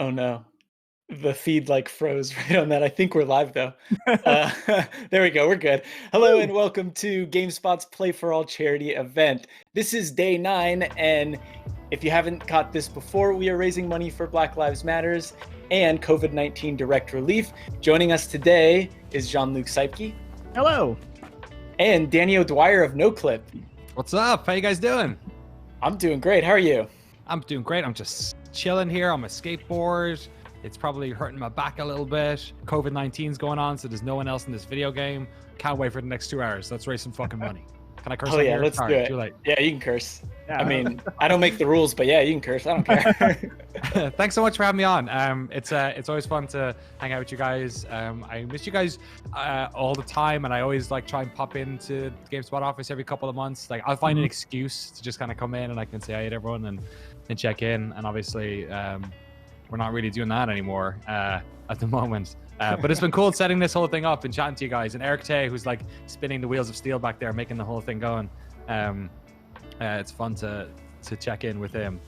Oh no. The feed like froze right on that. I think we're live though. Uh, there we go. We're good. Hello Woo! and welcome to GameSpot's Play for All charity event. This is day 9, and if you haven't caught this before, we are raising money for Black Lives Matters and COVID-19 direct relief. Joining us today is Jean-Luc Seipke Hello. and Danny O'Dwyer of NoClip. What's up? How you guys doing? I'm doing great. How are you? I'm doing great. I'm just chilling here on my skateboard. It's probably hurting my back a little bit. COVID-19's going on, so there's no one else in this video game. Can't wait for the next 2 hours. Let's raise some fucking money. Can I curse? Oh on yeah, here? let's Sorry, do it. Too late. Yeah, you can curse. Yeah. I mean, I don't make the rules, but yeah, you can curse. I don't care. Thanks so much for having me on. It's always fun to hang out with you guys. I miss you guys all the time, and I always like try and pop into the GameSpot office every couple of months. Like I'll find an excuse to just kind of come in and I can say hi to everyone and check in. And obviously, we're not really doing that anymore at the moment. But it's been cool setting this whole thing up and chatting to you guys. And Eric Tay, who's like spinning the wheels of steel back there, making the whole thing going. It's fun to check in with him,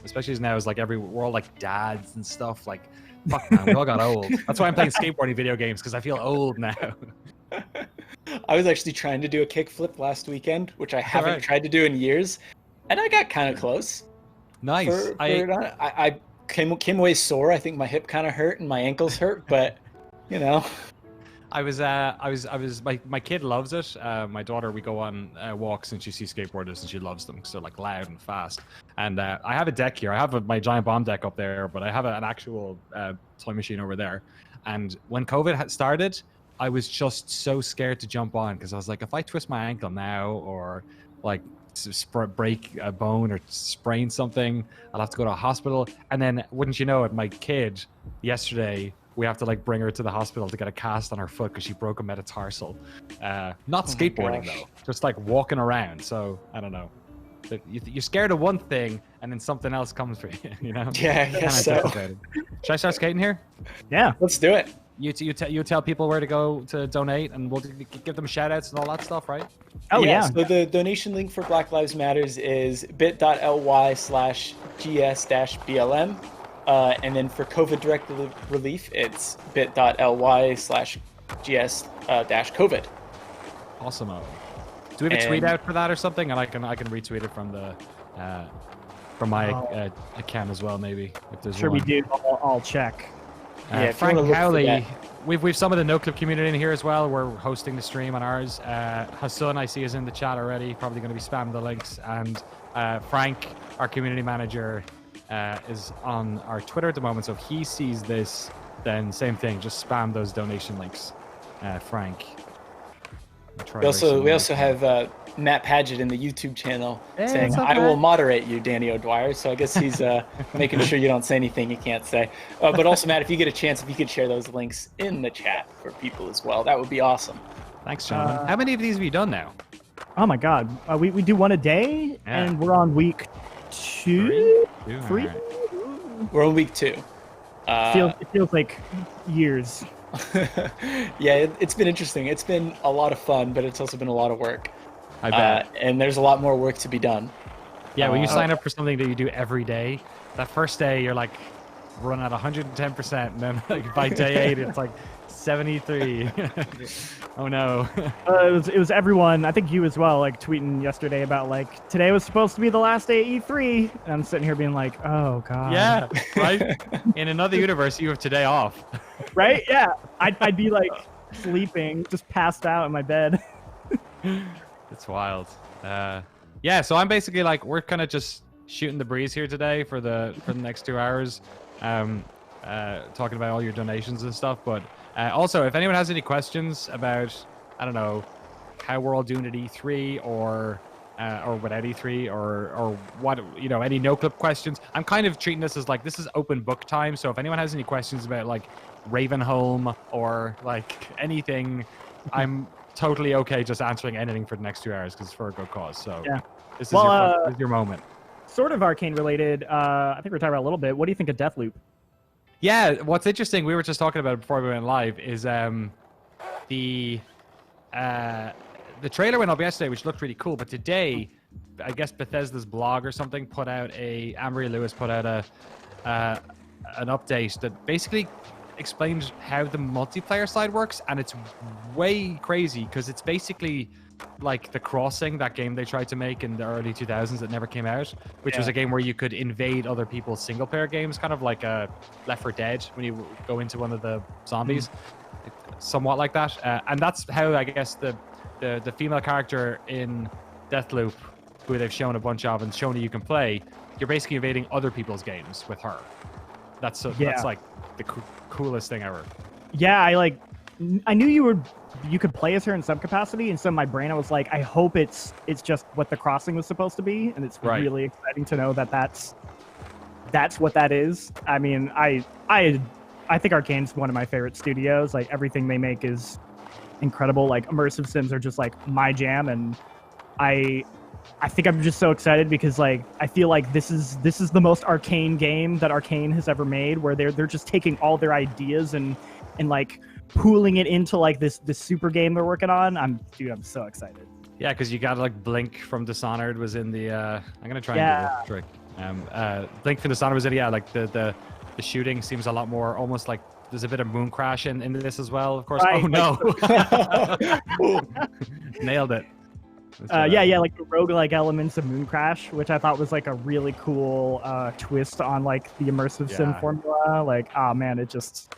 especially as now as like we're all like dads and stuff. Like, fuck man, we all got old. That's why I'm playing skateboarding video games, because I feel old now. I was actually trying to do a kickflip last weekend, which I haven't tried to do in years, and I got kind of close. Nice. I came away sore. I think my hip kind of hurt and my ankles hurt, but you know. I was my kid loves it. My daughter, we go on walks and she sees skateboarders and she loves them because they're like loud and fast. And I have a deck here. I have my giant bomb deck up there, but I have an actual toy machine over there. And when COVID had started, I was just so scared to jump on because I was like, if I twist my ankle now or like break a bone or sprain something, I'll have to go to a hospital. And then wouldn't you know it, my kid yesterday, we have to like bring her to the hospital to get a cast on her foot because she broke a metatarsal. Not skateboarding though, just like walking around. So I don't know. You're scared of one thing and then something else comes for you, you know? Yeah, I guess so. Should I start skating here? Yeah. Let's do it. You tell people where to go to donate, and we'll give them shout outs and all that stuff, right? Oh yeah. So the donation link for Black Lives Matters is bit.ly/gs-blm. And then for COVID direct relief, it's bit.ly/gs-COVID. Awesome. Do we have a tweet out for that or something? And I can retweet it from the from my account as well, maybe if there's Sure, one. we do. I'll check. Yeah, Frank Howley, we've some of the NoClip community in here as well. We're hosting the stream on ours. Hassan, I see, is in the chat already. Probably going to be spamming the links. And Frank, our community manager, is on our Twitter at the moment. So if he sees this, then same thing. Just spam those donation links, Frank. We also have Matt Paget in the YouTube channel saying, up, "I will Matt? moderate you, Danny O'Dwyer." So I guess he's making sure you don't say anything you can't say. But also, Matt, if you get a chance, if you could share those links in the chat for people as well, that would be awesome. Thanks, gentlemen. How many of these have you done now? Oh my God. We do one a day, and we're on week 2, 3. All right. We're on week 2. It feels like years. Yeah, it's been interesting. It's been a lot of fun, but it's also been a lot of work. I bet. And there's a lot more work to be done. Yeah, when you sign up for something that you do every day, that first day you're like running at 110%, and then like by day 8 it's like 73. Oh no. It was everyone, I think you as well, like tweeting yesterday about like today was supposed to be the last day at E3, and I'm sitting here being like, oh God. Yeah, right. In another universe, you have today off. Right? Yeah. I'd be like sleeping, just passed out in my bed. It's wild. Yeah, so I'm basically like, we're kind of just shooting the breeze here today for the next 2 hours, talking about all your donations and stuff. But also, if anyone has any questions about, I don't know, how we're all doing at E3 or without E3 or what, you know, any NoClip questions, I'm kind of treating this as like, this is open book time. So if anyone has any questions about like Ravenholm or like anything, I'm totally okay just answering anything for the next 2 hours because it's for a good cause. So yeah. This is your moment. Sort of arcane related. I think we're talking about a little bit. What do you think of Deathloop? Yeah, what's interesting, we were just talking about it before we went live, is the trailer went up yesterday, which looked really cool, but today, I guess Bethesda's blog or something put out Amory Lewis put out an update that basically explained how the multiplayer side works, and it's way crazy because it's basically like The Crossing, that game they tried to make in the early 2000s that never came out, which was a game where you could invade other people's single player games, kind of like a Left 4 Dead when you go into one of the zombies, somewhat like that. And that's how I guess the female character in Deathloop, who they've shown a bunch of and shown you can play, you're basically invading other people's games with her. That's like the coolest thing ever. Yeah, I knew you could play as her in some capacity, and so in my brain I was like, I hope it's just what The Crossing was supposed to be, and it's really exciting to know that that's what that is. I mean, I think Arcane's one of my favorite studios. Like, everything they make is incredible. Like, immersive sims are just like my jam, and I think I'm just so excited because like I feel like this is the most Arcane game that Arcane has ever made, where they're just taking all their ideas and like pooling it into like this super game they're working on. I'm so excited. Yeah, because you got like Blink from Dishonored was in the I'm gonna try and do the trick. Blink from Dishonored was in like the shooting seems a lot more almost like there's a bit of moon crash in this as well, of course. Right. Oh no. Nailed it. Like the roguelike elements of Moon Crash, which I thought was like a really cool twist on like the immersive sim formula. Like, oh man, it just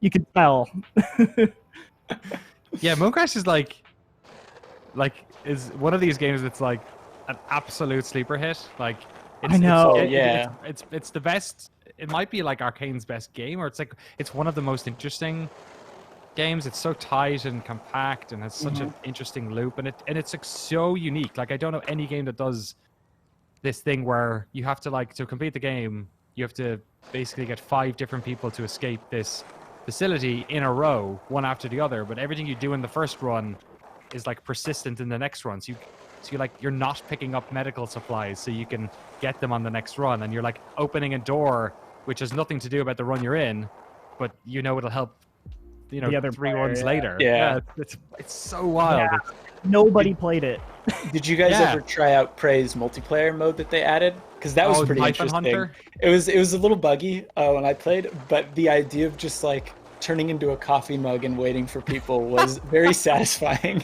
you can tell. Yeah, Moon Crash is like is one of these games that's like an absolute sleeper hit. Like, I know. It's the best. It might be like Arcane's best game, or it's one of the most interesting games. It's so tight and compact and has such an interesting loop, and it's like so unique. Like, I don't know any game that does this thing where you have to like to complete the game, you have to basically get 5 different people to escape this facility in a row, one after the other, but everything you do in the first run is like persistent in the next run. So you're not picking up medical supplies so you can get them on the next run, and you're like opening a door which has nothing to do about the run you're in, but you know it'll help the other 3 runs later. It's so wild. Nobody played it. Did you guys ever try out Prey's multiplayer mode that they added? Because that was pretty interesting. Hunter? It was a little buggy when I played, but the idea of just like turning into a coffee mug and waiting for people was very satisfying.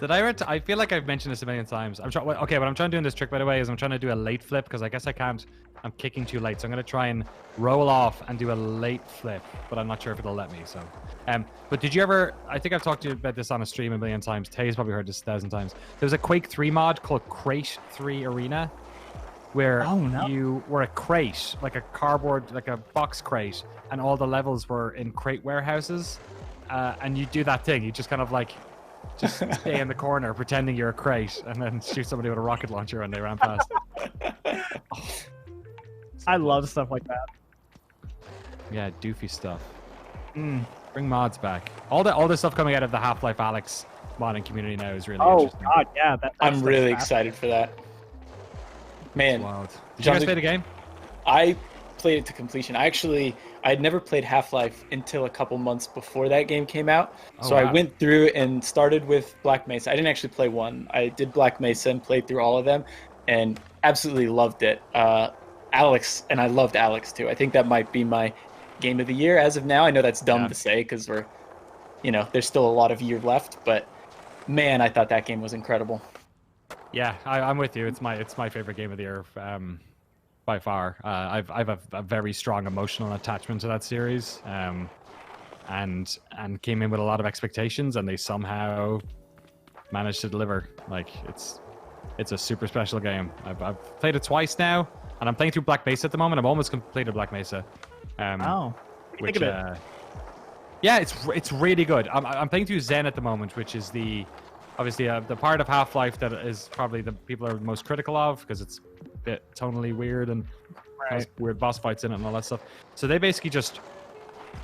I feel like I've mentioned this a million times. What I'm trying to do in this trick, by the way, is I'm trying to do a late flip because I guess I can't. I'm kicking too late, so I'm going to try and roll off and do a late flip, but I'm not sure if it'll let me. So, but did you ever? I think I've talked to you about this on a stream a million times. Tay's probably heard this 1,000 times. There was a Quake 3 mod called Crate 3 Arena, where you were a crate, like a cardboard, like a box crate, and all the levels were in crate warehouses, and you do that thing. You just kind of like just stay in the corner pretending you're a crate, and then shoot somebody with a rocket launcher when they ran past. I love stuff like that. Yeah, doofy stuff. Bring mods back. All this stuff coming out of the Half-Life Alyx modding community now is really interesting. Oh god, yeah. I'm really excited for that. Man, wild. Did you guys play the game? I played it to completion. I had never played Half-Life until a couple months before that game came out. I went through and started with Black Mesa. I didn't actually play 1. I did Black Mesa and played through all of them and absolutely loved it. Alyx, and I loved Alyx too. I think that might be my game of the year as of now. I know that's dumb to say because we're, there's still a lot of year left, but man, I thought that game was incredible. Yeah, I'm with you. It's my favorite game of the year by far. I've a very strong emotional attachment to that series, and came in with a lot of expectations, and they somehow managed to deliver. Like, it's a super special game. I've played it twice now. And I'm playing through Black Mesa at the moment. I've almost completed Black Mesa. What do you think of it? Yeah, it's really good. I'm playing through Zen at the moment, which is obviously the part of Half-Life that is probably the people are most critical of because it's a bit tonally weird and has weird boss fights in it and all that stuff. So they basically just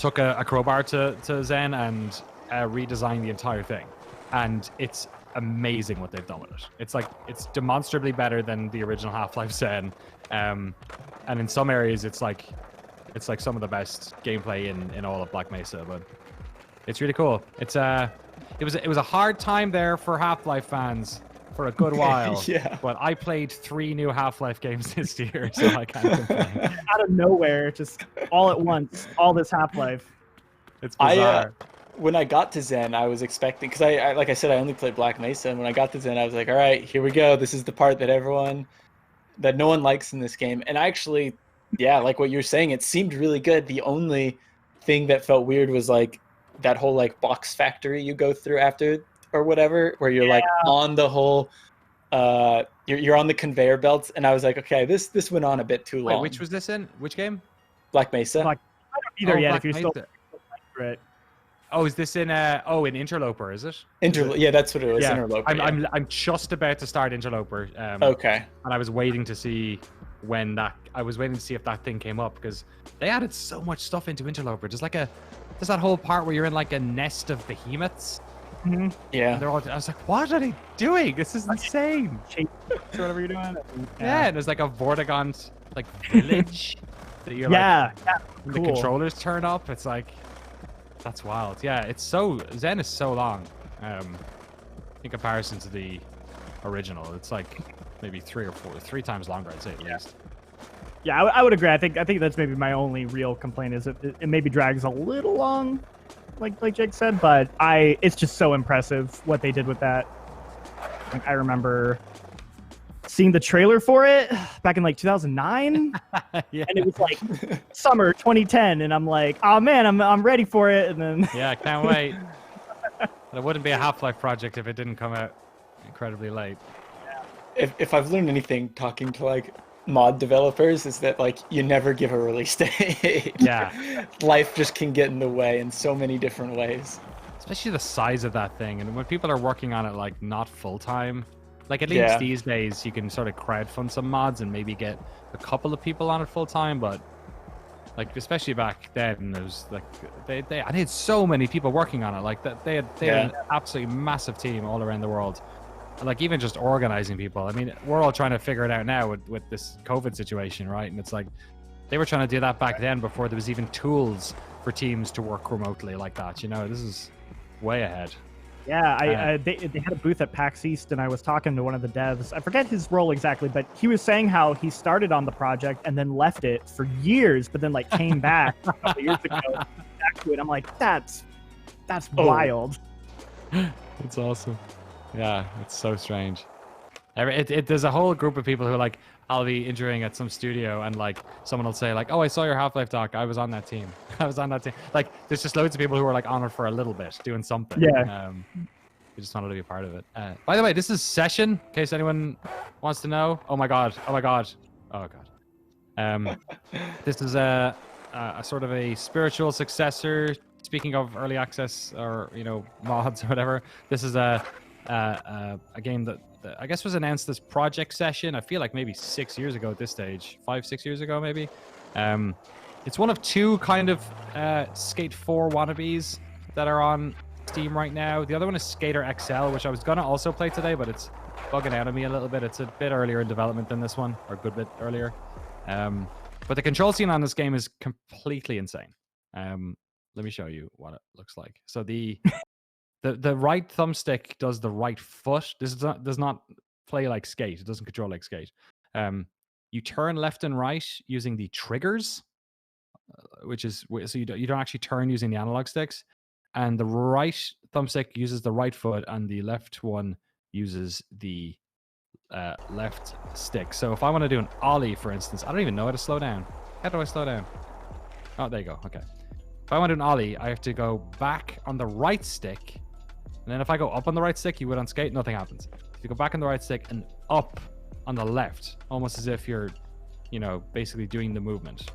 took a crowbar to Zen and redesigned the entire thing, and it's amazing what they've done with it. It's demonstrably better than the original Half-Life Zen. And in some areas it's like some of the best gameplay in all of Black Mesa, but it's really cool. It was a hard time there for Half-Life fans for a good while. Yeah. But I played 3 new Half-Life games this year, so I can't complain. Out of nowhere, just all at once, all this Half-Life. It's bizarre. When I got to Zen, I was expecting, because I like I said, I only played Black Mesa, and when I got to Zen, I was like, all right, here we go. This is the part that no one likes in this game. And I actually, yeah, like what you're saying, it seemed really good. The only thing that felt weird was like that whole like box factory you go through after or whatever, where you're like on the whole, you're on the conveyor belts, and I was like, okay, this went on a bit too long. Wait, which was this in? Which game? Black Mesa. I don't either yet. Black If you're still Mesa. it. Oh, is this in in Interloper, is it? Yeah, that's what it was. Yeah, Interloper. I'm just about to start Interloper. Okay. And I was waiting to see if that thing came up, because they added so much stuff into Interloper. There's that whole part where you're in like a nest of behemoths. Mm-hmm. Yeah. And I was like, what are they doing? This is insane. Or whatever you're doing. Yeah, and there's like a Vortigaunt like village that you're yeah, when cool. the controllers turn up. It's like, that's wild. Yeah, Zen is so long. In comparison to the original, it's like maybe 3 times longer, I'd say at least. Yeah, I would agree. I think that's maybe my only real complaint is it maybe drags a little long, like Jake said, but it's just so impressive what they did with that. Like, I remember seeing the trailer for it back in like 2009, Yeah. and it was like summer 2010, and I'm like, oh man, I'm ready for it, and then Yeah, I can't wait. It wouldn't be a Half-Life project if it didn't come out incredibly late. If I've learned anything talking to like mod developers, is that like you never give a release date. Yeah. Life just can get in the way in so many different ways. Especially the size of that thing, and when people are working on it like not full time, like at least these days you can sort of crowdfund some mods and maybe get a couple of people on it full time, but like especially back then, it was like they had so many people working on it. Like that they had an absolutely massive team all around the world. And like even just organizing people. I mean, we're all trying to figure it out now with this COVID situation, right? And it's like they were trying to do that back then before there was even tools for teams to work remotely like that. You know, this is way ahead. Yeah, they had a booth at PAX East, and I was talking to one of the devs. I forget his role exactly, but he was saying how he started on the project and then left it for years, but then like came back a couple years ago back to it. I'm like, that's wild. It's awesome. Yeah, it's so strange. There's a whole group of people who like, I'll be interviewing at some studio and like someone will say like, oh, I saw your Half-Life doc. I was on that team. Like there's just loads of people who are like on it for a little bit doing something. Yeah. We just wanted to be a part of it. By the way, this is Session, in case anyone wants to know. Oh my god. This is a sort of a spiritual successor. Speaking of early access or mods or whatever, this is a game that I guess was announced as Project Session. I feel like maybe 6 years ago at this stage, 5-6 years ago maybe. It's one of 2 kind of Skate 4 wannabes that are on Steam right now. The other one is Skater XL, which I was gonna also play today, but it's bugging out of me a little bit. It's a bit earlier in development than this one, or a good bit earlier. But the control scene on this game is completely insane. Let me show you what it looks like. So the right thumbstick does the right foot. This does not play like Skate. It doesn't control like Skate. You turn left and right using the triggers, which is so you don't actually turn using the analog sticks. And the right thumbstick uses the right foot, and the left one uses the left stick. So if I want to do an ollie, for instance, I don't even know how to slow down. How do I slow down? Oh, there you go. Okay. If I want to do an ollie, I have to go back on the right stick. And then if I go up on the right stick, you would on Skate, nothing happens. If you go back on the right stick and up on the left, almost as if you're, basically doing the movement.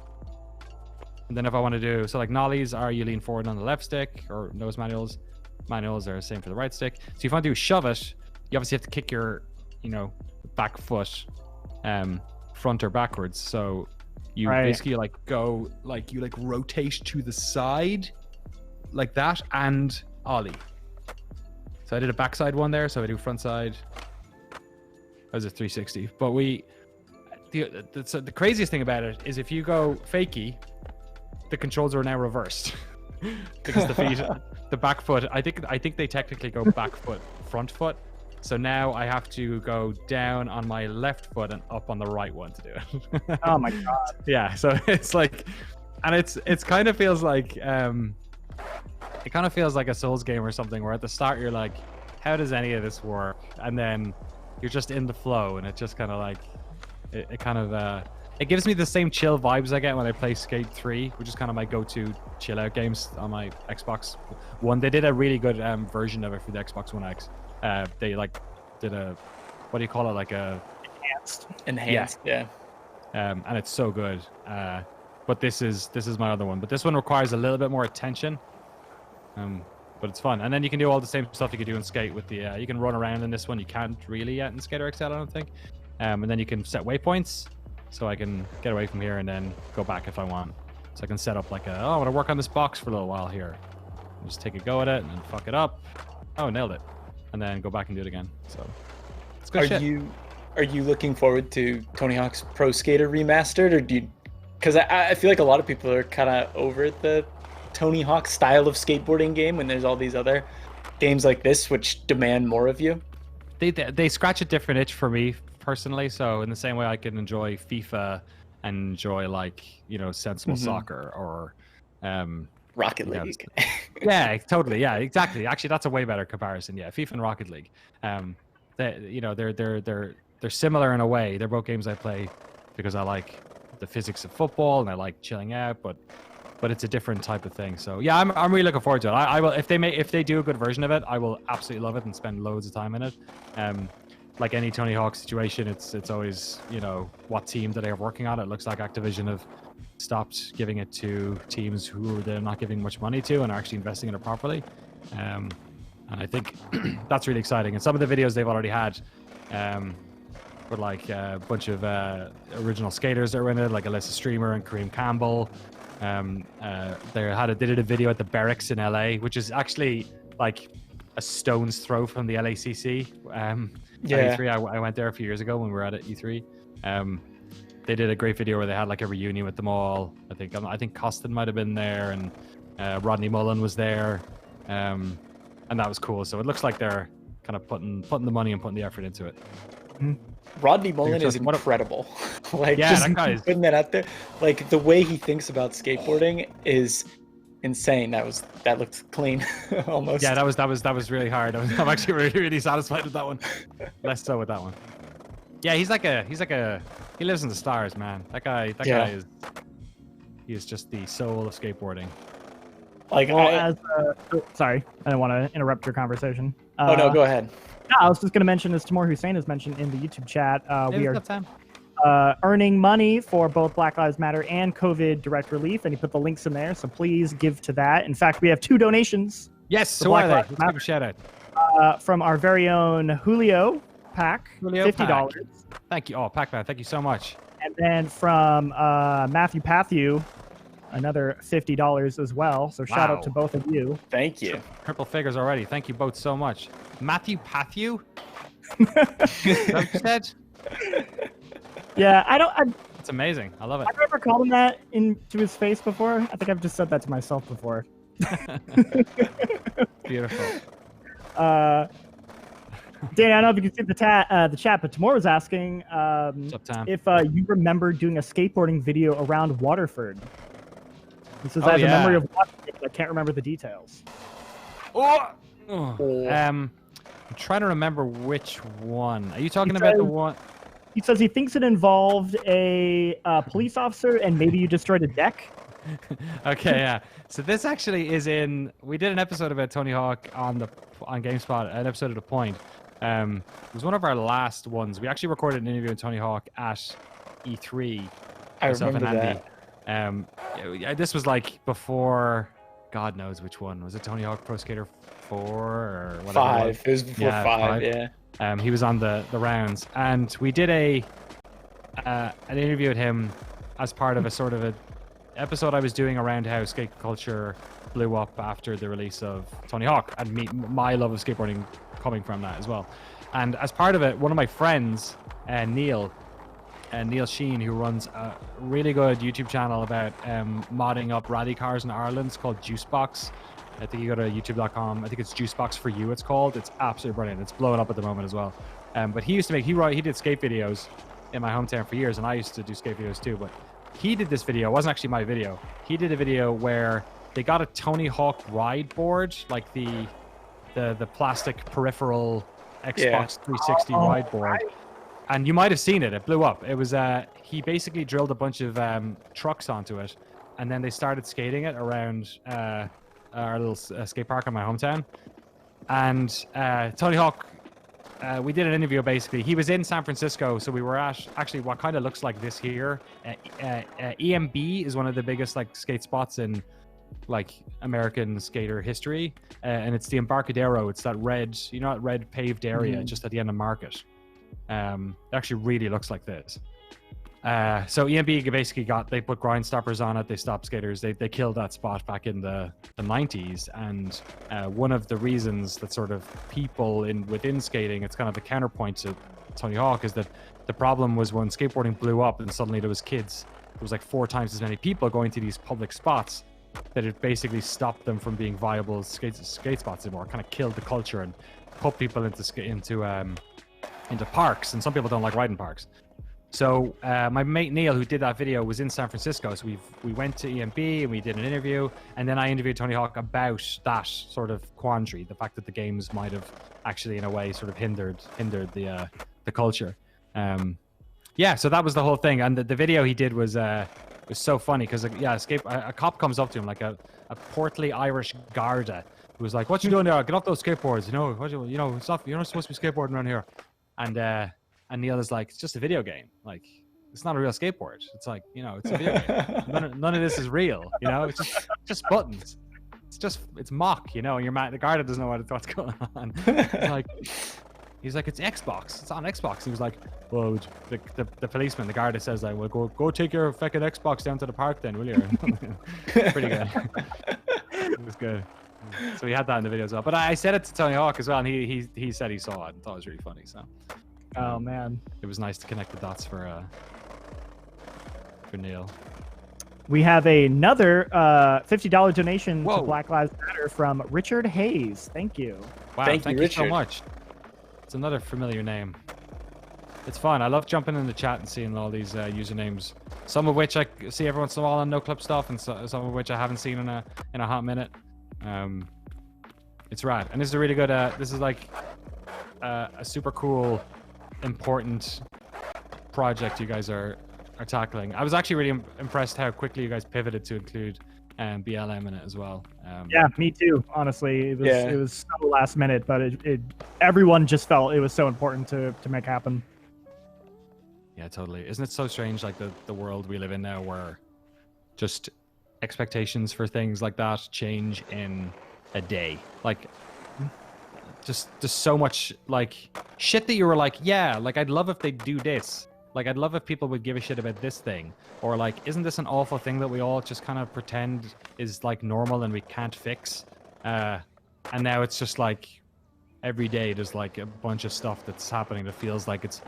And then if I want to do, so like nollies are you lean forward on the left stick, or nose manuals. Manuals are the same for the right stick. So if you want to do shove it, you obviously have to kick your, back foot front or backwards. So you basically go, you rotate to the side like that and ollie. So I did a backside one there, so I do front side. That was a 360. But the craziest thing about it is if you go fakie, the controls are now reversed. Because the back foot, I think they technically go back foot, front foot. So now I have to go down on my left foot and up on the right one to do it. Oh my god. Yeah, so it's like, and it's kind of feels like it kind of feels like a Souls game or something, where at the start you're like, how does any of this work? And then you're just in the flow, and it just kind of like it kind of it gives me the same chill vibes I get when I play Skate 3, which is kind of my go-to chill out games on my Xbox One. They did a really good version of it for the Xbox One X. They like did a, what do you call it, like a enhanced, yeah. And it's so good. But this is my other one. But this one requires a little bit more attention. But it's fun. And then you can do all the same stuff you can do in Skate with the you can run around in this one. You can't really yet in Skater XL, I don't think. And then you can set waypoints, so I can get away from here and then go back if I want. So I can set up like I want to work on this box for a little while here. Just take a go at it and then fuck it up. Oh, nailed it. And then go back and do it again. So it's good shit. Are you looking forward to Tony Hawk's Pro Skater Remastered, or do you? Because I feel like a lot of people are kind of over the Tony Hawk style of skateboarding game when there's all these other games like this which demand more of you. They scratch a different itch for me personally. So in the same way I can enjoy FIFA and enjoy like, you know, sensible soccer or Rocket League. Yeah, totally. Yeah, exactly. Actually, that's a way better comparison. Yeah, FIFA and Rocket League. They're similar in a way. They're both games I play because I like the physics of football and I like chilling out, but it's a different type of thing. So yeah, I'm really looking forward to it. I will, if they do a good version of it, I will absolutely love it and spend loads of time in it. Like any Tony Hawk situation, it's always, you know, what team that they are working on. It looks like Activision have stopped giving it to teams who they're not giving much money to and are actually investing in it properly. And I think that's really exciting. And some of the videos they've already had, with like a bunch of original skaters that were in it, like Alyssa Streamer and Kareem Campbell. They did a video at the Barracks in LA, which is actually like a stone's throw from the LACC. At E3, I went there a few years ago when we were at E3. They did a great video where they had like a reunion with them all. I think Costin might have been there, and Rodney Mullen was there, and that was cool. So it looks like they're kind of putting the money and putting the effort into it. Rodney Mullen is incredible. Like, yeah, just that guy is putting that out there. Like the way he thinks about skateboarding is insane. That looked clean, almost. Yeah, that was really hard. I'm actually really, really satisfied with that one. Less so with that one. Yeah, he's like a he lives in the stars, man. That guy is just the soul of skateboarding. Like, sorry, I didn't want to interrupt your conversation. Oh no, go ahead. No, I was just going to mention, as Timur Hussein has mentioned in the YouTube chat, we are time. Earning money for both Black Lives Matter and COVID direct relief, and he put the links in there, so please give to that. In fact, we have 2 donations. Yes, so are they? Let's give a shout out. From our very own Julio Pack, $50. Thank you. Oh, Pac-Man, thank you so much. And then from Matthew Pathu, another $50 as well. So shout out to both of you. Thank you. Triple figures already. Thank you both so much. Matthew Pathu? Is that what you said? Yeah, It's amazing. I love it. I've never called him that to his face before. I think I've just said that to myself before. Beautiful. Danny, I don't know if you can see the chat, but Timur was asking if you remember doing a skateboarding video around Waterford. He says, I have a memory of Waterford, but I can't remember the details. I'm trying to remember which one. Are you talking about the one? He says he thinks it involved a police officer and maybe you destroyed a deck. Okay, yeah. So this actually is we did an episode about Tony Hawk on GameSpot, an episode of The Point. It was one of our last ones. We actually recorded an interview with Tony Hawk at E3. I remember that. This was like before, God knows which one. Was it Tony Hawk Pro Skater 4 or whatever? 5. It was before 5, yeah. He was on the rounds, and we did an interview with him as part of a sort of a episode I was doing around how skate culture blew up after the release of Tony Hawk, and my love of skateboarding coming from that as well. And as part of it, one of my friends, Neil Sheen, who runs a really good YouTube channel about modding up rally cars in Ireland, it's called Juicebox. I think you go to youtube.com. I think it's Juicebox for You. It's called. It's absolutely brilliant. It's blowing up at the moment as well. But he used to make he did skate videos in my hometown for years, and I used to do skate videos too. But he did this video. It wasn't actually my video. He did a video where they got a Tony Hawk ride board, like the plastic peripheral Xbox 360 ride board. Right. And you might have seen it. It blew up. It was he basically drilled a bunch of trucks onto it, and then they started skating it around our little skate park in my hometown. And Tony Hawk, we did an interview basically. He was in San Francisco, so we were at actually what kind of looks like this here. EMB is one of the biggest like skate spots in like American skater history, and it's the Embarcadero. It's that red, that red paved area just at the end of Market. It actually really looks like this. So EMB basically they put grind stoppers on it. They stopped skaters. They killed that spot back in the 90s. And one of the reasons that sort of people within skating, it's kind of a counterpoint to Tony Hawk, is that the problem was when skateboarding blew up and suddenly there was kids. There was like 4 times as many people going to these public spots, that it basically stopped them from being viable skate spots anymore. Kind of killed the culture and put people into parks, and some people don't like riding parks. So my mate Neil, who did that video, was in San Francisco. So we went to EMB and we did an interview, and then I interviewed Tony Hawk about that sort of quandary, the fact that the games might have actually in a way sort of hindered the culture. So that was the whole thing. And the video he did was so funny because a cop comes up to him, like a portly Irish Garda, who was like, "What you doing there? Get off those skateboards! You're not supposed to be skateboarding around here." And Neil is like, "It's just a video game. Like, it's not a real skateboard. It's like, it's a video game. None of this is real. It's just buttons. It's mock. And the Garda doesn't know what's going on." He's like, "It's Xbox. It's on Xbox." He was like, "Well," the policeman, the Garda says, like, "Well, go take your fucking Xbox down to the park then, will you?" Pretty good. It was good. So he had that in the video as well. But I said it to Tony Hawk as well, and he said he saw it and thought it was really funny. So, oh man, it was nice to connect the dots for Neil. We have another $50 donation to Black Lives Matter from Richard Hayes. Thank you. Wow, thank you so much. It's another familiar name. It's fun. I love jumping in the chat and seeing all these usernames. Some of which I see every once in a while on NoClip stuff, and some of which I haven't seen in a hot minute. It's rad, and this is a really good. This is like a super cool, important project you guys are tackling. I was actually really impressed how quickly you guys pivoted to include BLM in it as well. Yeah, me too. Honestly, it was so last minute, but everyone just felt it was so important to make happen. Yeah, totally. Isn't it so strange, like the world we live in now, where just expectations for things like that change in a day? Like, just so much like shit that you were like, yeah, like I'd love if they do this. Like, I'd love if people would give a shit about this thing. Or like, isn't this an awful thing that we all just kind of pretend is like normal and we can't fix? And now it's just like every day there's like a bunch of stuff that's happening that feels like it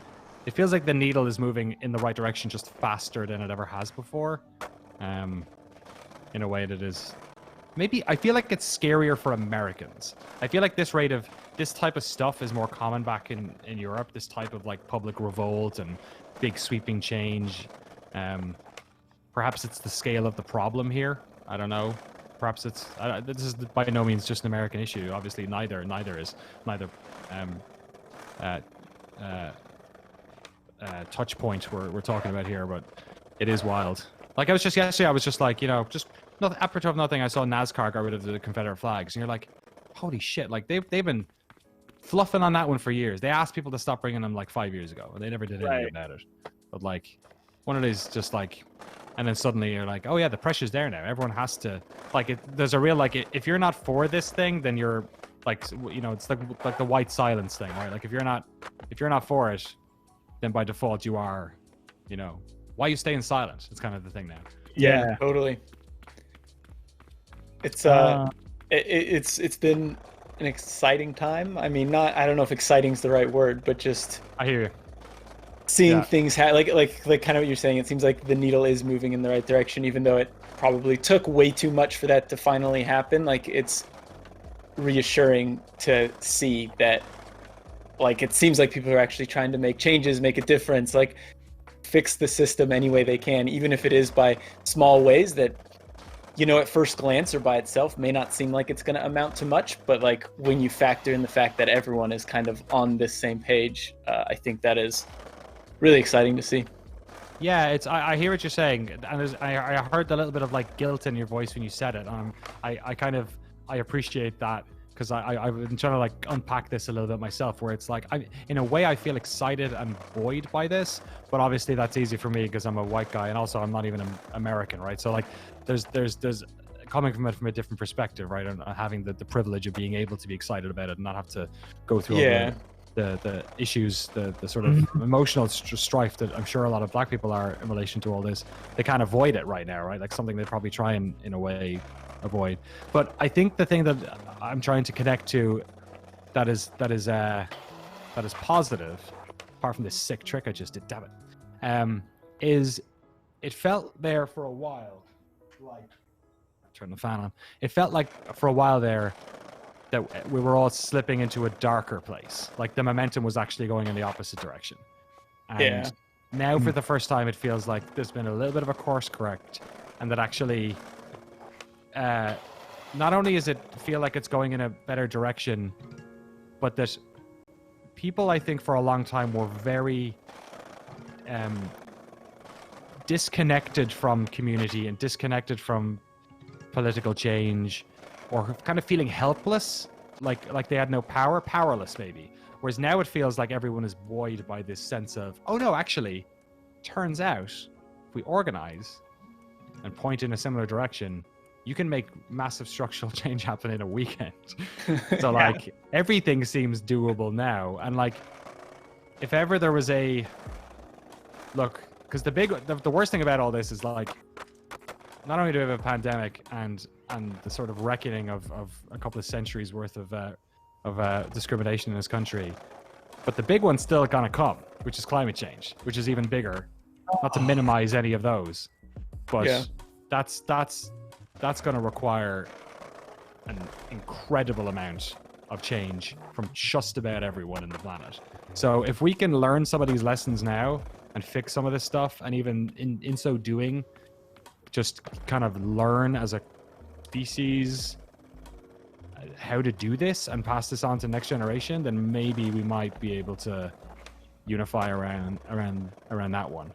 feels like the needle is moving in the right direction just faster than it ever has before. In a way that is maybe, I feel like it's scarier for Americans. I feel like this type of stuff is more common back in Europe, this type of like public revolt and big sweeping change. Perhaps it's the scale of the problem here. I don't know. Perhaps this is by no means just an American issue. Obviously, neither touch point we're talking about here, but it is wild. Like, I was just yesterday, I was just like, just nothing, aperture of nothing. I saw NASCAR got rid of the Confederate flags, and you're like, holy shit! Like they've been fluffing on that one for years. They asked people to stop bringing them like 5 years ago, and they never did anything about it. But like, one of these just like, and then suddenly you're like, oh yeah, the pressure's there now. Everyone has to like. There's a real like, if you're not for this thing, then you're like, it's like the white silence thing, right? Like if you're not for it, then by default you are, why are you staying silent? It's kind of the thing now. Yeah, totally. It's it's been an exciting time. I mean, I don't know if exciting is the right word, but just I hear you. Seeing things like kind of what you're saying. It seems like the needle is moving in the right direction, even though it probably took way too much for that to finally happen. Like it's reassuring to see that, like, it seems like people are actually trying to make changes, make a difference, like fix the system any way they can, even if it is by small ways that, you know, at first glance or by itself may not seem like it's going to amount to much, but like when you factor in the fact that everyone is kind of on this same page, I think that is really exciting to see. Yeah, I hear what you're saying, and I heard a little bit of like guilt in your voice when you said it. I appreciate that, because I've been trying to like unpack this a little bit myself, where it's like, in a way I feel excited and buoyed by this, but obviously that's easy for me because I'm a white guy, and also I'm not even American, right? So like there's coming from it from a different perspective, right? And having the privilege of being able to be excited about it and not have to go through all the issues, the sort of emotional strife that I'm sure a lot of black people are in relation to all this. They can't avoid it right now, right? Like something they probably try and in a way avoid. But I think the thing that I'm trying to connect to that is positive, apart from this sick trick I just did, damn it, is it felt there for a while, like, turn the fan on, it felt like for a while there that we were all slipping into a darker place. Like the momentum was actually going in the opposite direction. And now for the first time, it feels like there's been a little bit of a course correct, and that actually, not only does it feel like it's going in a better direction, but that people, I think, for a long time were very disconnected from community and disconnected from political change, or kind of feeling helpless, like they had no power, powerless maybe. Whereas now it feels like everyone is buoyed by this sense of, oh no, actually, turns out if we organize and point in a similar direction, you can make massive structural change happen in a weekend. So like everything seems doable now. And like, if ever there was a look, because the worst thing about all this is like, not only do we have a pandemic and the sort of reckoning of a couple of centuries worth of discrimination in this country, but the big one's still gonna come, which is climate change, which is even bigger. Not to minimize any of those, but that's gonna require an incredible amount of change from just about everyone in the planet. So if we can learn some of these lessons now and fix some of this stuff, and even in so doing, just kind of learn as a species how to do this and pass this on to next generation, then maybe we might be able to unify around that one.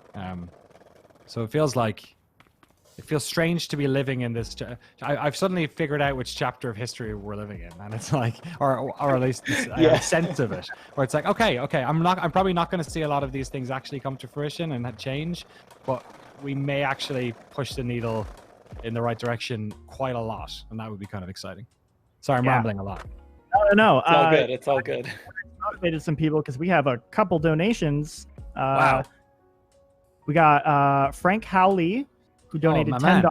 So it feels strange to be living in this. I've suddenly figured out which chapter of history we're living in, and it's like, or at least a sense of it, where it's like, okay, I'm probably not going to see a lot of these things actually come to fruition and change, but we may actually push the needle in the right direction quite a lot, and that would be kind of exciting. Sorry, I'm rambling a lot. No. It's all good. It's all good. Motivated some people because we have a couple donations. Wow. We got Frank Howley, who donated $10.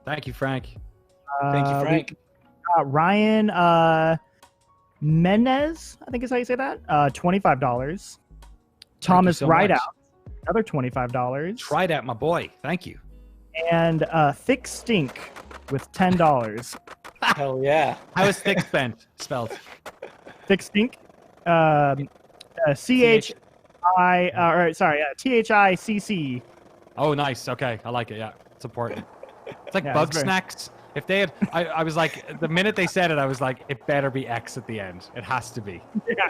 Thank you, Frank. Thank you, Frank. Ryan Menez, I think is how you say that. $25. Thomas Rideout, another $25. Rideout, my boy. Thank you. And Thick Stink with $10. Hell yeah. How is thick spelled? Thick Stink. THICC. Oh, nice. Okay, I like it. Yeah, it's important. It's like Yeah, bug it's very- snacks. If they had, I was like, the minute they said it, I was like, it better be X at the end. It has to be. Yeah.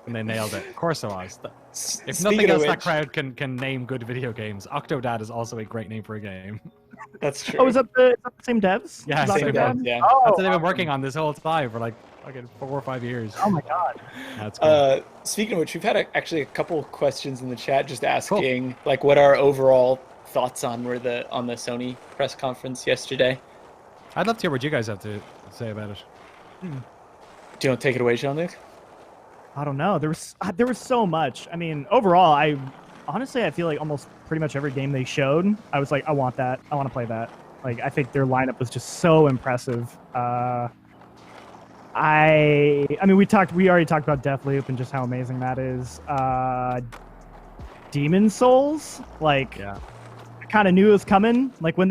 And they nailed it. Of course it was. If Speaking nothing of else, that which- crowd can name good video games. Octodad is also a great name for a game. That's true. Oh, is that the same devs? Yeah, Is that same the devs. devs? Yeah. Oh, That's what they've been working on this whole time for like fucking 4 or 5 years. Oh my god. That's cool. Speaking of which, we've had actually a couple questions in the chat just asking like what our overall thoughts on the Sony press conference yesterday. I'd love to hear what you guys have to say about it. Do you want to take it away, Jean-Luc? I don't know. There was so much. I mean, overall, I feel like almost pretty much every game they showed, I was like, I want that. I want to play that. Like, I think their lineup was just so impressive. I mean, we already talked about Deathloop and just how amazing that is. Demon Souls, like, Yeah. I kind of knew it was coming. Like when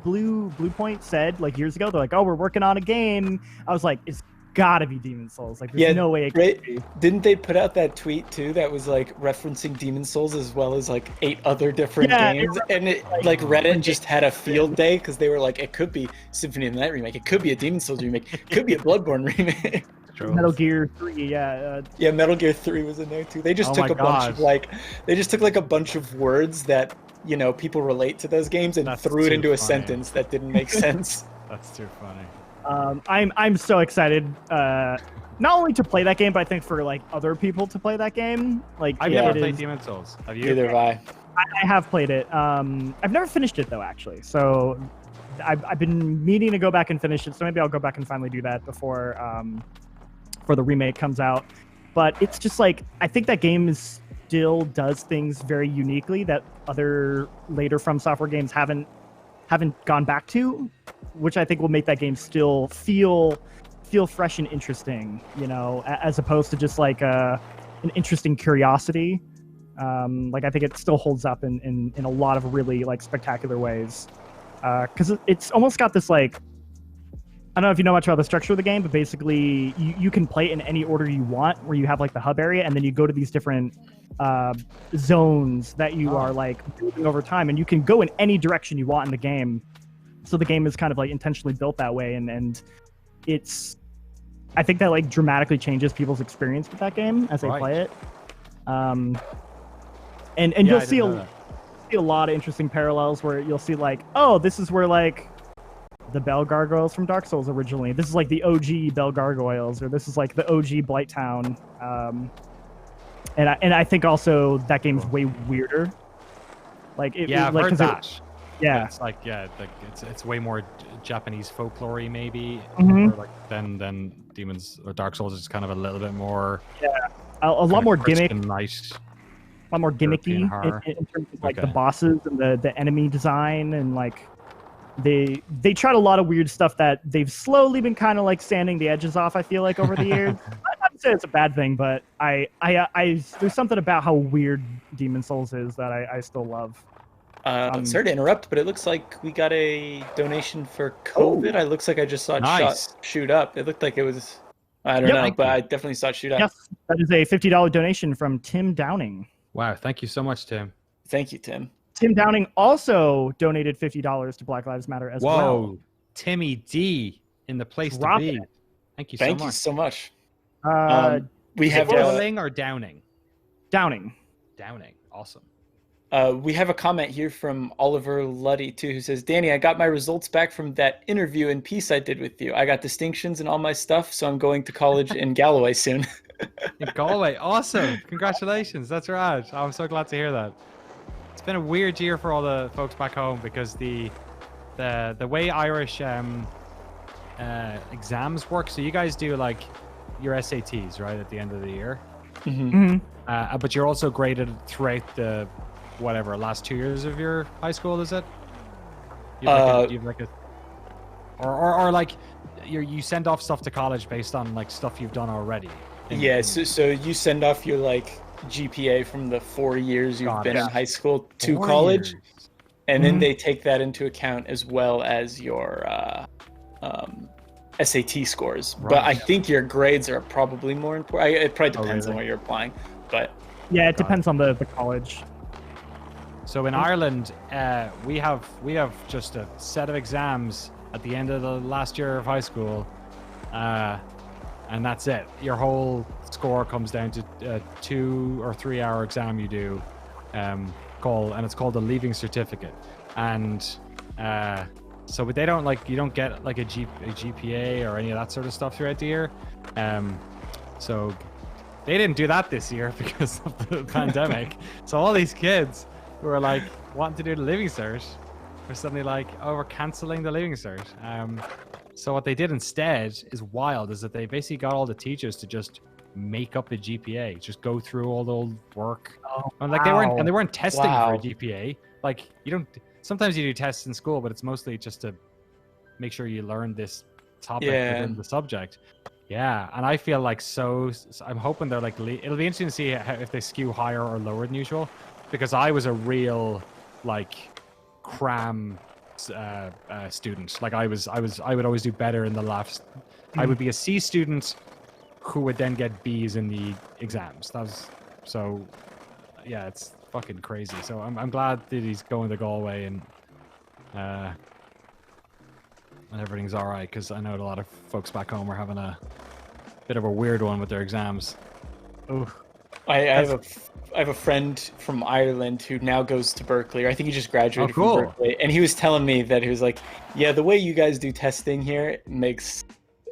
Blue Point said like years ago, they're like, oh, we're working on a game. I was like, is gotta be Demon Souls. Like, there's no way it right? could be. Didn't they put out that tweet too that was like referencing Demon Souls as well as like 8 other different games? And it like Reddit just had a field day because they were like, it could be Symphony of the Night remake, it could be a Demon Souls remake, it could be a Bloodborne remake. Metal Gear 3, yeah. Yeah, Metal Gear 3 was in there too. They just took a bunch of a bunch of words that, you know, people relate to those games and threw it into a sentence that didn't make sense. That's too funny. I'm so excited, not only to play that game, but I think for like other people to play that game. Like, I've never played Demon Souls. Have you? Neither have I. I have played it. I've never finished it though, actually. So I've been meaning to go back and finish it. So maybe I'll go back and finally do that before the remake comes out. But it's just like, I think that game still does things very uniquely that other later From Software games haven't gone back to, which I think will make that game still feel fresh and interesting, you know, as opposed to just like an interesting curiosity. Like, I think it still holds up in a lot of really like spectacular ways, because it's almost got this like, I don't know if you know much about the structure of the game, but basically you can play it in any order you want, where you have like the hub area, and then you go to these different zones that you are like building over time, and you can go in any direction you want in the game. So the game is kind of like intentionally built that way, and it's, I think that like dramatically changes people's experience with that game as they play it. And you'll see a lot of interesting parallels where you'll see like, oh, this is where like the Bell Gargoyles from Dark Souls originally. This is like the OG Bell Gargoyles, or this is like the OG Blighttown. And I think also that game's way weirder. Like, I've heard that. Yeah, it's like it's way more Japanese folklore-y maybe, Mm-hmm. or like than Demons or Dark Souls is kind of a little bit more. Yeah, a lot more gimmick. Nice. A lot more gimmicky in terms of like the bosses and the enemy design, and like they tried a lot of weird stuff that they've slowly been kind of like sanding the edges off, I feel like, over the years. Not to say it's a bad thing, but I there's something about how weird Demon Souls is that I still love. Sorry to interrupt, but it looks like we got a donation for COVID. It looks like I just saw it shoot up. It looked like it was, I don't know, but I definitely saw it shoot up. Yes, that is a $50 donation from Tim Downing. Wow, thank you so much, Tim. Thank you, Tim. Tim Downing also donated $50 to Black Lives Matter as well. Whoa, Timmy D in the place to be. Thank you so much. Thank you so much. We have Downing or Downing? Downing. Downing, awesome. We have a comment here from Oliver Luddy too, who says, Danny, I got my results back from that interview in Peace I did with you. I got distinctions in all my stuff, so I'm going to college in Galloway soon. In Galway, awesome! Congratulations, that's right. I'm so glad to hear that. It's been a weird year for all the folks back home because the way Irish exams work. So you guys do like your SATs, right, at the end of the year. Mm-hmm. But you're also graded throughout the last 2 years of your high school, is it? You send off stuff to college based on like stuff you've done already. So you send off your like GPA from the 4 years you've been in high school to college, and then they take that into account as well as your SAT scores. Right. But I think your grades are probably more important. It probably depends on what you're applying, but yeah, it depends on the college. So in Ireland, we have just a set of exams at the end of the last year of high school, and that's it. Your whole score comes down to a 2 or 3 hour exam you do, and it's called a leaving certificate. And so they don't you don't get like a GPA or any of that sort of stuff throughout the year. So they didn't do that this year because of the pandemic. So all these kids who are like wanting to do the Living Cert were suddenly like, oh, we're cancelling the Living Cert. So what they did instead is wild, is that they basically got all the teachers to just make up a GPA, just go through all the old work. And like they weren't testing for a GPA. Like sometimes you do tests in school, but it's mostly just to make sure you learn this topic within the subject. Yeah, and I feel like I'm hoping they're like, it'll be interesting to see if they skew higher or lower than usual, because I was a real like cram student. Like I would always do better in the last. I would be a C student who would then get B's in the exams. That was so. Yeah, it's fucking crazy. So I'm glad that he's going to Galway and everything's all right, because I know a lot of folks back home are having a bit of a weird one with their exams. Oh, I have a friend from Ireland who now goes to Berkeley. I think he just graduated cool. from Berkeley, and he was telling me that he was like, "Yeah, the way you guys do testing here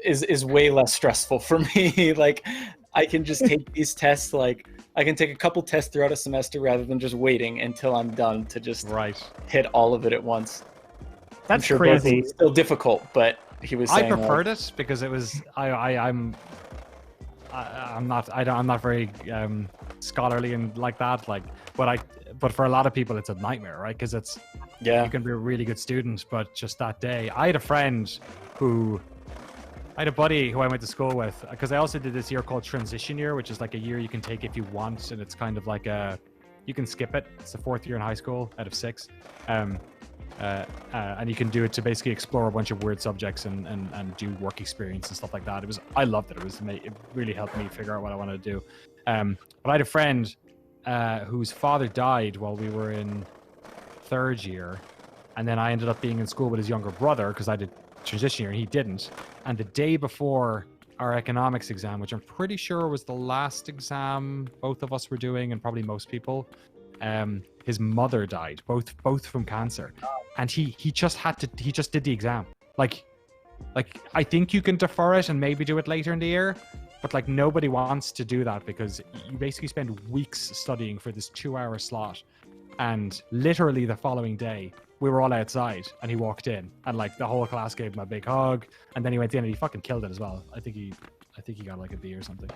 is way less stressful for me. Like, I can just take these tests. Like, I can take a couple tests throughout a semester rather than just waiting until I'm done to just hit all of it at once." That's I'm sure crazy. It's still difficult, but he was saying I preferred it because it was I'm not very scholarly and like that. Like, but for a lot of people it's a nightmare, right? Because you can be a really good student, but just that day, I had a buddy who I went to school with, because I also did this year called transition year, which is like a year you can take if you want, and it's kind of like you can skip it. It's the 4th year in high school out of 6. And you can do it to basically explore a bunch of weird subjects and do work experience and stuff like that. I loved it. It really helped me figure out what I wanted to do. But I had a friend whose father died while we were in 3rd year, and then I ended up being in school with his younger brother because I did transition year and he didn't. And the day before our economics exam, which I'm pretty sure was the last exam both of us were doing, and probably most people, his mother died, both from cancer, and he just did the exam. Like I think you can defer it and maybe do it later in the year, but like nobody wants to do that because you basically spend weeks studying for this 2-hour slot. And literally the following day, we were all outside and he walked in and like the whole class gave him a big hug, and then he went in and he fucking killed it as well. I think he got like a B or something,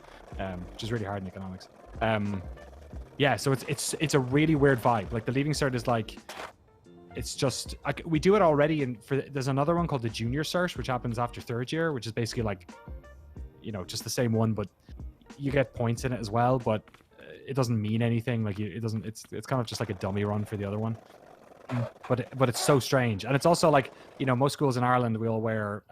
which is really hard in economics. Yeah, so it's a really weird vibe. Like the Leaving Cert is like, it's just we do it already, and there's another one called the Junior Cert, which happens after 3rd year, which is basically like, just the same one, but you get points in it as well, but it doesn't mean anything. Like it's kind of just like a dummy run for the other one. But it's so strange, and it's also like, most schools in Ireland we all wear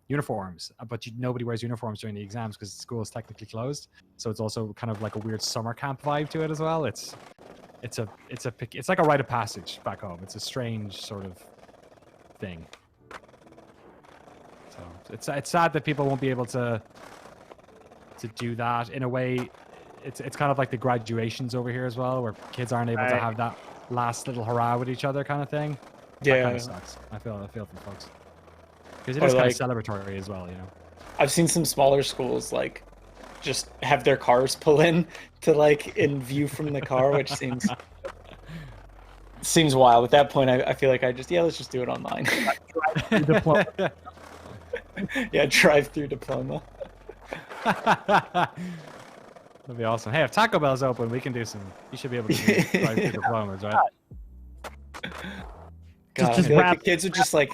uniforms, but nobody wears uniforms during the exams because the school is technically closed. So it's also kind of like a weird summer camp vibe to it as well. It's like a rite of passage back home. It's a strange sort of thing. So it's sad that people won't be able to do that in a way. It's kind of like the graduations over here as well, where kids aren't able to have that last little hurrah with each other kind of thing. Yeah, that kind of sucks. I feel for folks, because it is kind of celebratory as well. I've seen some smaller schools like just have their cars pull in to like in view from the car, which seems wild. At that point, I feel like let's just do it online. Yeah, drive-through diploma. That'd be awesome. Hey, if Taco Bell's open, we can do some. You should be able to do drive-through diplomas, right? God, just like the kids would just like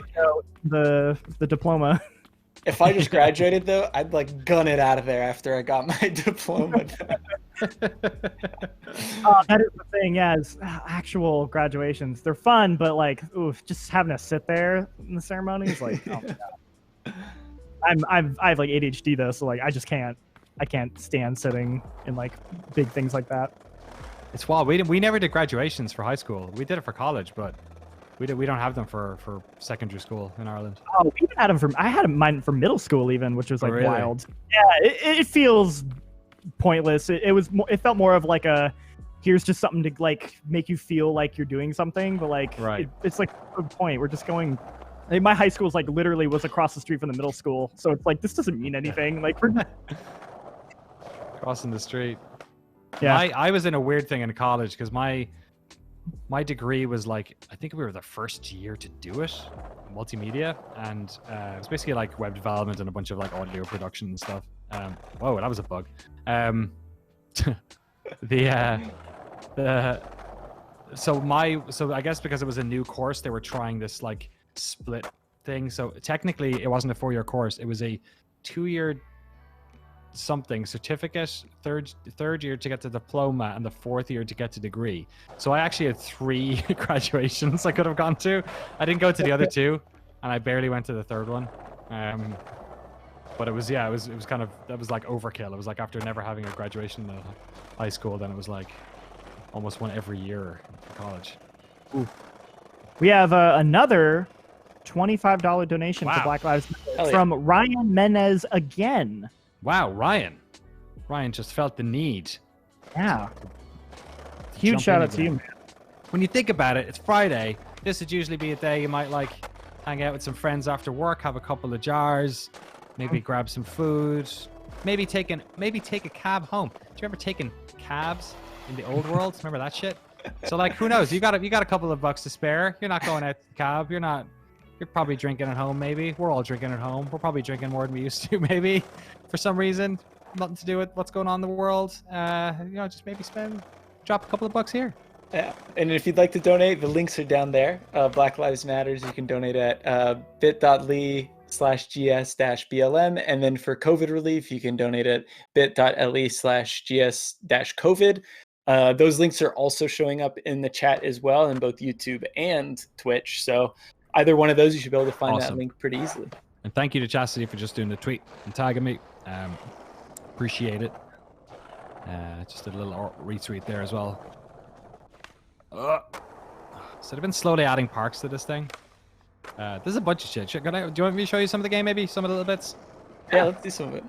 the diploma. If I just graduated though, I'd like gun it out of there after I got my diploma. That is the thing. Yeah, is actual graduations. They're fun, but like, just having to sit there in the ceremony is like, oh my God. I have like ADHD though, so like I just can't. I can't stand sitting in like big things like that. It's wild. We never did graduations for high school. We did it for college, but we don't have them for secondary school in Ireland. Oh, we even had them I had mine for middle school even, which was like really? wild. Yeah, it feels pointless. It felt more of like here's just something to like make you feel like you're doing something, but like it's like a good point. We're just going. Like, my high school is like literally was across the street from the middle school, so it's like this doesn't mean anything. Like we're crossing the street. Yeah, I was in a weird thing in college because my degree was like, I think we were the first year to do it, multimedia, and it was basically like web development and a bunch of like audio production and stuff. Whoa, that was a bug. So I guess because it was a new course, they were trying this like split thing. So technically, it wasn't a 4-year course; it was a 2-year something certificate, third year to get to diploma, and the fourth year to get to degree. So I actually had 3 graduations I could have gone to. I didn't go to the other 2, and I barely went to the third one. But it was it was kind of, that was like overkill. It was like after never having a graduation in high school, then it was like almost one every year in college. Ooh. We have another $25 donation Wow. to Black Lives Matter from Ryan Menez again. Wow, Ryan just felt the need. Yeah. Huge shout out to you, man. When you think about it, it's Friday. This would usually be a day you might like hang out with some friends after work, have a couple of jars, maybe grab some food, maybe take a cab home. Do you remember taking cabs in the old world? Remember that shit? So like, who knows? You got a couple of bucks to spare. You're not going out to the cab. You're probably drinking at home, maybe. We're all drinking at home. We're probably drinking more than we used to, maybe, for some reason. Nothing to do with what's going on in the world. Just maybe drop a couple of bucks here. Yeah, and if you'd like to donate, the links are down there. Black Lives Matters, you can donate at bit.ly/gs-blm, and then for COVID relief, you can donate at bit.ly/gs-covid. Those links are also showing up in the chat as well in both YouTube and Twitch. So either one of those, you should be able to find that link pretty easily. And thank you to Chastity for just doing the tweet and tagging me. Appreciate it. Just did a little retweet there as well. So they've been slowly adding parks to this thing. There's a bunch of shit. Do you want me to show you some of the game, maybe? Some of the little bits? Yeah, let's do some of it.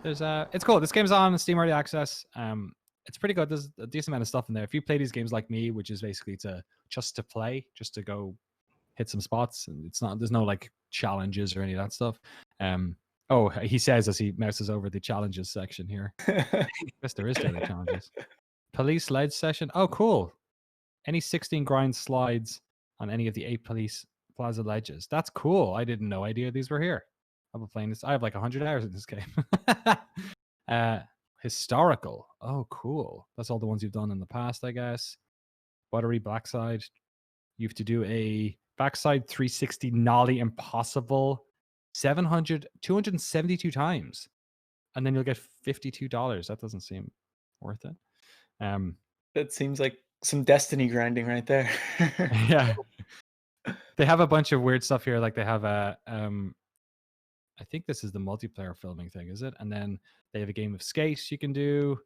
It's cool. This game's on Steam Early Access. It's pretty good. There's a decent amount of stuff in there. If you play these games like me, which is basically just to play, just to go hit some spots, and there's no like challenges or any of that stuff. He says as he mouses over the challenges section here. Yes, there is daily challenges. Police ledge session. Oh, cool. Any 16 grind slides on any of the 8 police plaza ledges. That's cool. I didn't know idea these were here. I've been playing this. I have like 100 hours in this game. Historical. Oh, cool. That's all the ones you've done in the past, I guess. Buttery backside. You have to do a backside 360 nollie impossible 272 times. And then you'll get $52. That doesn't seem worth it. That seems like some Destiny grinding right there. Yeah. They have a bunch of weird stuff here. Like they have I think this is the multiplayer filming thing, is it? And then they have a game of skate you can do.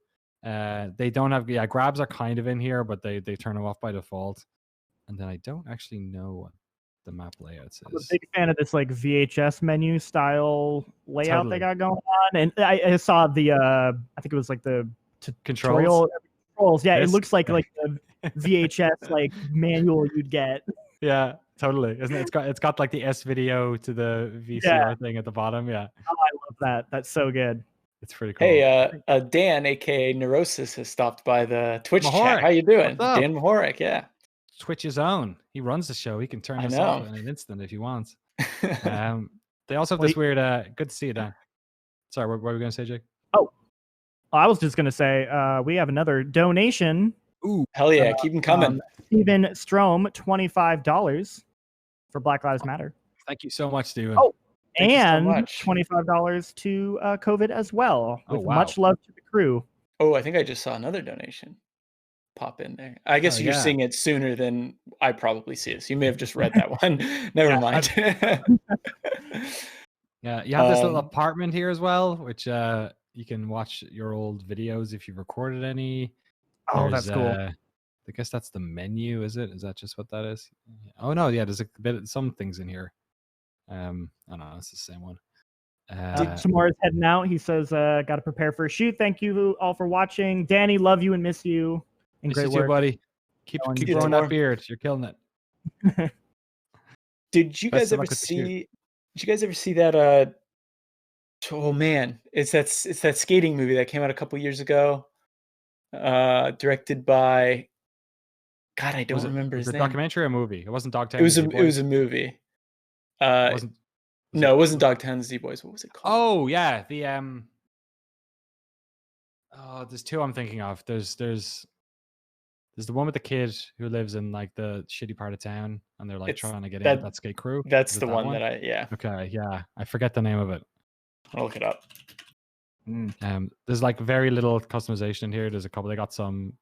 They don't have, grabs are kind of in here, but they turn them off by default. And then I don't actually know what the map layouts is. I'm a big fan of this like VHS menu style layout they got going on. And I saw the I think it was like the tutorial controls. Yeah, it looks like the VHS like manual you'd get. Yeah, totally. Isn't it? It's got like the S video to the VCR thing at the bottom. Yeah. Oh, I love that. That's so good. It's pretty cool. Hey, Dan, aka Neurosis, has stopped by the Twitch chat. How you doing? Dan Mahorek, yeah. Twitch's own. He runs the show. He can turn this off in an instant if he wants. They also have this weird. Good to see you, Dan. Sorry, what were we going to say, Jake? Oh, I was just going to say we have another donation. Ooh, hell yeah! Keep them coming. Steven Strom, $25 for Black Lives Matter. Thank you so much, Steven. Oh, and $25 to COVID as well. With much love to the crew. Oh, I think I just saw another donation pop in there. I guess you're seeing it sooner than I probably see it. So you may have just read that one. Never mind. Yeah, you have this little apartment here as well, which you can watch your old videos if you've recorded any. That's cool. I guess that's the menu, is it? Is that just what that is? Oh no, yeah, there's a bit some things in here. I don't know, it's the same one. Tamara's heading out. He says, got to prepare for a shoot. Thank you all for watching. Danny, love you and miss you. And great work, buddy. Keep growing that beard. You're killing it. Did you guys ever see that? Oh man, it's that skating movie that came out a couple years ago. Directed by. God, I don't remember his name. Was it a documentary or a movie? It wasn't Dogtown. It was a movie. No, it wasn't Dogtown Z Boys. What was it called? Oh yeah, the there's two I'm thinking of. There's the one with the kid who lives in like the shitty part of town, and they're like trying to get in that skate crew. That's the one that I Okay, yeah, I forget the name of it. I'll look it up. There's like very little customization in here. There's a couple. They got some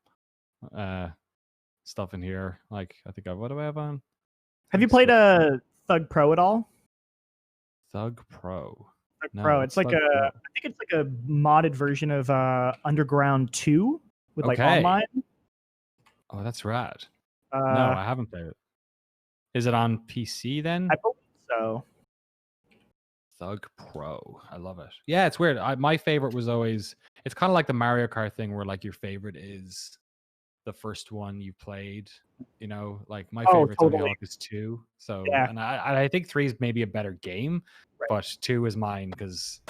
stuff in here. Like I think what do I have on? Have you played a Thug Pro at all? Thug Pro. Thug Pro. It's like I think it's like a modded version of Underground 2 with like online. Oh, that's rad. No, I haven't played it. Is it on PC then? I believe so. Thug Pro. I love it. Yeah, it's weird. My favorite was always, it's kind of like the Mario Kart thing where like your favorite is the first one you played, you know, like my favorite totally. Is 2. So, yeah. And I think 3 is maybe a better game, but 2 is mine because,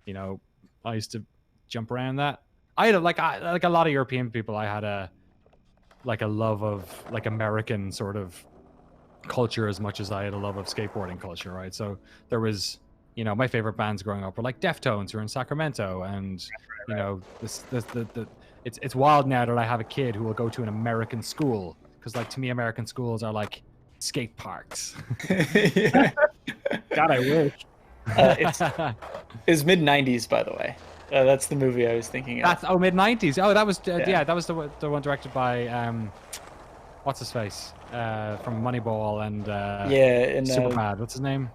you know, I used to jump around that. I had like a lot of European people, I had a love of like American sort of culture as much as I had a love of skateboarding culture, right? So there was, you know, my favorite bands growing up were like Deftones, who are in Sacramento, and you know, it's wild now that I have a kid who will go to an American school because, like, to me, American schools are like skate parks. God, I wish. It's mid '90s, by the way. That's the movie I was thinking of. That's mid '90s. Oh, that was that was the one directed by what's his face from Moneyball and Superbad. What's his name?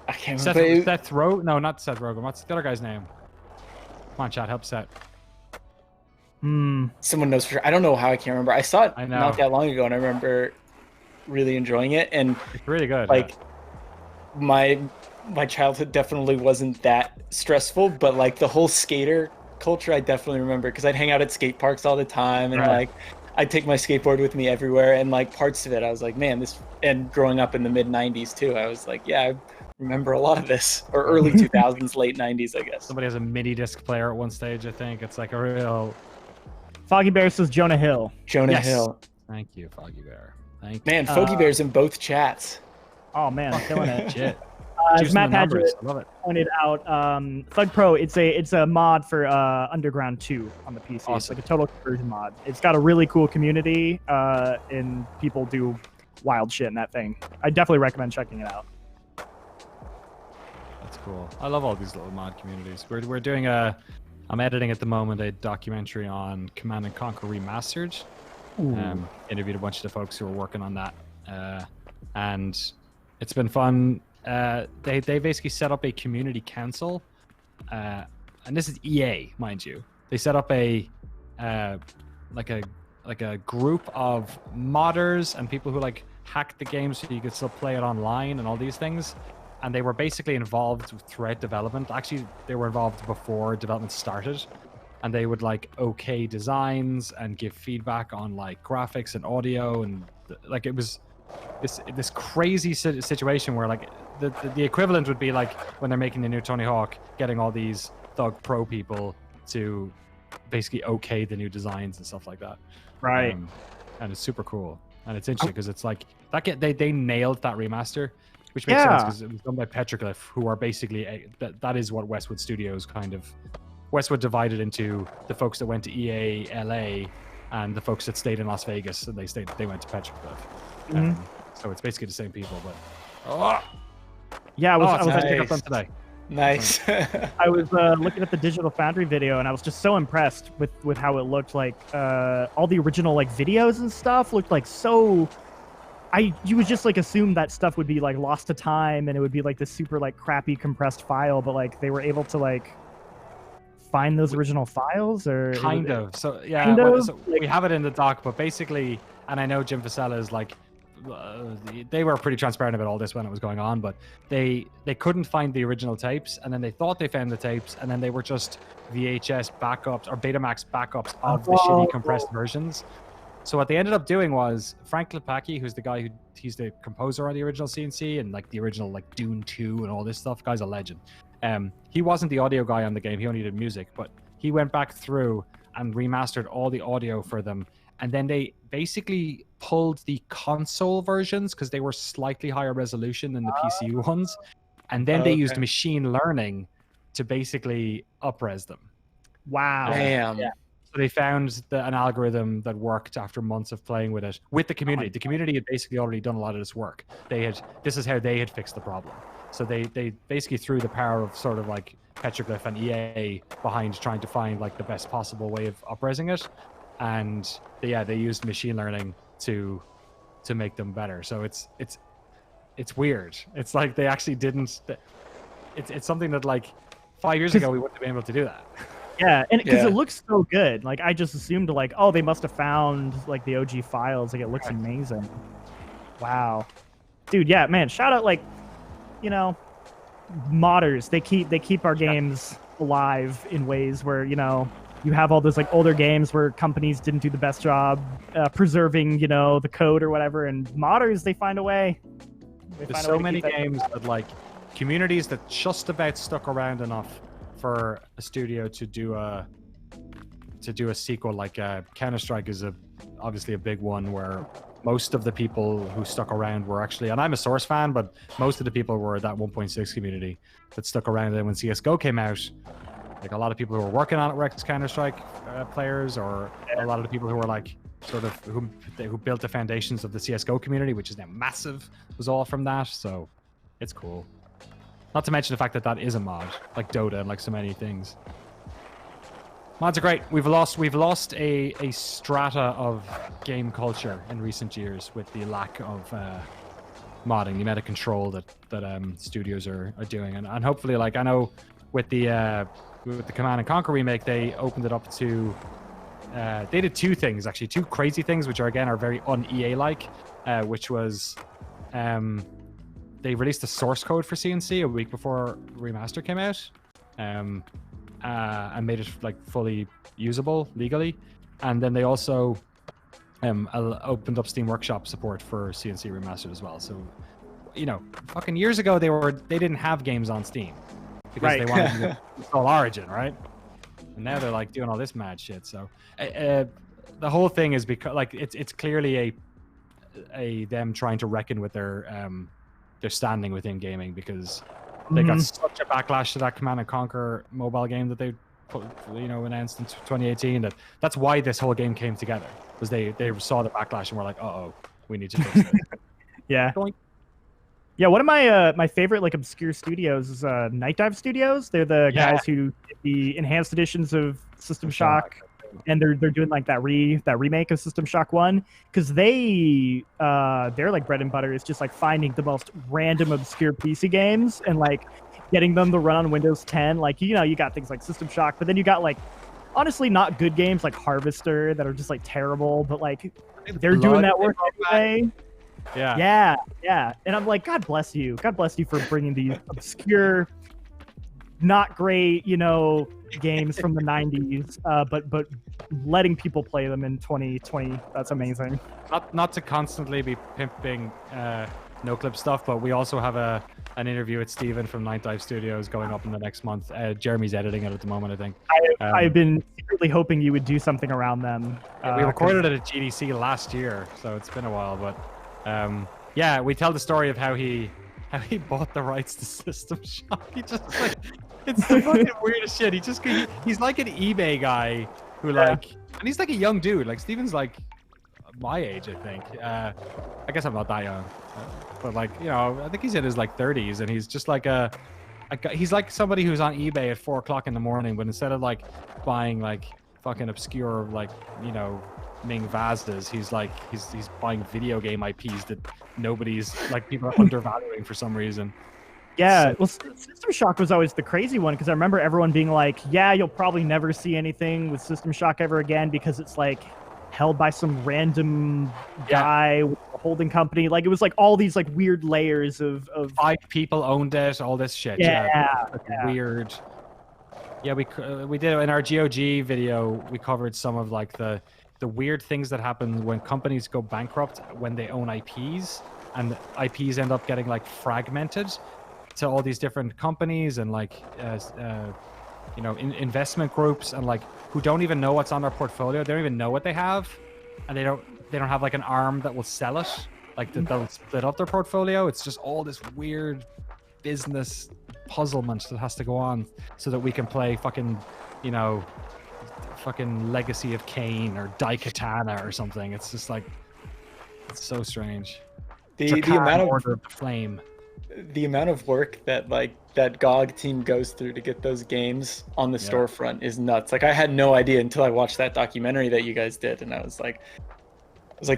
I can't remember. Seth Rogen? No, not Seth Rogen. What's the other guy's name? Come on, chat, help Seth. Someone knows for sure. I don't know how I can't remember. I saw it not that long ago, and I remember really enjoying it. And it's really good. Like my childhood definitely wasn't that stressful, but like the whole skater culture, I definitely remember because I'd hang out at skate parks all the time, and like I'd take my skateboard with me everywhere. And like parts of it, I was like, man, this. And growing up in the mid '90s too, I was like, yeah. I remember a lot of this, or early 2000s, late 90s, I guess. Somebody has a mini disc player at one stage, I think. It's like a real... Foggy Bear says Jonah Hill. Jonah Hill. Thank you, Foggy Bear. Thank you. Man, Foggy Bear's in both chats. Oh, man, killing it. Shit. As Matt Padgett pointed out, Thug Pro, it's a mod for Underground 2 on the PC. Awesome. It's like a total conversion mod. It's got a really cool community, and people do wild shit in that thing. I definitely recommend checking it out. Cool. I love all these little mod communities. We're doing I'm editing at the moment a documentary on Command and Conquer Remastered. Interviewed a bunch of the folks who are working on that, and it's been fun. They basically set up a community council, and this is EA, mind you. They set up a like a group of modders and people who like hack the game so you could still play it online and all these things. And they were basically involved throughout development. Actually, they were involved before development started. And they would like okay designs and give feedback on like graphics and audio. And like it was this crazy situation where like the equivalent would be like when they're making the new Tony Hawk, getting all these Thug Pro people to basically okay the new designs and stuff like that. Right. And it's super cool. And it's interesting because it's like they nailed that remaster. Which makes sense because it was done by Petroglyph, who are basically that is what Westwood Studios kind of divided into the folks that went to EA LA and the folks that stayed in Las Vegas, and they went to Petroglyph. So it's basically the same people, but yeah, I was nice. Pick up them today. Nice. I was looking at the Digital Foundry video, and I was just so impressed with how it looked. Like all the original like videos and stuff looked like so. You would just like assume that stuff would be like lost to time and it would be like this super like crappy compressed file, but like they were able to like find those original files or kind of. So yeah, we have it in the doc, but basically, and I know Jim Vasella is like they were pretty transparent about all this when it was going on, but they couldn't find the original tapes, and then they thought they found the tapes, and then they were just VHS backups or Betamax backups of the shitty compressed versions. So what they ended up doing was Frank Lepacki, who's the guy he's the composer on the original CNC and like the original like Dune 2 and all this stuff. Guy's a legend. He wasn't the audio guy on the game. He only did music, but he went back through and remastered all the audio for them. And then they basically pulled the console versions because they were slightly higher resolution than the PC ones. And then they used machine learning to basically up-res them. Wow. Damn. Yeah. So they found an algorithm that worked after months of playing with it with the community. The community had basically already done a lot of this work. This is how they had fixed the problem. So they basically through the power of sort of like Petroglyph and EA behind trying to find like the best possible way of upraising it, and they used machine learning to make them better. So it's weird. It's like they actually didn't. It's something that like 5 years ago we wouldn't have been able to do that. Yeah, and because it looks so good, like I just assumed like, oh, they must have found like the OG files. Like it looks amazing. Wow, dude, yeah, man. Shout out, like, you know, modders. They keep our games alive in ways where, you know, you have all those like older games where companies didn't do the best job preserving, you know, the code or whatever, and modders, they find a way. There's so many games that like communities that just about stuck around enough for a studio to do a sequel. Like Counter-Strike is obviously a big one where most of the people who stuck around were actually, and I'm a Source fan, but most of the people were that 1.6 community that stuck around. And when CS:GO came out, like a lot of people who were working on it were ex-Counter-Strike players, or a lot of the people who were like sort of who built the foundations of the CS:GO community, which is now massive, was all from that. So it's cool. Not to mention the fact that is a mod, like Dota and like so many things. Mods are great. We've lost a strata of game culture in recent years with the lack of modding, the amount of control that studios are doing, and hopefully, like, I know with the Command and Conquer remake, they opened it up to they did two things, actually, two crazy things, which are very un-EA like, which was they released the source code for CNC a week before Remaster came out, and made it like fully usable legally. And then they also opened up Steam Workshop support for CNC Remastered as well. So, you know, fucking years ago they didn't have games on Steam because they wanted to install Origin, right? And now they're like doing all this mad shit. So the whole thing is because like it's clearly a them trying to reckon with their standing within gaming, because they got such a backlash to that Command and Conquer mobile game that they announced in 2018. That's why this whole game came together, because they saw the backlash and were like, uh-oh, we need to fix it. Yeah. Yeah, one of my favorite like obscure studios is Night Dive Studios. They're the guys who did the enhanced editions of System Shock, and they're doing like that remake of System Shock 1, because their like bread and butter is just like finding the most random obscure PC games and like getting them to run on Windows 10. Like, you know, you got things like System Shock, but then you got like honestly not good games like Harvester that are just like terrible, but like they're doing that work anyway. Yeah. And I'm like, God bless you for bringing these obscure, not great, you know, games from the 90s, but letting people play them in 2020. That's amazing. Not to constantly be pimping NoClip stuff, but we also have an interview with Steven from Night Dive Studios going up in the next month. Jeremy's editing it at the moment, I think. I've been secretly hoping you would do something around them. We recorded it at GDC last year, so it's been a while, but yeah, we tell the story of how he bought the rights to System Shock. He just like, it's the fucking weirdest shit. He's like an eBay guy who like, and he's like a young dude. Like Steven's like my age, I think. I guess I'm not that young, but like, you know, I think he's in his like 30s, and he's just like he's like somebody who's on eBay at 4 o'clock in the morning, but instead of like buying like fucking obscure like, you know, Ming vases, he's buying video game IPs that nobody's like, people are undervaluing for some reason. Yeah, well, System Shock was always the crazy one, because I remember everyone being like, yeah, you'll probably never see anything with System Shock ever again because it's like held by some random guy with a holding company. Like it was like all these like weird layers of 5 people owned it, all this shit. Weird. Yeah, we did in our GOG video, we covered some of like the weird things that happen when companies go bankrupt when they own IPs, and IPs end up getting like fragmented to all these different companies and like you know, investment groups, and like who don't even know what's on their portfolio. They don't even know what they have, and they don't have like an arm that will sell it, like that'll split up their portfolio. It's just all this weird business puzzlement that has to go on so that we can play fucking, you know, fucking Legacy of Kain or Daikatana or something. It's just like, it's so strange. The amount of Order of the Flame. the amount of work that like that GOG team goes through to get those games on the storefront is nuts. Like I had no idea until I watched that documentary that you guys did, and I was like,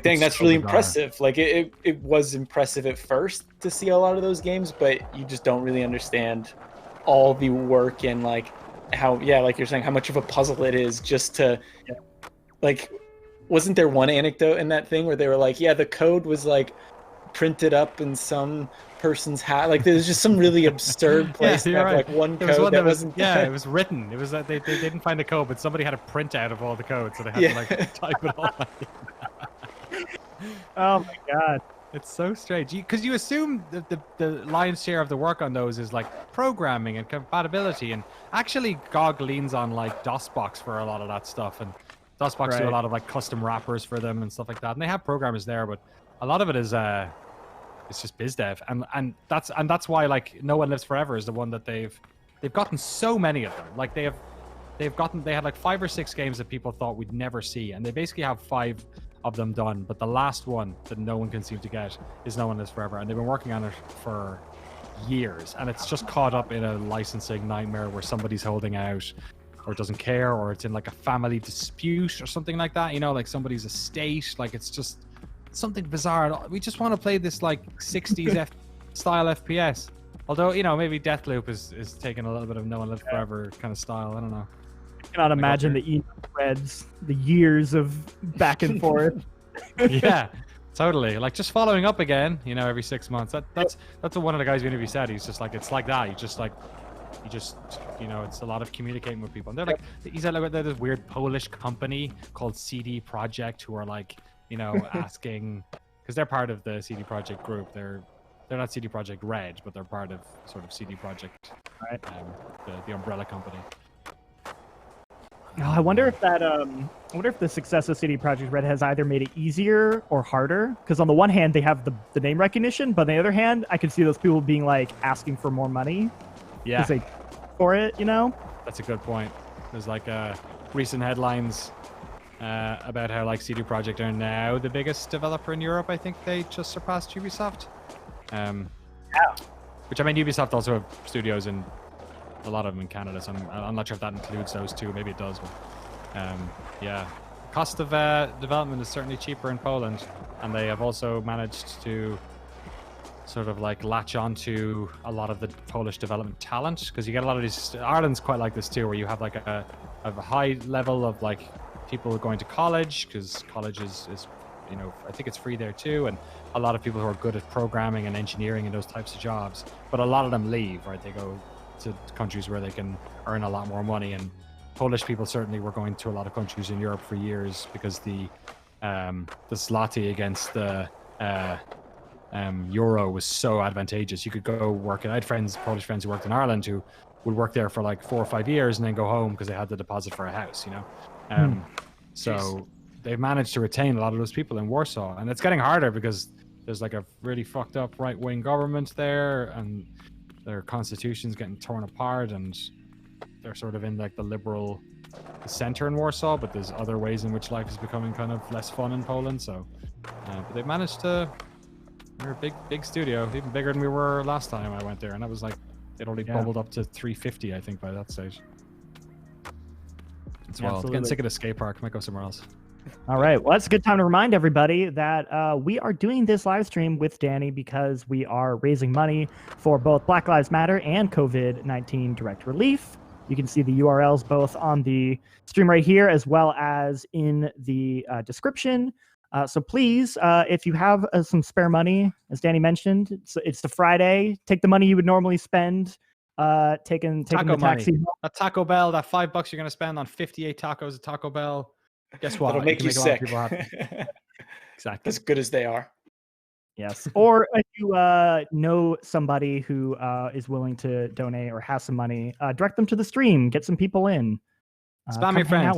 dang, that's really impressive. Like it was impressive at first to see a lot of those games, but you just don't really understand all the work and like how, like you're saying, how much of a puzzle it is just to like, wasn't there one anecdote in that thing where they were like, the code was like printed up in some person's hat, like there's just some really absurd place to have like one code that wasn't it was written. It was that they didn't find the code, but somebody had a printout of all the code, so they had to like type it all out. Oh my god, it's so strange because you assume the lion's share of the work on those is like programming and compatibility, and actually GOG leans on like DOSBox for a lot of that stuff, and DOSBox do a lot of like custom wrappers for them and stuff like that, and they have programmers there, but a lot of it is it's just biz dev, and that's why like No One Lives Forever is the one that they've gotten so many of them. Like they had like 5 or 6 games that people thought we'd never see, and they basically have 5 of them done, but the last one that no one can seem to get is No One Lives Forever, and they've been working on it for years, and it's just caught up in a licensing nightmare where somebody's holding out or doesn't care, or it's in like a family dispute or something like that, you know, like somebody's estate. Like it's just something bizarre. We just want to play this like 60s style FPS. Although, you know, maybe Deathloop is taking a little bit of No One Lives Forever kind of style. I don't know. I cannot imagine the email threads, the years of back and forth. Yeah, totally. Like just following up again, you know, every 6 months. That's what one of the guys we interviewed said. He's just like, it's like that. You know, it's a lot of communicating with people. And they're like, he said like there's this weird Polish company called CD Projekt who are like, you know, asking, because they're part of the CD Projekt group. They're not CD Projekt Red, but they're part of sort of CD Projekt, right? The umbrella company. Oh, I wonder if the success of CD Projekt Red has either made it easier or harder. Because on the one hand, they have the name recognition, but on the other hand, I can see those people being like asking for more money. Yeah. For it, you know. That's a good point. There's like recent headlines about how like CD Projekt are now the biggest developer in Europe. I think they just surpassed Ubisoft. Which I mean, Ubisoft also have studios in a lot of them in Canada, so I'm not sure if that includes those two. Maybe it does, but yeah, cost of development is certainly cheaper in Poland, and they have also managed to sort of like latch onto a lot of the Polish development talent, because you get a lot of these. Ireland's quite like this too, where you have like a high level of like people going to college, because college is you know, I think it's free there too, and a lot of people who are good at programming and engineering and those types of jobs, but a lot of them leave, right? They go to countries where they can earn a lot more money, and Polish people certainly were going to a lot of countries in Europe for years because the zloty against the euro was so advantageous. You could go work, and I had Polish friends who worked in Ireland who would work there for like 4 or 5 years and then go home because they had the deposit for a house, you know. So they've managed to retain a lot of those people in Warsaw, and it's getting harder because there's like a really fucked up right-wing government there, and their constitution's getting torn apart, and they're sort of in like the liberal center in Warsaw, but there's other ways in which life is becoming kind of less fun in Poland. So but they've managed to, they're a big studio, even bigger than we were last time I went there, and that was like, it only bubbled up to 350 I think by that stage. It's wild. Getting sick of the skate park, might go somewhere else. All right. Well, that's a good time to remind everybody that we are doing this live stream with Danny because we are raising money for both Black Lives Matter and COVID-19 direct relief. You can see the URLs both on the stream right here as well as in the description. So please, if you have some spare money, as Danny mentioned, it's the Friday. Take the money you would normally spend taking the taxi. Money. A Taco Bell, that $5 you're going to spend on 58 tacos at Taco Bell. Guess what? It'll make you sick. A lot of people happy. Exactly. As good as they are. Yes. Or if you know somebody who is willing to donate or has some money, direct them to the stream. Get some people in. Spam your friends.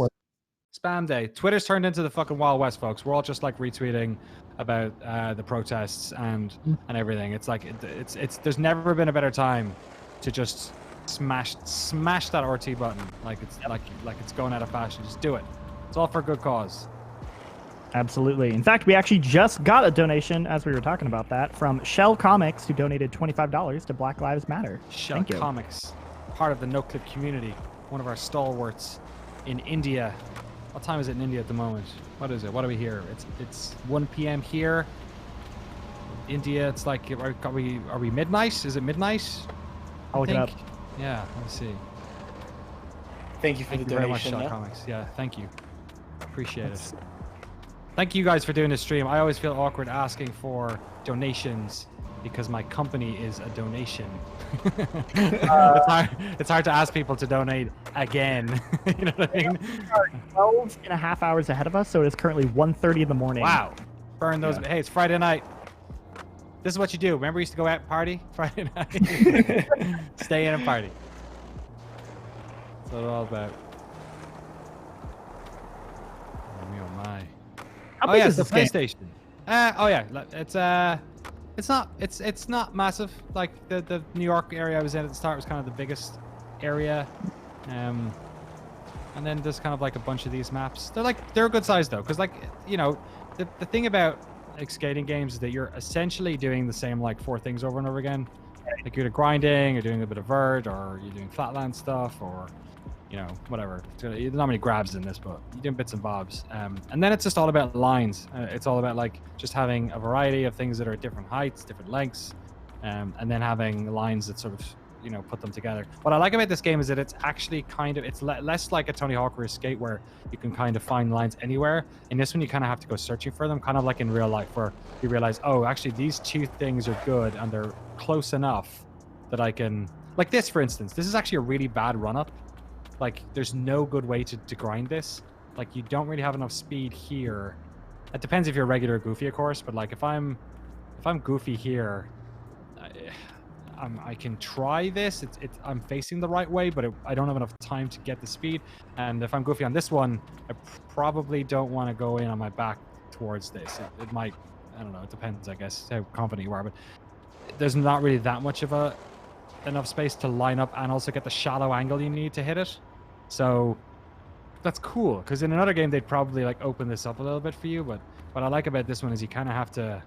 Spam day. Twitter's turned into the fucking Wild West, folks. We're all just like retweeting about the protests and everything. It's like it's. There's never been a better time to just smash that RT button. Like it's like it's going out of fashion. Just do it. It's all for a good cause. Absolutely. In fact, we actually just got a donation, as we were talking about that, from Shell Comics, who donated $25 to Black Lives Matter. Shell Thank you. Comics, part of the NoClip community, one of our stalwarts in India. What time is it in India at the moment? What is it? What are we here? It's 1 p.m. here. India, it's like, are we midnight? Is it midnight? I'll look it up. Yeah, let me see. Thank you for the Very much, donation. Shell Comics. Yeah, thank you. Appreciate it. Thank you guys for doing this stream. I always feel awkward asking for donations because my company is a donation. It's hard to ask people to donate again. You know what I mean? 12 and a half hours ahead of us, so it is currently 1:30 in the morning. Wow. Burn those. Yeah. Hey, it's Friday night. This is what you do. Remember we used to go out and party Friday night? Stay in and party. That's what it's all about. Oh, me, oh my. How Oh big yeah, is it's the this game? PlayStation. Oh yeah, it's not massive. Like the New York area I was in at the start was kind of the biggest area, and then there's kind of like a bunch of these maps. They're a good size though, because like you know, the thing about like skating games is that you're essentially doing the same like 4 things over and over again. Like you're grinding, you're doing a bit of vert, or you're doing flatland stuff, or you know, whatever. There's not many grabs in this, but you're doing bits and bobs. And then it's just all about lines. It's all about like just having a variety of things that are at different heights, different lengths, and then having lines that sort of, you know, put them together. What I like about this game is that it's actually kind of, it's less like a Tony Hawk or a Skate where you can kind of find lines anywhere. In this one, you kind of have to go searching for them, kind of like in real life where you realize, oh, actually these 2 things are good and they're close enough that I can, like this, for instance, this is actually a really bad run-up. Like, there's no good way to grind this. Like, you don't really have enough speed here. It depends if you're regular or goofy, of course. But like, if I'm goofy here, I can try this. I'm facing the right way, but I don't have enough time to get the speed. And if I'm goofy on this one, I probably don't want to go in on my back towards this. It might, I don't know. It depends, I guess, how confident you are. But there's not really that much of enough space to line up and also get the shallow angle you need to hit it. So that's cool, because in another game they'd probably like open this up a little bit for you, but what I like about this one is you kind of have to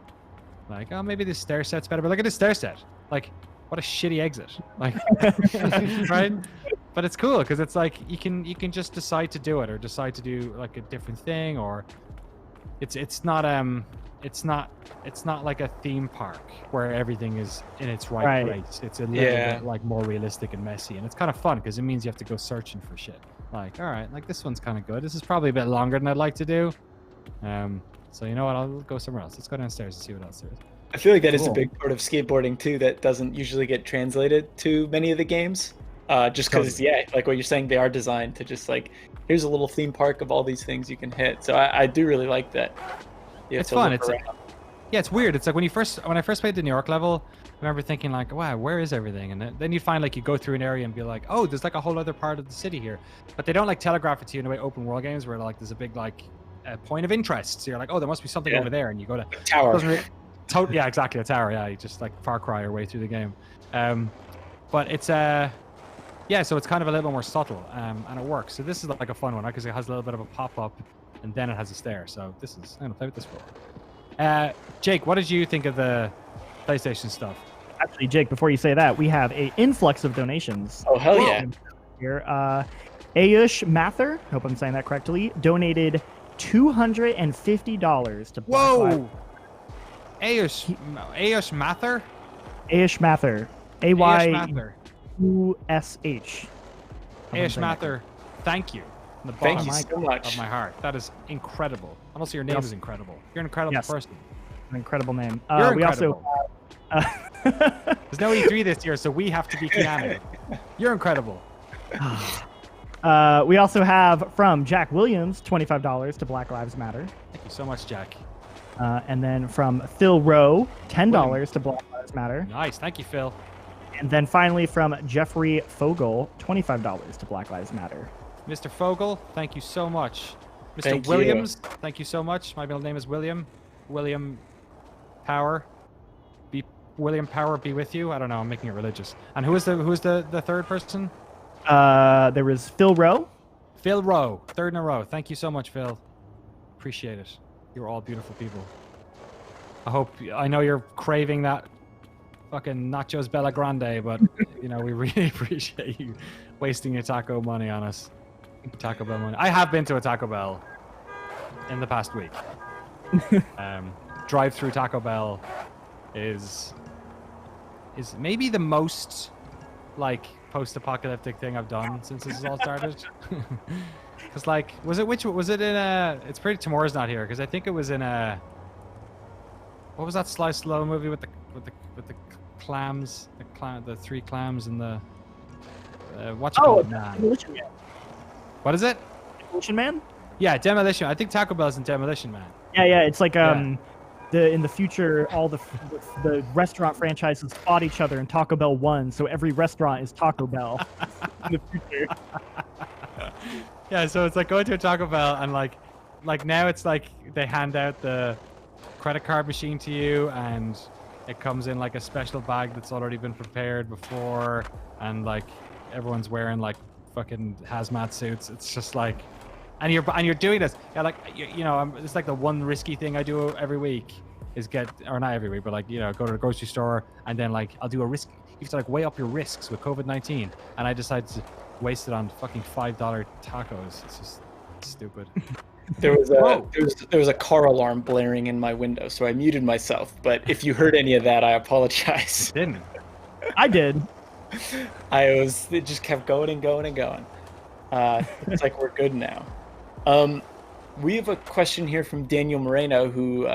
like, oh, maybe this stair set's better, but look at this stair set. Like, what a shitty exit. Like, right? But it's cool because it's like you can just decide to do it or decide to do like a different thing, or it's not like a theme park where everything is in its right place. It's a little bit like more realistic and messy, and it's kind of fun because it means you have to go searching for shit. Like, all right, like this one's kind of good. This is probably a bit longer than I'd like to do. So you know what? I'll go somewhere else. Let's go downstairs and see what else there is. I feel like that is a big part of skateboarding too that doesn't usually get translated to many of the games. Just because, like what you're saying, they are designed to just like, here's a little theme park of all these things you can hit. So I do really like that. It's fun. It's like, yeah, it's weird. It's like when I first played the New York level, I remember thinking like, wow, where is everything? And then you find like you go through an area and be like, oh, there's like a whole other part of the city here. But they don't like telegraph it to you in the way open world games where like there's a big like point of interest. So you're like, oh, there must be something over there, and you go to tower. Yeah, exactly, a tower. Yeah, you just like Far Cry your way through the game. But it's yeah, so it's kind of a little bit more subtle, and it works. So this is like a fun one, right? Because it has a little bit of a pop up, and then it has a stair. So this is, I'm gonna play with this for. Jake, what did you think of the PlayStation stuff? Actually, Jake, before you say that, we have an influx of donations. Oh, hell yeah. Here, Ayush Mather, hope I'm saying that correctly, donated $250 to Black Lives. Ayush Mather? Ayush Mather. A-Y-U-S-H. Ayush Mather, thank you. From the Thank you bottom so much. of my heart. That is incredible. And also your name is incredible. You're an incredible person. An incredible name. You're we incredible. There's no E3 this year, so we have to be Keanu. You're incredible. We also have from Jack Williams, $25 to Black Lives Matter. Thank you so much, Jack. And then from Phil Rowe, $10 to Black Lives Matter. Nice. Thank you, Phil. And then finally from Jeffrey Fogel, $25 to Black Lives Matter. Mr. Fogel, thank you so much. Mr. Thank Williams, thank you so much. My middle name is William. William Power. William Power be with you. I don't know. I'm making it religious. And who is the third person? There was Phil Rowe. Phil Rowe, third in a row. Thank you so much, Phil. Appreciate it. You're all beautiful people. I know you're craving that fucking nachos Bella Grande, but you know, we really appreciate you wasting your taco money on us. Taco Bell money. I have been to a Taco Bell in the past week. Drive-through Taco Bell is maybe the most like post-apocalyptic thing I've done since this has all started. Because like, was it in a? It's pretty. Tomorrow's not here because I think it was in a. What was that Sly Slow movie with the clams? The three clams and the. What you call it, man? Demolition Man. What is it? Demolition Man? Yeah, Demolition. I think Taco Bell's in Demolition Man. Yeah. It's like in the future, all the restaurant franchises fought each other, and Taco Bell won. So every restaurant is Taco Bell in the future. Yeah, so it's like going to a Taco Bell and like now it's like they hand out the credit card machine to you and it comes in like a special bag that's already been prepared before, and like everyone's wearing like fucking hazmat suits. It's just like, and you're doing this. Yeah, like you know, it's like the one risky thing I do every week is not every week, but like, you know, go to the grocery store and then like I'll do a risk. You have to like weigh up your risks with COVID-19, and I decided to waste it on fucking $5 tacos. It's just stupid. There was a car alarm blaring in my window, so I muted myself. But if you heard any of that, I apologize. Didn't. I did. It just kept going and going and going. It's like we're good now. We have a question here from Daniel Moreno, who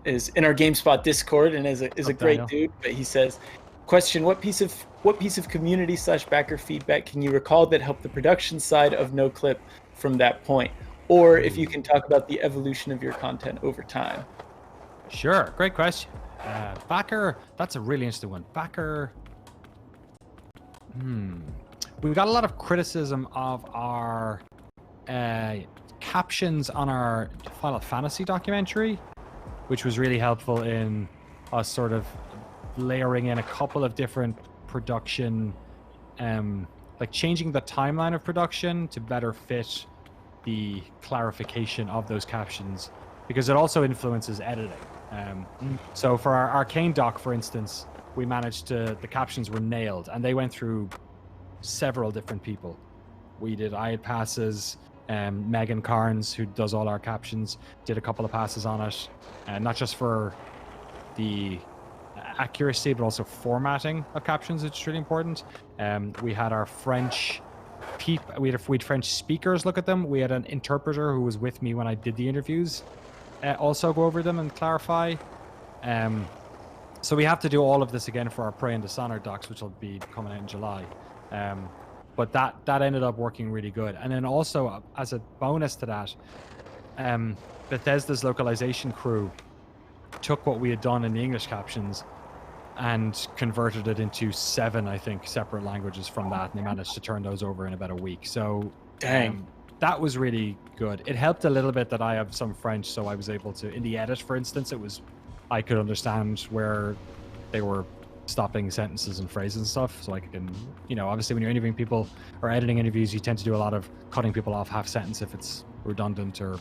is in our GameSpot Discord and is a great dude. But he says, question: What piece of community/backer feedback can you recall that helped the production side of NoClip from that point? Or if you can talk about the evolution of your content over time. Sure, great question. Backer, that's a really interesting one. Backer. We got a lot of criticism of our captions on our Final Fantasy documentary, which was really helpful in us sort of layering in a couple of different production, like changing the timeline of production to better fit the clarification of those captions, because it also influences editing. So for our Arcane doc, for instance, we managed the captions were nailed, and they went through several different people. I had passes. Megan Carnes, who does all our captions, did a couple of passes on it, not just for the accuracy, but also formatting of captions, which is really important. We had our French we had French speakers look at them. We had an interpreter who was with me when I did the interviews also go over them and clarify. So we have to do all of this again for our Prey and Dishonored docs, which will be coming out in July. But that ended up working really good. And then also, as a bonus to that, Bethesda's localization crew took what we had done in the English captions and converted it into 7, I think, separate languages from that, and they managed to turn those over in about a week. So that was really good. It helped a little bit that I have some French, so I was able to, in the edit, for instance, I could understand where they were stopping sentences and phrases and stuff, so I can, you know, obviously when you're interviewing people or editing interviews, you tend to do a lot of cutting people off half sentence if it's redundant, or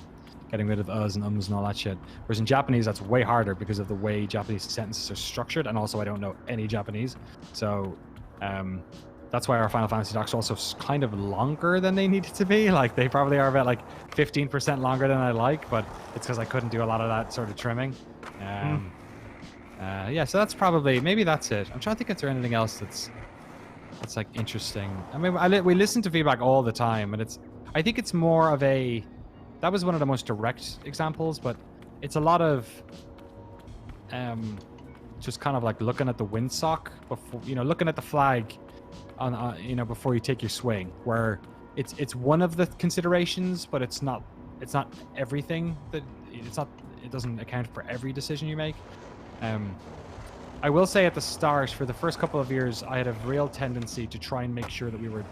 getting rid of uhs and ums and all that shit. Whereas in Japanese, that's way harder because of the way Japanese sentences are structured, and also I don't know any Japanese. So that's why our Final Fantasy docs are also kind of longer than they needed to be. Like, they probably are about like 15% longer than I like, but it's because I couldn't do a lot of that sort of trimming. Yeah, so that's probably, maybe that's it. I'm trying to think if there's anything else that's like interesting. I mean, we listen to feedback all the time, and I think it's more of that was one of the most direct examples, but it's a lot of just kind of like looking at the windsock before, you know, looking at the flag on you know, before you take your swing, where it's one of the considerations, but it's not everything. It doesn't account for every decision you make. I will say at the start, for the first couple of years, I had a real tendency to try and make sure that we were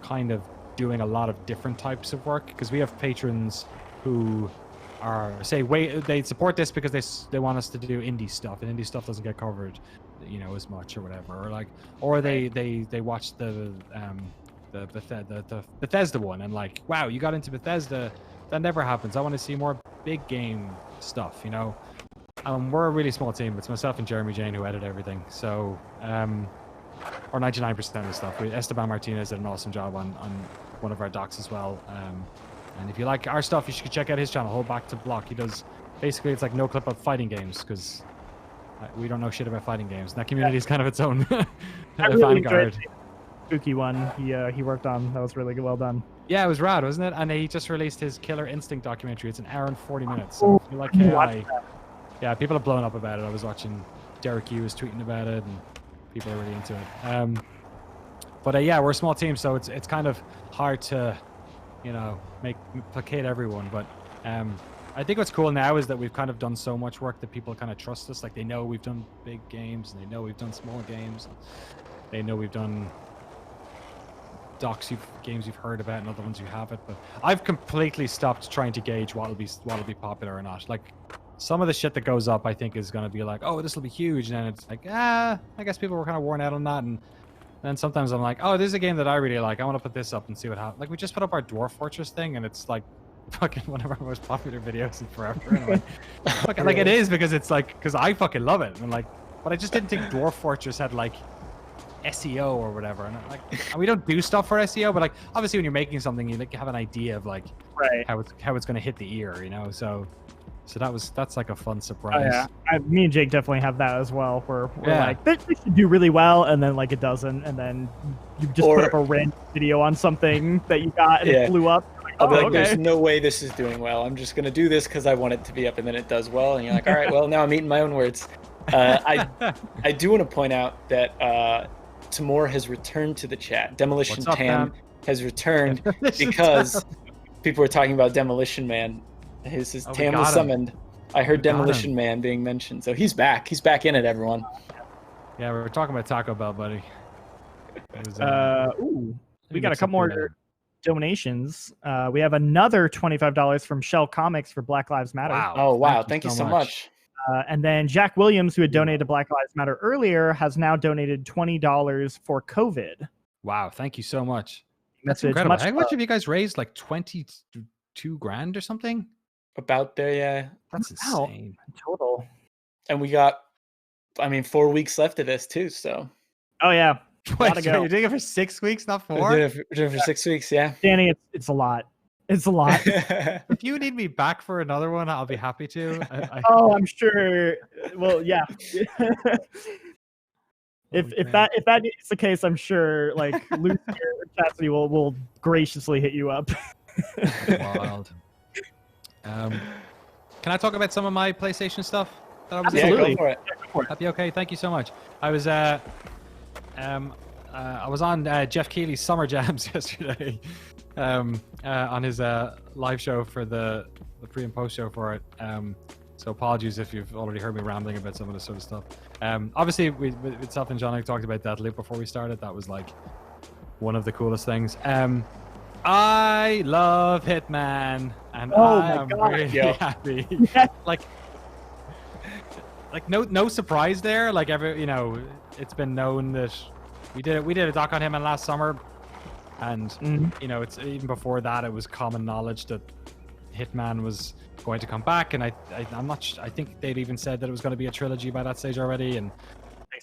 kind of doing a lot of different types of work, because we have patrons who are they support this because they want us to do indie stuff, and indie stuff doesn't get covered, you know, as much or whatever, or they watch the Bethesda one and like, wow, you got into Bethesda, that never happens. I want to see more big game stuff, you know. We're a really small team. It's myself and Jeremy Jane who edit everything. So, or 99% of the stuff. Esteban Martinez did an awesome job on one of our docs as well. And if you like our stuff, you should check out his channel, Hold Back to Block. He does, basically, it's like NoClip of fighting games, because we don't know shit about fighting games. That community is kind of its own vanguard. Spooky one he worked on. That was really well done. Yeah, it was rad, wasn't it? And he just released his Killer Instinct documentary. It's an hour and 40 minutes. So if you like AI, yeah, people have blown up about it. I was watching Derek Hughes tweeting about it, and people are really into it. But yeah, we're a small team, so it's kind of hard to, you know, placate everyone. But I think what's cool now is that we've kind of done so much work that people kind of trust us. Like, they know we've done big games, and they know we've done small games. They know we've done docs, games you've heard about, and other ones you haven't. But I've completely stopped trying to gauge what'll be popular or not. Like, some of the shit that goes up, I think, is going to be like, oh, this will be huge, and then it's like, I guess people were kind of worn out on that. And then sometimes I'm like, oh, this is a game that I really like. I want to put this up and see what happens. Like, we just put up our Dwarf Fortress thing, and it's like fucking one of our most popular videos in forever. And I'm like, fucking, like, it is, because it's like, because I fucking love it. And like, but I just didn't think Dwarf Fortress had like SEO or whatever. And like, and we don't do stuff for SEO, but like, obviously when you're making something, you like have an idea of like how it's going to hit the ear, you know. So that's like a fun surprise. Oh, yeah, me and Jake definitely have that as well. Where we're like, they should do really well, and then like it doesn't, and then you just put up a random video on something that you got, and it blew up. Like, I'll be like, there's no way this is doing well. I'm just gonna do this because I want it to be up, and then it does well, and you're like, all right, well, now I'm eating my own words. I do want to point out that Timur has returned to the chat. Demolition Tam has returned because people were talking about Demolition Man. His Tam was summoned. I heard Demolition Man being mentioned, so he's back. He's back in it, everyone. Yeah, we were talking about Taco Bell, buddy. We got a couple more donations. We have another $25 from Shell Comics for Black Lives Matter. Wow. Oh, wow. Thank you so much. And then Jack Williams, who had donated to Black Lives Matter earlier, has now donated $20 for COVID. Wow. Thank you so much. That's incredible. How much have you guys raised? Like 22 grand or something? About there, yeah. That's insane. Total. And we got, 4 weeks left of this too, so. Oh, yeah. Wait, so you're doing it for 6 weeks, not 4? We're doing it for 6 weeks, yeah. Danny, it's a lot. It's a lot. If you need me back for another one, I'll be happy to. I'm sure. Well, yeah. If that is the case, I'm sure like Luke or Chastity will graciously hit you up. Wild. Can I talk about some of my PlayStation stuff that I was Absolutely. Go for it. Happy, okay, thank you so much. I was on Jeff Keighley's Summer Jams yesterday, on his live show for the pre and post show for it. So apologies if you've already heard me rambling about some of this sort of stuff. Obviously, with Self and Jean-Luc talked about Deathloop before we started. That was like one of the coolest things. I love Hitman, and I'm really happy. Yes. Like no surprise there. Like it's been known that we did a doc on him last summer, and it's even before that it was common knowledge that Hitman was going to come back, and I'm not. I think they'd even said that it was going to be a trilogy by that stage already, and.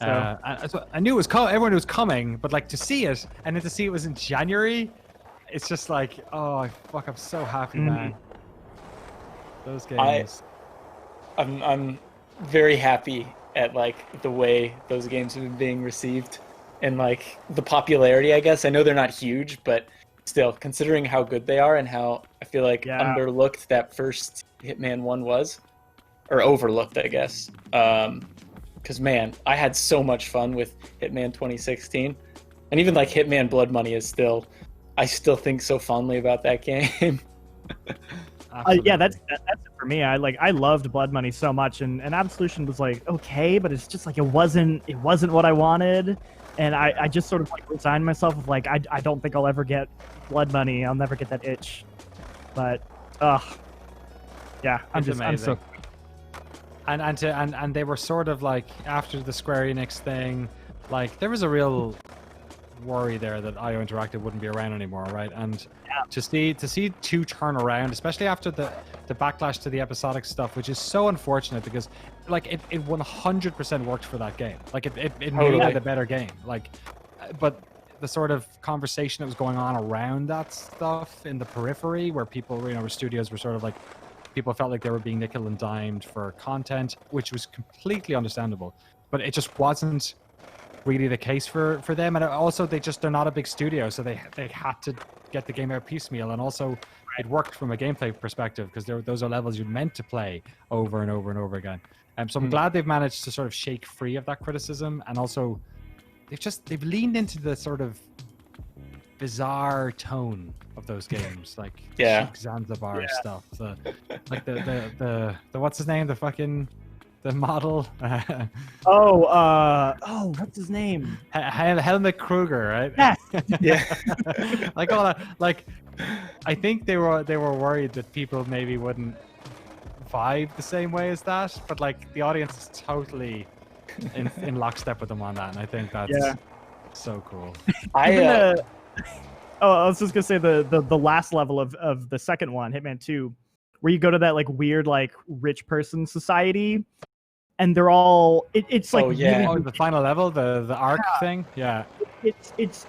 I knew it was everyone was coming, but like to see it, and then to see it was in January, it's just like, oh fuck, I'm so happy, man. Those games. I'm very happy at like the way those games have been being received and like the popularity, I guess. I know they're not huge, but still, considering how good they are and how I feel like underlooked that first Hitman 1 was, or overlooked, I guess. Because man, I had so much fun with Hitman 2016, and even like Hitman Blood Money is still, I still think so fondly about that game. Yeah, that's it for me. I loved Blood Money so much, and Absolution was like okay, but it's just like it wasn't what I wanted, and I just sort of like resigned myself of like I don't think I'll ever get Blood Money. I'll never get that itch, but yeah, I'm so. And they were sort of like after the Square Enix thing, like there was a real worry there that IO Interactive wouldn't be around anymore, right? And to see 2 turn around, especially after the backlash to the episodic stuff, which is so unfortunate because like it 100% worked for that game. Like it made it a better game. Like, but the sort of conversation that was going on around that stuff in the periphery, where people, where studios were sort of like, people felt like they were being nickel and dimed for content, which was completely understandable. But it just wasn't really the case for them, and also they're not a big studio, so they had to get the game out piecemeal, and also it worked from a gameplay perspective because those are levels you're meant to play over and over and over again. So I'm glad they've managed to sort of shake free of that criticism, and also they've leaned into the sort of bizarre tone of those games, like Zanzibar stuff, the what's his name, the model. What's his name? Helmut Kruger, right? Yes. Yeah. Like all that. Like, I think they were worried that people maybe wouldn't vibe the same way as that, but like the audience is totally in lockstep with them on that, and I think that's so cool. I was just gonna say the last level of the second one, Hitman 2, where you go to that like weird like rich person society, and they're all it's like really, the final level, the arc thing. It's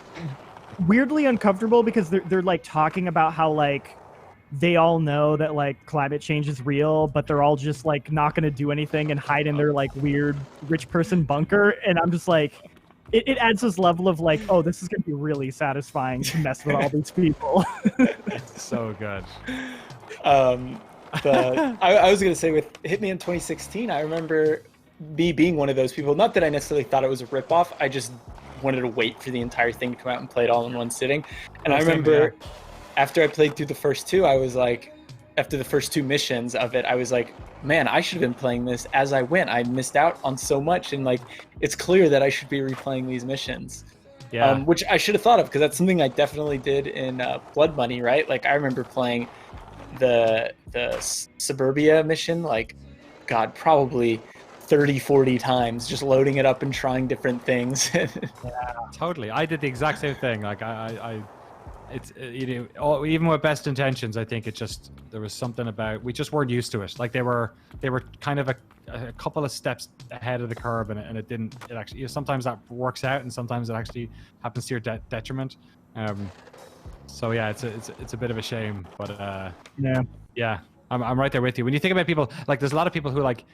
weirdly uncomfortable because they're like talking about how like they all know that like climate change is real, but they're all just like not gonna do anything and hide in their like weird rich person bunker, and I'm just like, it adds this level of like, oh, this is gonna be really satisfying to mess with all these people. It's so good. But I was going to say with Hitman 2016, I remember me being one of those people. Not that I necessarily thought it was a ripoff. I just wanted to wait for the entire thing to come out and play it all in one sitting. And I remember after I played through the first 2, I was like, after the first 2 missions of it, I was like, man, I should have been playing this as I went. I missed out on so much. And like, it's clear that I should be replaying these missions. Yeah. Which I should have thought of, because that's something I definitely did in Blood Money, right? Like, I remember playing the Suburbia mission, like, God, probably 30-40 times, just loading it up and trying different things. Totally. I did the exact same thing. Like, it's even with best intentions, I think there was something about, we just weren't used to it. Like, they were kind of a couple of steps ahead of the curve, and it actually, sometimes that works out and sometimes it actually happens to your detriment. So yeah, it's a bit of a shame, but I'm right there with you. When you think about people, like, there's a lot of people who like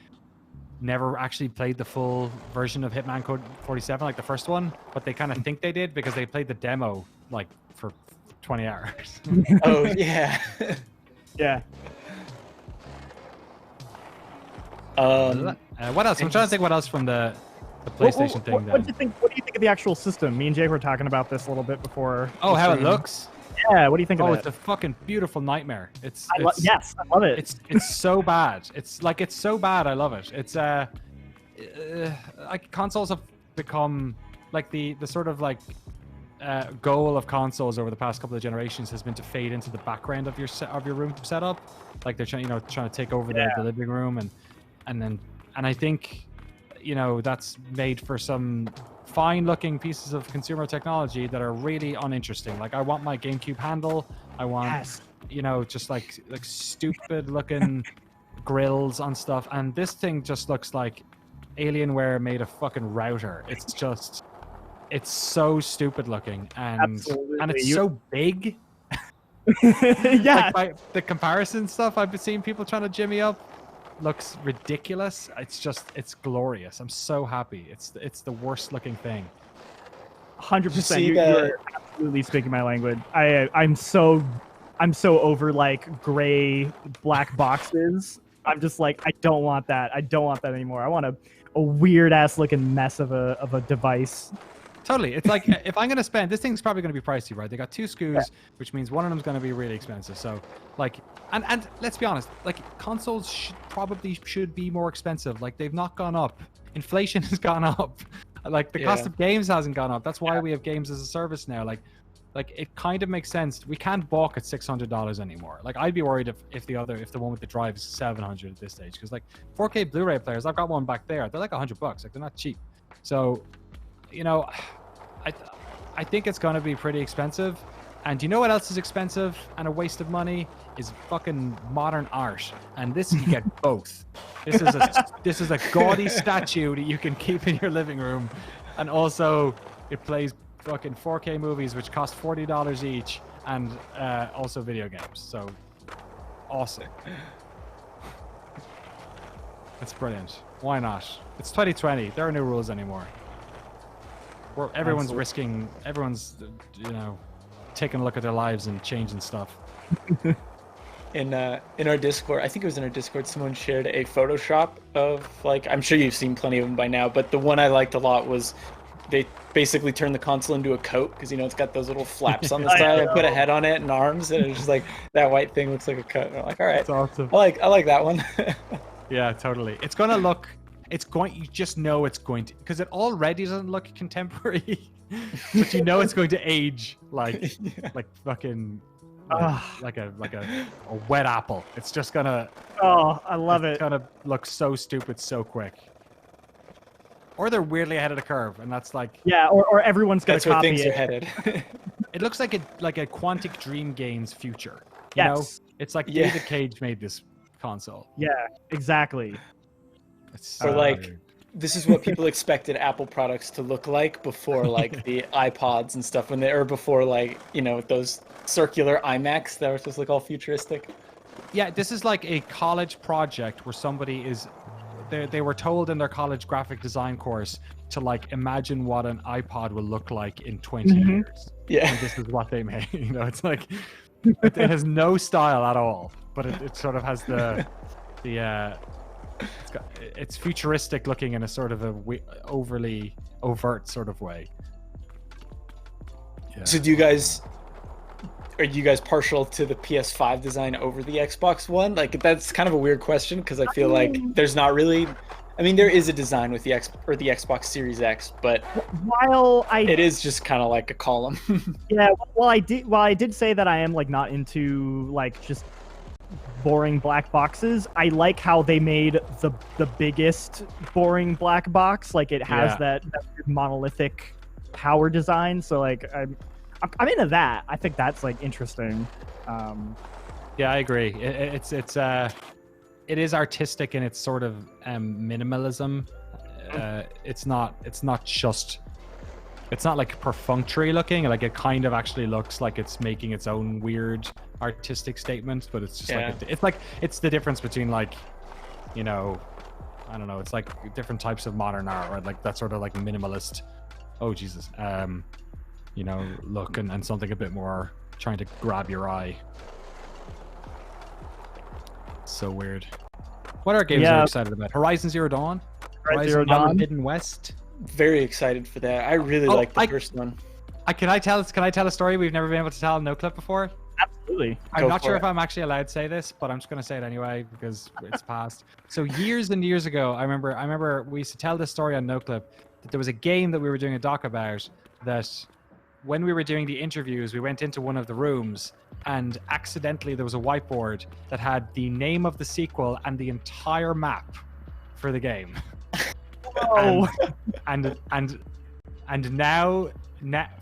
never actually played the full version of Hitman Code 47, like the first one, but they kind of think they did because they played the demo like for 20 hours. Oh yeah. Yeah. What else? I'm trying to think what else from the PlayStation thing. What do you think of the actual system? Me and Jake were talking about this a little bit before. Oh, how it looks? Yeah, what do you think of it? Oh, it's a fucking beautiful nightmare. Yes, I love it. It's so bad. It's so bad. I love it. It's like, consoles have become like the sort of like goal of consoles over the past couple of generations has been to fade into the background of your room setup. Like, they're trying to take over the living room, and I think, that's made for some fine-looking pieces of consumer technology that are really uninteresting. Like, I want my GameCube handle. I want, just like stupid-looking grills on stuff. And this thing just looks like Alienware made a fucking router. It's so stupid-looking, and it's so big. Yeah. Like, the comparison stuff I've been seeing people trying to jimmy up looks ridiculous. It's glorious. I'm so happy. It's the worst looking thing. 100%. You're absolutely speaking my language. I'm so over like gray black boxes. I'm just like, I don't want that. I don't want that anymore. I want a weird ass looking mess of a device. Totally. It's like, if I'm going to spend, this thing's probably going to be pricey, right? They got 2 SKUs, which means one of them's going to be really expensive. So, like, and let's be honest, like, consoles should be more expensive. Like, they've not gone up. Inflation has gone up. Like, the cost of games hasn't gone up. That's why we have games as a service now. Like, it kind of makes sense. We can't balk at $600 anymore. Like, I'd be worried if the one with the drive is $700 at this stage, because like 4K Blu-ray players, I've got one back there. They're like $100. Like, they're not cheap. So, I think it's going to be pretty expensive. And you know what else is expensive and a waste of money is fucking modern art. And this you get both. This is a gaudy statue that you can keep in your living room, and also it plays fucking 4K movies which cost $40 each, and also video games. So awesome. It's brilliant. Why not? It's 2020. There are no rules anymore. Everyone's taking a look at their lives and changing stuff. In our Discord, I think it was in our Discord, someone shared a Photoshop of, like, I'm sure you've seen plenty of them by now, but the one I liked a lot was they basically turned the console into a coat, because, you know, it's got those little flaps on the side. I put a head on it and arms, and it's just like, that white thing looks like a coat. And I'm like, all right, that's awesome. I like that one. Yeah, totally. It's going to look, you just know it's going to, because it already doesn't look contemporary, but you know it's going to age like fucking like a wet apple. It's just gonna I love it. It's gonna look so stupid so quick. Or they're weirdly ahead of the curve, and that's like, yeah, or everyone's gonna that's where copy things it. are headed. It looks like a Quantic Dream Games future. You Yes. know? It's like David Cage made this console. Yeah, exactly. It's Or like, this is what people expected Apple products to look like before, like the iPods and stuff, before, like, you know, those circular iMacs that were supposed to look all futuristic. Yeah, this is like a college project where somebody they were told in their college graphic design course to like imagine what an iPod will look like in 20 years. Yeah. And this is what they made. You know, it's like, it has no style at all, but it sort of has it's futuristic looking in a sort of overly overt sort of way. Yeah. So are you guys partial to the PS5 design over the Xbox One? Like, that's kind of a weird question, because I feel like there's not really, I mean, there is a design with the Xbox Series X, but it is just kind of like a column. Yeah, well, I did say that I am like not into like just boring black boxes. I like how they made the biggest boring black box. Like, it has that monolithic power design. So like I'm into that. I think that's like interesting. Yeah, I agree. It is artistic in its sort of minimalism. It's not like perfunctory looking. Like, it kind of actually looks like it's making its own weird artistic statement, but it's just it's the difference between, like, you know, I don't know, it's like different types of modern art, right? Like that sort of like minimalist, you know, look, and something a bit more trying to grab your eye. So weird. What other games are you excited about? Horizon Zero Dawn? Zero Dawn? Hidden West? Very excited for that. I really like the first one. Can I tell a story we've never been able to tell on NoClip before? Absolutely. I'm not sure if I'm actually allowed to say this, but I'm just going to say it anyway because it's past. So years and years ago, I remember we used to tell this story on NoClip, that there was a game that we were doing a doc about, that when we were doing the interviews, we went into one of the rooms and accidentally there was a whiteboard that had the name of the sequel and the entire map for the game. Oh. And now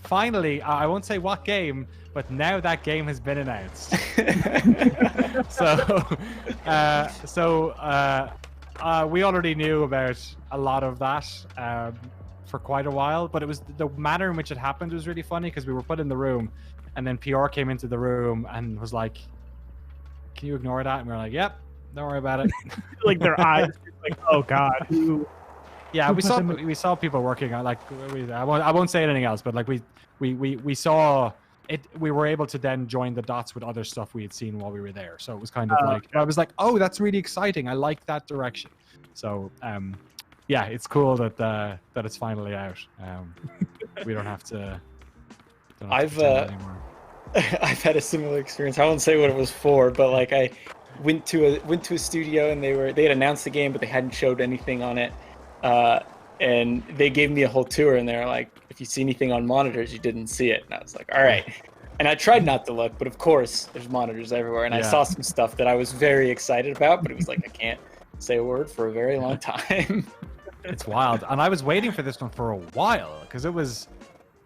finally, I won't say what game, but now that game has been announced. We already knew about a lot of that for quite a while, but it was the manner in which it happened was really funny, because we were put in the room and then PR came into the room and was like, "Can you ignore that?" And we were like, "Yep, don't worry about it." Like, their eyes, like, oh god. Yeah, we saw people working on, like, I won't say anything else, but like we saw it. We were able to then join the dots with other stuff we had seen while we were there. So it was kind of like, I was like, oh, that's really exciting. I like that direction. So yeah, it's cool that it's finally out. We don't have to. I've had a similar experience. I won't say what it was for, but like, I went to a studio and they had announced the game, but they hadn't showed anything on it. And they gave me a whole tour, and they're like, "If you see anything on monitors, you didn't see it." And I was like, "All right." And I tried not to look, but of course, there's monitors everywhere. And I saw some stuff that I was very excited about, but it was like, I can't say a word for a very long time. It's wild. And I was waiting for this one for a while, because it was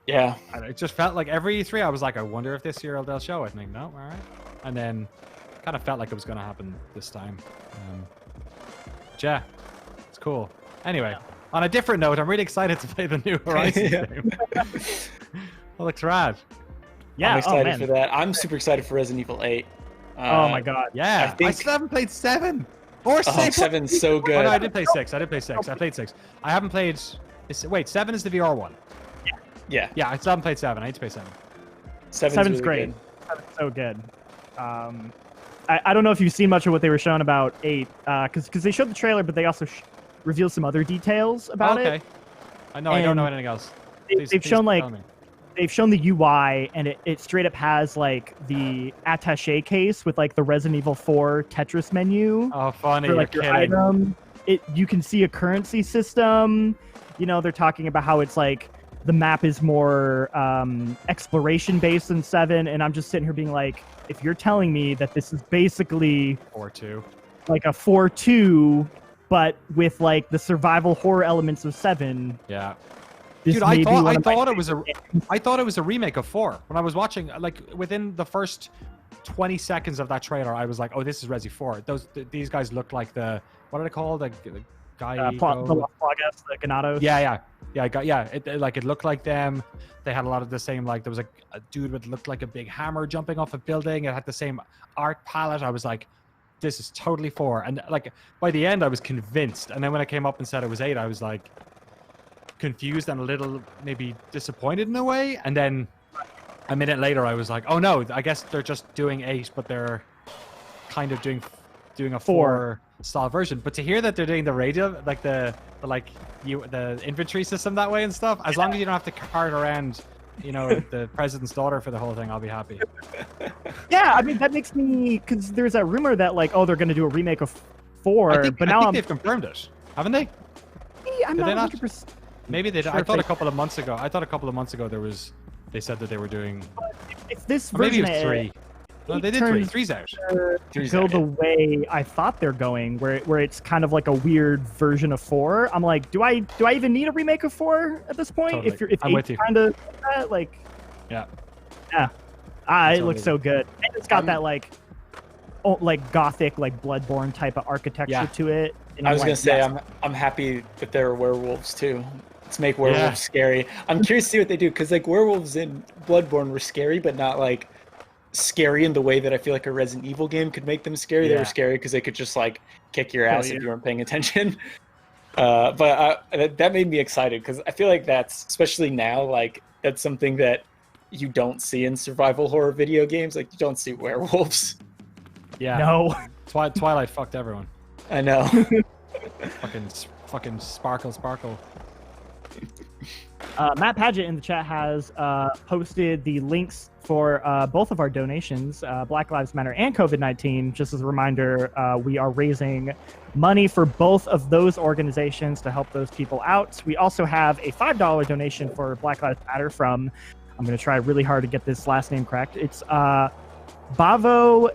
Yeah. And it just felt like every E3, I was like, I wonder if this year they'll show it. And like, no, all right. And then kind of felt like it was going to happen this time. But yeah, it's cool. Anyway, on a different note, I'm really excited to play the new Horizon game. It looks rad. Yeah, I'm excited for that. I'm super excited for Resident Evil 8. Oh my god. Yeah, I still haven't played 7 or 6. 7's so good. Oh, no, I did play 6. I played 6. I haven't played. Wait, 7 is the VR one. Yeah. Yeah, I still haven't played 7. I need to play 7. 7's really great. good. 7's so good. I don't know if you've seen much of what they were showing about 8, because they showed the trailer, but they also revealed some other details about it. I know. I don't know anything else. They've shown they've shown the UI, and it straight up has like the attaché case with like the Resident Evil 4 Tetris menu. Oh, funny! For, like, You're your kidding. item. You can see a currency system. You know, they're talking about how it's like the map is more exploration based than 7, and I'm just sitting here being like, if you're telling me that this is basically 4-2, like a 4-2, but with like the survival horror elements of 7. Yeah. This Dude, may be one I of my thought it was a remake of 4. When I was watching, like within the first 20 seconds of that trailer, I was like, "Oh, this is Resi 4." These guys look like the what are they called? The guy. the Plagas, the Ganados. Yeah. It looked like them. They had a lot of the same. Like there was a dude with looked like a big hammer jumping off a building. It had the same art palette. I was like, "This is totally 4." And like by the end, I was convinced. And then when I came up and said it was 8, I was like confused and a little maybe disappointed in a way. And then a minute later, I was like, "Oh no, I guess they're just doing 8, but they're kind of doing a 4 style version." But to hear that they're doing the radio, like the inventory system that way and stuff, as long as you don't have to cart around, the president's daughter for the whole thing, I'll be happy. Yeah, I mean that makes me, because there's that rumor that like, oh, they're going to do a remake of 4, I think they've confirmed it, haven't they? I'm not 100%. Maybe they did. Sure I thought a couple of months ago. They said that they were doing. If this Or maybe version it was 3. No, they did 3. 3's out. To go the way I thought they're going, where it's kind of like a weird version of 4. I'm like, do I even need a remake of 4 at this point? Totally. If I'm with you. Kind of like, Yeah. it looks so good. And it's got that like gothic, like Bloodborne type of architecture to it. And I was like, gonna say I'm happy that there are werewolves too. Let's make werewolves scary. I'm curious to see what they do, because like werewolves in Bloodborne were scary, but not like scary in the way that I feel like a Resident Evil game could make them scary. They were scary because they could just like kick your ass if you weren't paying attention. But that made me excited, because I feel like that's, especially now, like that's something that you don't see in survival horror video games. Like you don't see werewolves. Yeah. No. Twilight fucked everyone. I know. fucking sparkle. Matt Paget in the chat has posted the links for both of our donations, Black Lives Matter and COVID-19. Just as a reminder, we are raising money for both of those organizations to help those people out. We also have a $5 donation for Black Lives Matter from, I'm going to try really hard to get this last name correct. It's Bavo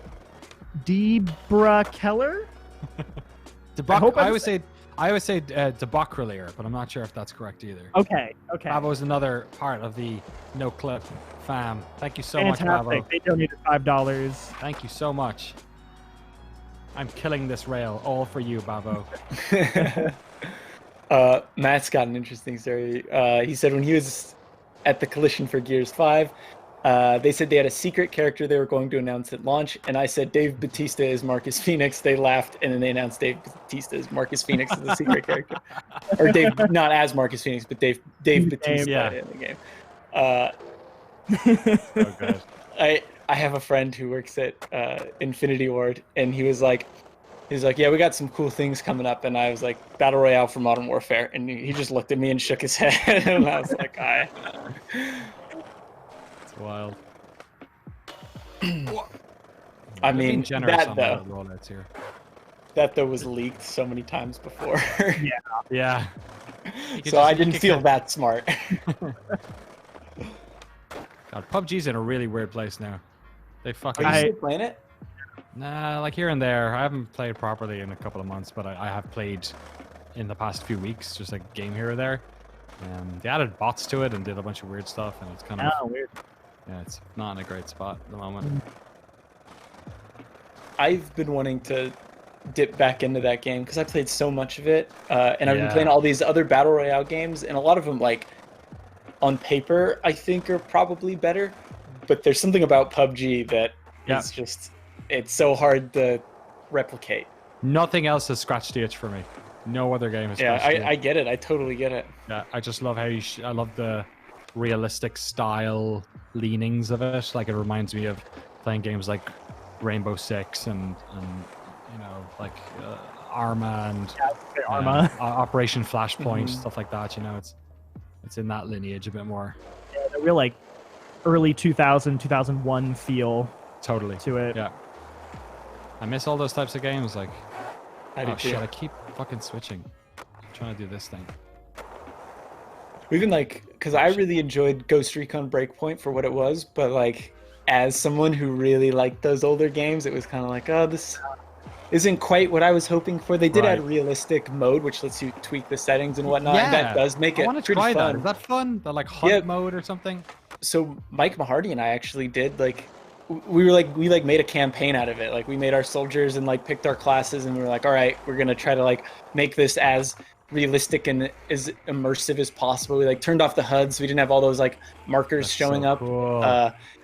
Debra Keller. I always say debauchery, but I'm not sure if that's correct either. Okay. Bravo is another part of the NoClip fam. Thank you so Fantastic. much, Bravo. They donated $5. Thank you so much. I'm killing this rail, all for you, Bravo. Matt's got an interesting story. He said when he was at the Collision for Gears 5, they said they had a secret character they were going to announce at launch, and I said Dave Bautista is Marcus Phoenix. They laughed, and then they announced Dave Bautista as Marcus Phoenix as the secret character, or Dave, not as Marcus Phoenix, but Dave Bautista in the game. So good. I have a friend who works at Infinity Ward, and he was like, yeah, we got some cool things coming up, and I was like, Battle Royale for Modern Warfare, and he just looked at me and shook his head, and I was like, Wild. I mean, that though was leaked so many times before. Yeah. So I didn't feel that smart. God, PUBG's in a really weird place now. They fucking. Are you still playing it? Nah, like here and there. I haven't played properly in a couple of months, but I have played in the past few weeks, just a game here or there. They added bots to it and did a bunch of weird stuff, and it's kind of weird. yeah, it's not in a great spot at the moment. I've been wanting to dip back into that game because I played so much of it, and I've been playing Yeah. all these other battle royale games, and a lot of them, like, on paper, I think are probably better, but there's something about PUBG that is just, it's so hard to replicate. Nothing else has scratched the itch for me. No other game has scratched the itch. I get it. I totally get it. Yeah, I just love how I love the realistic style leanings of it. Like, it reminds me of playing games like Rainbow Six and you know, like Arma and Operation Flashpoint, stuff like that. You know, it's in that lineage a bit more. Yeah, the real like early 2001 feel Totally to it. Yeah, I miss all those types of games. Like, I shit, I keep fucking switching. I'm trying to do this thing. Even like, because I really enjoyed Ghost Recon Breakpoint for what it was, but like, as someone who really liked those older games, it was kind of like, oh, this isn't quite what I was hoping for. They did add realistic mode, which lets you tweak the settings and whatnot, and that does make it pretty fun. That. Is that fun? The like hunt mode or something? So Mike Mahardy and I actually did, like, we made a campaign out of it. Like, we made our soldiers and like picked our classes, and we were like, all right, we're gonna try to like make this as realistic and as immersive as possible. We like turned off the HUD, so we didn't have all those like markers showing up. Cool.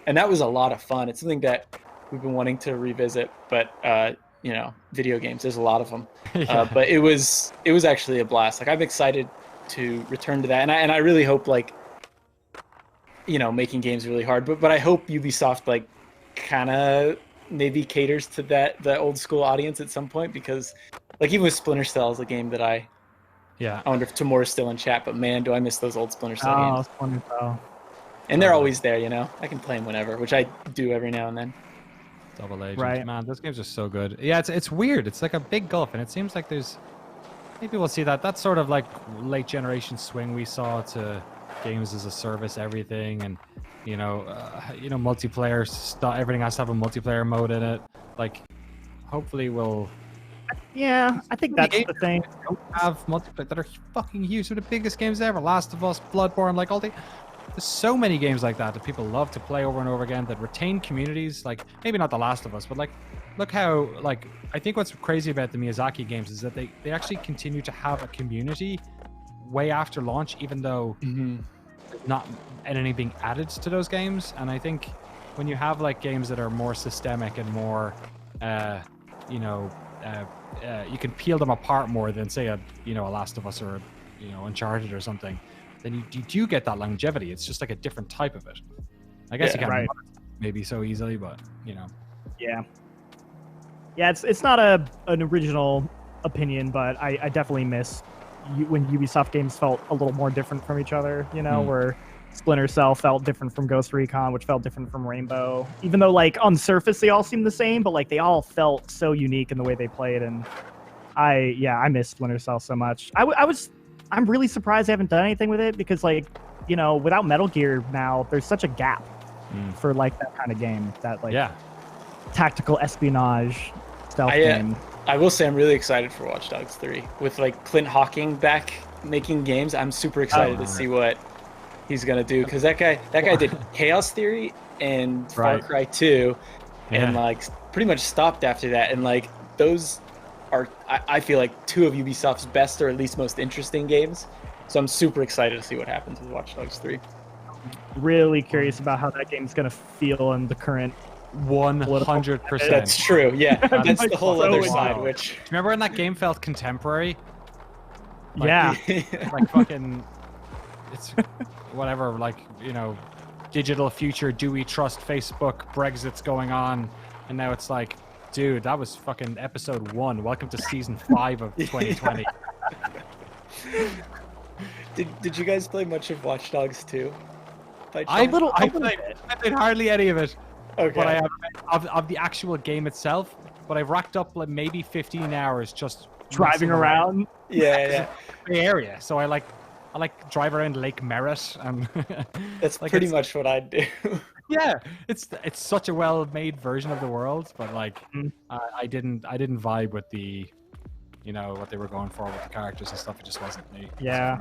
And that was a lot of fun. It's something that we've been wanting to revisit, but you know, video games, there's a lot of them. But it was actually a blast. Like, I'm excited to return to that, and I really hope, like, you know, making games really hard, but I hope Ubisoft like kind of maybe caters to the old school audience at some point, because like even with Splinter Cell is a game that I wonder if Timur's still in chat, but man, do I miss those old Splinter Cell games. Splinter Cell. And they're always there, you know. I can play them whenever, which I do every now and then. Double Agent, man, those games are so good. Yeah, it's weird. It's like a big gulf, and it seems like there's maybe we'll see that sort of like late generation swing we saw to games as a service, everything, and you know, multiplayer stuff. Everything has to have a multiplayer mode in it. Like, hopefully, we'll. Yeah, I think that's the thing. Don't have multiplayer that are fucking huge. Some of the biggest games ever. Last of Us, Bloodborne, like all the. There's so many games like that people love to play over and over again that retain communities. Like, maybe not The Last of Us, but like, look how, like, I think what's crazy about the Miyazaki games is that they actually continue to have a community way after launch, even though there's not anything being added to those games. And I think when you have like games that are more systemic and more, you can peel them apart more than say a Last of Us or Uncharted or something. Then you do get that longevity. It's just like a different type of it. I guess you can't maybe so easily, but Yeah, it's not an original opinion, but I definitely miss when Ubisoft games felt a little more different from each other. You know, where Splinter Cell felt different from Ghost Recon, which felt different from Rainbow. Even though like on the surface they all seemed the same, but like they all felt so unique in the way they played. And I miss Splinter Cell so much. I'm really surprised they haven't done anything with it, because like, without Metal Gear now, there's such a gap for like that kind of game, that like tactical espionage stealth game. I will say I'm really excited for Watch Dogs 3 with like Clint Hawking back making games. I'm super excited to see what he's gonna do, because that guy did Chaos Theory and Far Cry 2, and like pretty much stopped after that. And like those are, I feel like, two of Ubisoft's best, or at least most interesting games. So I'm super excited to see what happens with Watch Dogs 3. Really curious about how that game's gonna feel in the current 100%. That's true. Yeah, that's the whole other side. Which, remember when that game felt contemporary? Like, like fucking, it's whatever. Like, digital future. Do we trust Facebook? Brexit's going on, and now it's like, dude, that was fucking episode 1. Welcome to season 5 of 2020. Did you guys play much of Watch Dogs 2? I played hardly any of it. Okay. But I have of the actual game itself. But I've racked up like maybe 15 hours just driving around. Yeah. The area. So I like drive around Lake Merritt, and that's like pretty much what I do. Yeah, it's such a well-made version of the world, but like I didn't vibe with the, what they were going for with the characters and stuff. It just wasn't me. Yeah.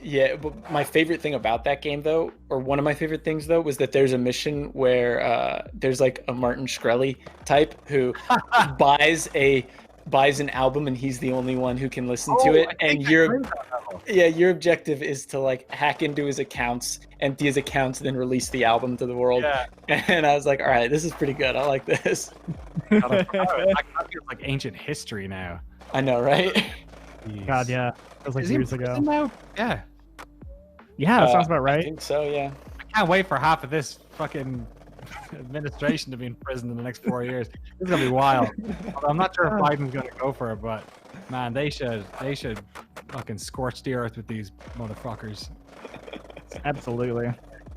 Yeah, but my favorite thing about that game, though, or one of my favorite things, though, was that there's a mission where there's like a Martin Shkreli type who buys an album, and he's the only one who can listen to it. And your objective is to like hack into his accounts, empty his accounts, then release the album to the world. Yeah. And I was like, all right, this is pretty good. I like this. That feels like ancient history now. I know, right? Jeez. God, yeah. That was like Is he years in ago. prison now? Yeah. Yeah, that sounds about I right. think so, yeah. I can't wait for half of this fucking administration to be in prison in the next 4 years. This is gonna be wild. Although I'm not sure if Biden's gonna go for it, but man, they should fucking scorch the earth with these motherfuckers. Absolutely.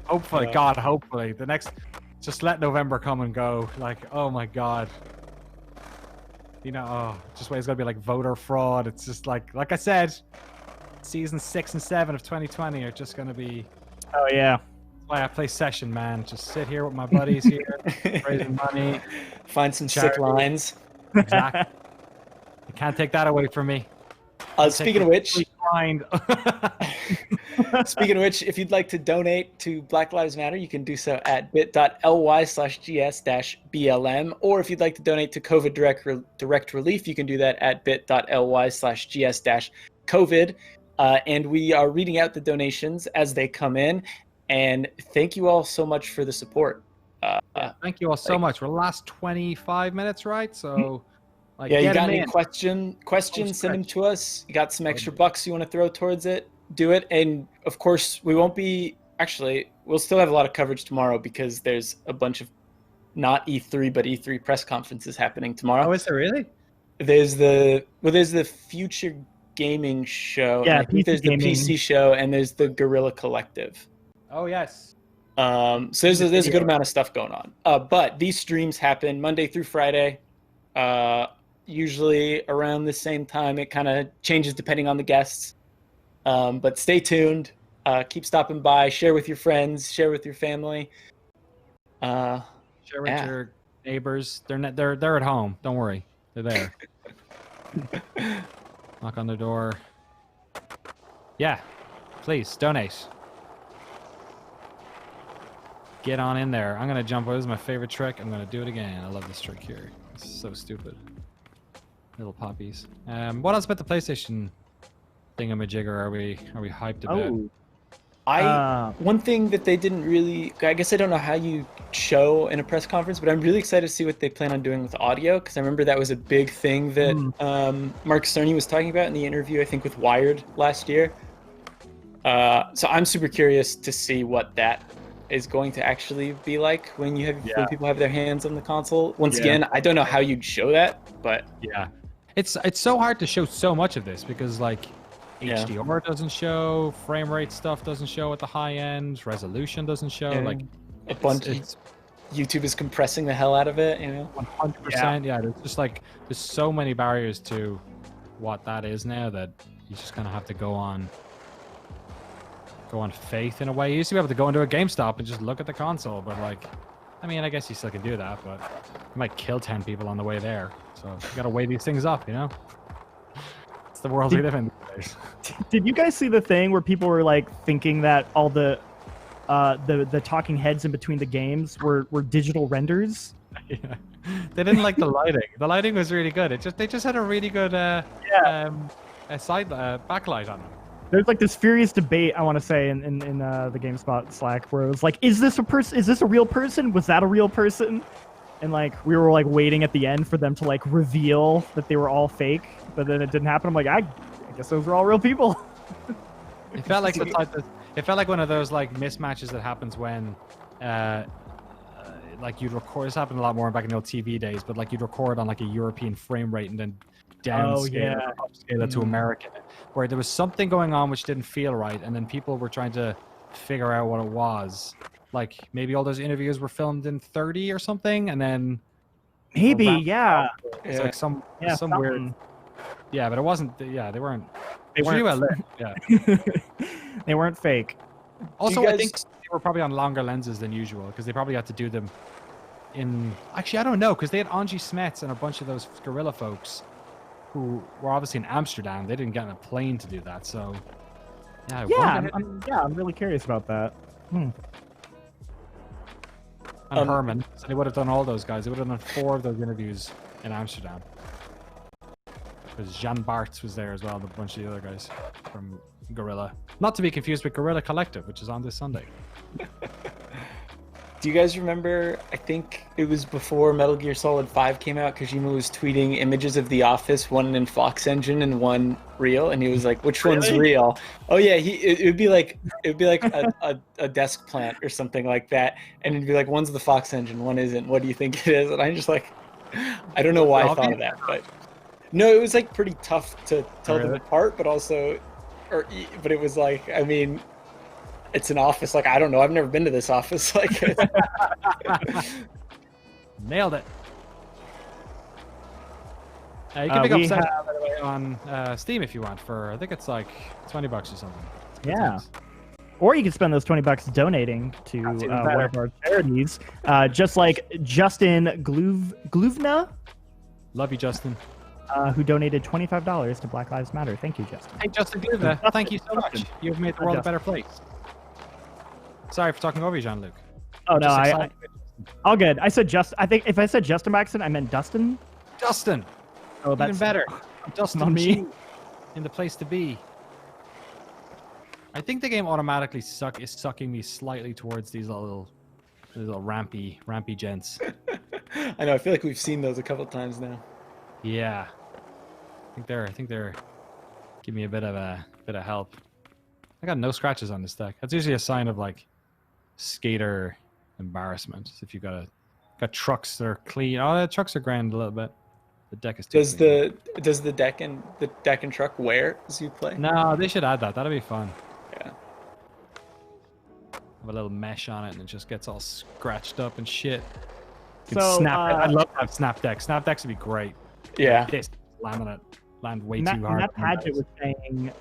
Hopefully, God, hopefully. The next, just let November come and go. Like, oh my God. You know, just wait, it's gonna be like voter fraud. It's just like I said, season 6 and 7 of 2020 are just gonna be. Oh yeah. That's why I play Session, man. Just sit here with my buddies here, raising money. Find some sick lines. Exactly. You can't take that away from me. Speaking of which, Find. Speaking of which, if you'd like to donate to Black Lives Matter, you can do so at bit.ly/gs-blm, or if you'd like to donate to COVID direct relief, you can do that at bit.ly/gs-covid. And we are reading out the donations as they come in. And thank you all so much for the support. Thank you all so much. We're the last 25 minutes, right? So, like, yeah, you get got 'em any in. questions, send them to us. You got some extra bucks you want to throw towards it, do it. And of course, we won't be, actually, we'll still have a lot of coverage tomorrow because there's a bunch of not E3, but E3 press conferences happening tomorrow. Oh, is there really? There's the Future Gaming show. Yeah, and I think there's PC the PC show, and there's the Guerrilla Collective. Oh, yes. So there's a good amount of stuff going on. But these streams happen Monday through Friday, usually around the same time. It kind of changes depending on the guests. But stay tuned. Keep stopping by. Share with your friends. Share with your family. Share with your neighbors. They're at home. Don't worry. They're there. Knock on the door. Yeah. Please donate. Get on in there. I'm gonna jump. This is my favorite trick. I'm gonna do it again. I love this trick here. It's so stupid. Little poppies. What else about the PlayStation thingamajigger are we hyped about? One thing that they didn't really, I guess I don't know how you show in a press conference, but I'm really excited to see what they plan on doing with audio, because I remember that was a big thing that Mark Cerny was talking about in the interview, I think, with Wired last year. So I'm super curious to see what that is going to actually be like when when people have their hands on the console. Once again, I don't know how you'd show that, but it's so hard to show so much of this because like HDR doesn't show, frame rate stuff doesn't show at the high end, resolution doesn't show, like a bunch of YouTube is compressing the hell out of it, 100%. Yeah, there's just like there's so many barriers to what that is now that you just kind of have to go on faith in a way. You used to be able to go into a GameStop and just look at the console, but like, I mean, I guess you still can do that, but you might kill 10 people on the way there. So you gotta weigh these things up, It's the world we live in these days. Did you guys see the thing where people were like thinking that all the talking heads in between the games were digital renders? Yeah. They didn't like the lighting. The lighting was really good. They just had a really good backlight on them. There's like this furious debate, I want to say, in the GameSpot Slack, where it was like, is this a person? Is this a real person? Was that a real person? And like we were like waiting at the end for them to like reveal that they were all fake, but then it didn't happen. I'm like, I guess those were all real people. It felt like it felt like one of those like mismatches that happens when like you'd record. This happened a lot more back in the old TV days, but like you'd record on like a European frame rate and then upscale it to American, where there was something going on which didn't feel right, and then people were trying to figure out what it was. Like maybe all those interviews were filmed in 30 or something, and then maybe it's like some weird. Yeah, but it wasn't. Yeah, they weren't. They weren't well lit. Yeah, they weren't fake. Also, I think they were probably on longer lenses than usual because they probably had to do them in. Actually, I don't know, because they had Angie Smets and a bunch of those Guerrilla folks who were obviously in Amsterdam. They didn't get on a plane to do that, so Yeah, I'm really curious about that. And Herman. So they would have done all those guys. They would have done 4 of those interviews in Amsterdam. Because Jan Bartz was there as well, and a bunch of the other guys from Gorilla. Not to be confused with Gorilla Collective, which is on this Sunday. Do you guys remember, I think it was before Metal Gear Solid 5 came out, Kojima was tweeting images of The Office, one in Fox Engine and one real, and he was like, which one's real? Oh yeah, it would be like a desk plant or something like that, and it'd be like, one's the Fox Engine, one isn't. What do you think it is? And I'm just like, I don't know why I thought of that, but no, it was like pretty tough to tell them apart, but also, but it was like, I mean, it's an office. Like, I don't know. I've never been to this office. Like, nailed it. You can pick up Seipke, by the way, on Steam if you want for, I think it's like $20 or something. Yeah. Or you can spend those $20 donating to one of our charities, just like Justin Gluvna. Love you, Justin. Who donated $25 to Black Lives Matter. Thank you, Justin. Hey, Justin Gluvna, thank you so much. You've made the world a better place. Sorry for talking over you, Jean-Luc. Oh, no, all good. I said I think if I said Justin by accident, I meant Dustin. Dustin. Oh, that's even better. Dustin on me. In the place to be. I think the game automatically is sucking me slightly towards these little rampy gents. I know. I feel like we've seen those a couple of times now. Yeah. I think they're giving me a bit of help. I got no scratches on this deck. That's usually a sign of like skater embarrassment. If you got trucks that are clean. Oh, the trucks are grand a little bit. The deck is too clean. Does the deck and truck wear as you play? No, they should add that. That'd be fun. Yeah. Have a little mesh on it and it just gets all scratched up and shit. So snap it. I'd love to have snap decks. Snap decks would be great. Yeah. This laminate land way too hard. Matt Padgett was saying,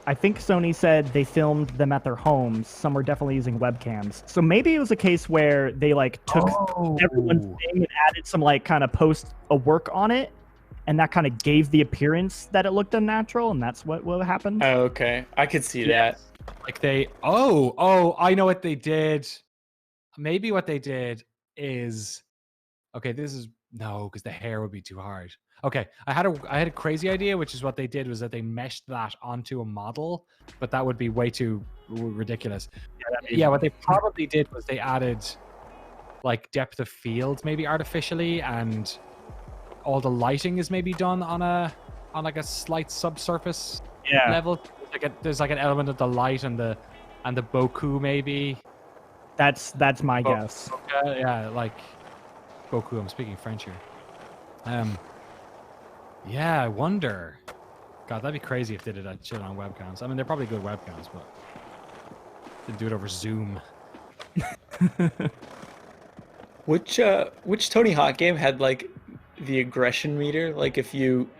I think Sony said they filmed them at their homes. Some were definitely using webcams. So maybe it was a case where they like took everyone's thing and added some like kind of work on it, and that kind of gave the appearance that it looked unnatural, and that's what happened. Oh, okay, I could see that. Like I know what they did. Maybe what they did is, okay, because the hair would be too hard. Okay, I had a crazy idea, which is what they did was that they meshed that onto a model, but that would be way too ridiculous. Yeah, what they probably did was they added like depth of field maybe artificially, and all the lighting is maybe done on like a slight subsurface level. There's like an element of the light and the Boku maybe. That's my guess. Yeah, like Boku. I'm speaking French here. Yeah, I wonder. God, that'd be crazy if they did that shit on webcams. I mean, they're probably good webcams, but they do it over Zoom. Which Tony Hawk game had like the aggression meter? Like if you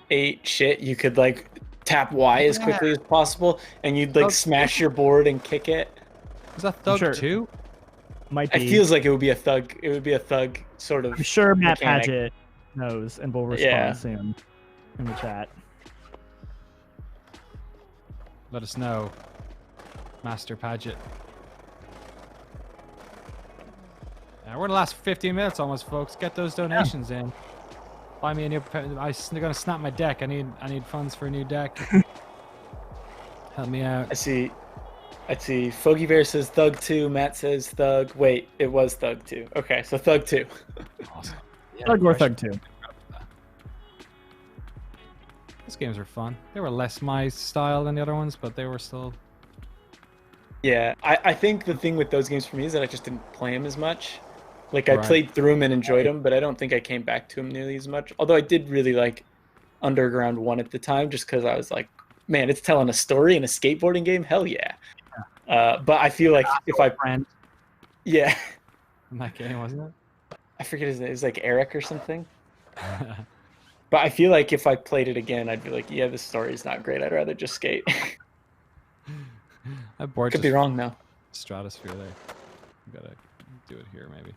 ate shit, you could like tap Y as quickly as possible, and you'd like smash your board and kick it. Is that Thug 2? Might be. It feels like it would be a Thug. It would be a Thug sort of. I'm sure Matt mechanic. Padgett knows and will respond soon in the chat. Let us know, Master Padgett. We're in the last 15 minutes almost, folks. Get those donations in. Buy me a new. I'm gonna snap my deck. I need funds for a new deck. Help me out. I see. Foggy Bear says Thug 2. Matt says Thug. Wait, it was Thug 2. Okay, so Thug 2. Awesome. Yeah, Thug or Thug 2. Those games were fun. They were less my style than the other ones, but they were still. Yeah, I think the thing with those games for me is that I just didn't play them as much. Like I played through them and enjoyed them, but I don't think I came back to them nearly as much. Although I did really like Underground 1 at the time, just because I was like, man, it's telling a story in a skateboarding game. Hell yeah. But I feel like if I in that game, wasn't it? I forget his name. It was like Eric or something. But I feel like if I played it again, I'd be like, yeah, this story is not great. I'd rather just skate. Could be wrong though. Stratosphere there. Gotta do it here maybe.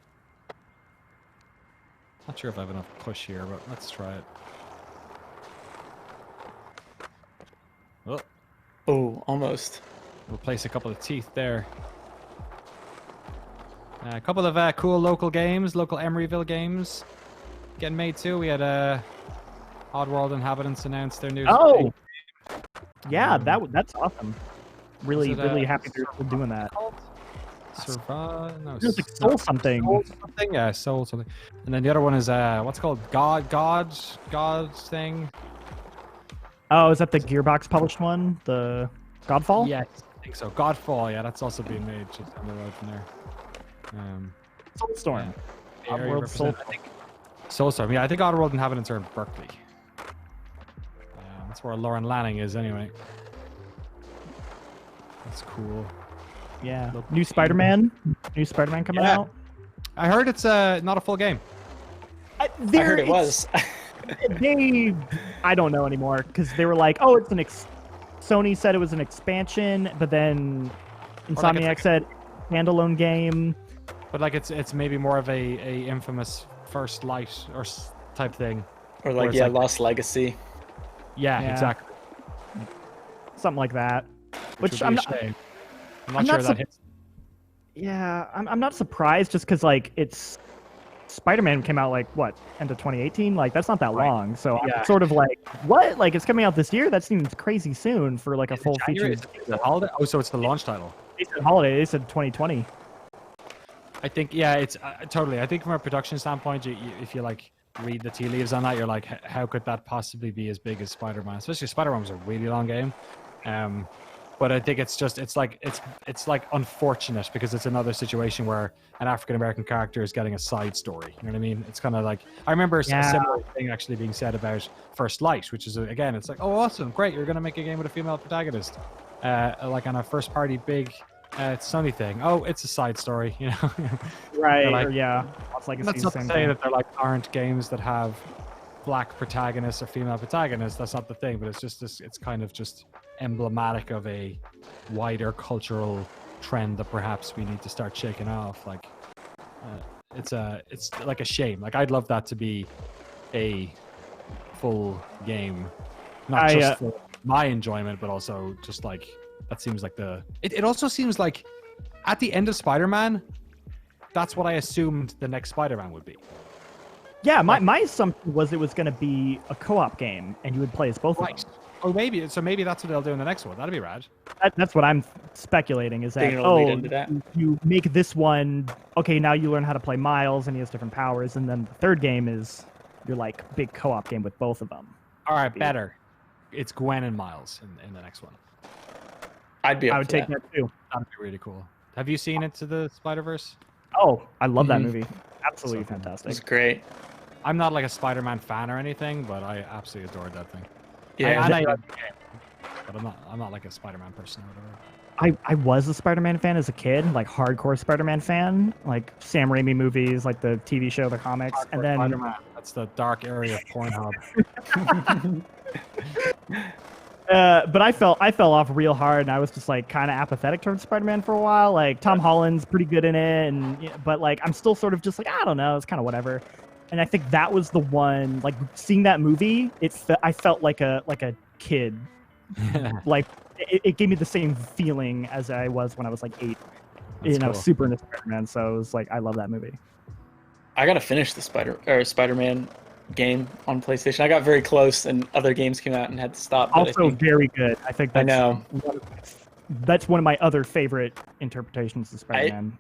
Not sure if I have enough push here, but let's try it. Oh, Oh, almost. Replace a couple of teeth there. A couple of cool local games, local Emeryville games getting made too. We had Oddworld Inhabitants announced their new. Oh, yeah, that's awesome. Really happy they're still doing that. Survive? No, It's like Soul something. Soul something? Yeah, Soul something. And then the other one is what's it called? God thing. Oh, is that the Gearbox published one? The Godfall? Yes, I think so. Godfall, yeah, that's also being made just down the road from there. Soulstorm. Yeah. Oddworld Soulstorm. Soulstorm, yeah, I think Oddworld Inhabitants are in Berkeley. That's where Lauren Lanning is anyway. That's cool. Yeah. New Spider-Man coming out. I heard it's not a full game. I heard it was. I don't know anymore because they were like, oh, it's Sony said it was an expansion, but then Insomniac said standalone game. But like it's maybe more of a infamous First Light or type thing. Or like Lost Legacy. Yeah, exactly. Something like that. Which I'm not sure that hits. Yeah, I'm not surprised just because like it's Spider-Man came out like what, end of 2018? Like that's not that long. So I'm sort of like, what? Like it's coming out this year? That seems crazy soon for like a full feature. Is it holiday? Oh, so it's the launch title. They said holiday. They said 2020. I think it's totally. I think from a production standpoint, if you like read the tea leaves on that, you're like, how could that possibly be as big as Spider-Man? Especially Spider-Man was a really long game. But I think it's like unfortunate because it's another situation where an African American character is getting a side story. You know what I mean? It's kind of like I remember a similar thing actually being said about First Light, which is again, it's like, oh, awesome, great, you're gonna make a game with a female protagonist, like on a first party big Sony thing. Oh, it's a side story, you know? Right? Like, It's like that's not to say that there like aren't games that have black protagonists or female protagonists. That's not the thing, but it's just this. It's kind of just emblematic of a wider cultural trend that perhaps we need to start shaking off. Like it's like a shame. Like I'd love that to be a full game, not just for my enjoyment, but also just like that seems like it also seems like at the end of Spider-Man, that's what I assumed the next Spider-Man would be. Yeah, my assumption was it was going to be a co-op game and you would play as both of them. Or maybe that's what they'll do in the next one. That'd be rad. That's what I'm speculating is that, you make this one, okay, now you learn how to play Miles and he has different powers, and then the third game is your like big co-op game with both of them. All right, better. It's Gwen and Miles in the next one. I would take that too. That'd be really cool. Have you seen Into the Spider-Verse? Oh, I love that movie. Absolutely fantastic. It's great. I'm not like a Spider-Man fan or anything, but I absolutely adored that thing. Yeah, I love the game, but I'm not like a Spider-Man person or whatever. I was a Spider-Man fan as a kid, like hardcore Spider-Man fan, like Sam Raimi movies, like the TV show, the comics, Hardcore and then Spider-Man. That's the dark area of Pornhub. But I fell off real hard, and I was just like kind of apathetic towards Spider-Man for a while. Like Tom Holland's pretty good in it, but like I'm still sort of just like, I don't know, it's kind of whatever. And I think that was the one, like seeing that movie, I felt like a kid. Like it gave me the same feeling as I was when I was like 8. That's cool. Cool. Super into Spider-Man, so it was like I love that movie. I gotta finish the Spider-Man game on PlayStation. I got very close, and other games came out and had to stop. Also very good. I think that's, I know. That's one of my other favorite interpretations of Spider-Man.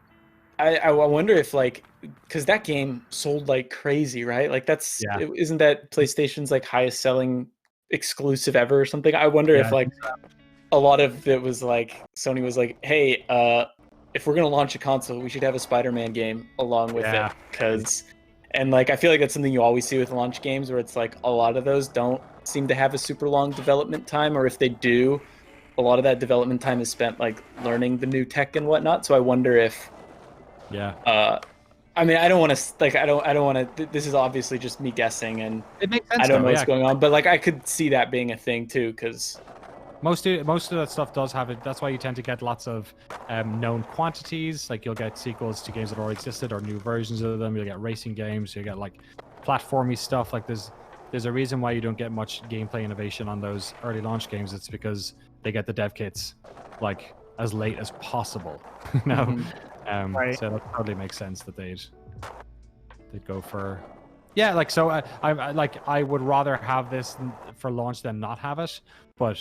I wonder if like, because that game sold like crazy, right? Like isn't that PlayStation's like highest selling exclusive ever or something? I wonder if like a lot of it was like Sony was like, hey, if we're gonna launch a console, we should have a Spider-Man game along with it, and like I feel like that's something you always see with launch games where it's like a lot of those don't seem to have a super long development time, or if they do, a lot of that development time is spent like learning the new tech and whatnot. So I wonder if I mean, I don't want to like I don't want to. This is obviously just me guessing, and it makes sense. I don't know what's going on, but like I could see that being a thing too, because most of that stuff does have it. That's why you tend to get lots of known quantities. Like you'll get sequels to games that already existed or new versions of them. You'll get racing games. You get like platformy stuff. Like there's a reason why you don't get much gameplay innovation on those early launch games. It's because they get the dev kits like as late as possible. You know, Right. so that totally makes sense that they'd go for. Yeah, like so. I would rather have this for launch than not have it, but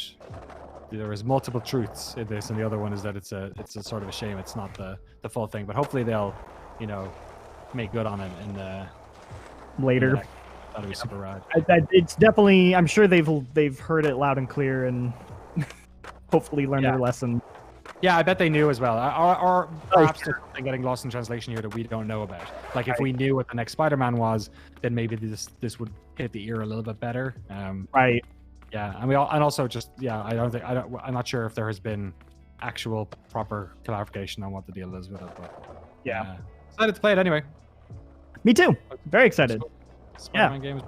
there is multiple truths in this, and the other one is that it's a sort of a shame it's not the full thing. But hopefully they'll, you know, make good on it in the Later. That'd be super rad. It's definitely. I'm sure they've heard it loud and clear, and hopefully learned their lesson. Yeah, I bet they knew as well. Or perhaps there's something getting lost in translation here that we don't know about. Like if we knew what the next Spider-Man was, then maybe this would hit the ear a little bit better. Right. Yeah, and also just I'm not sure if there has been actual proper clarification on what the deal is with it, but Yeah. Excited to play it anyway. Me too. Very excited. Spider-Man games,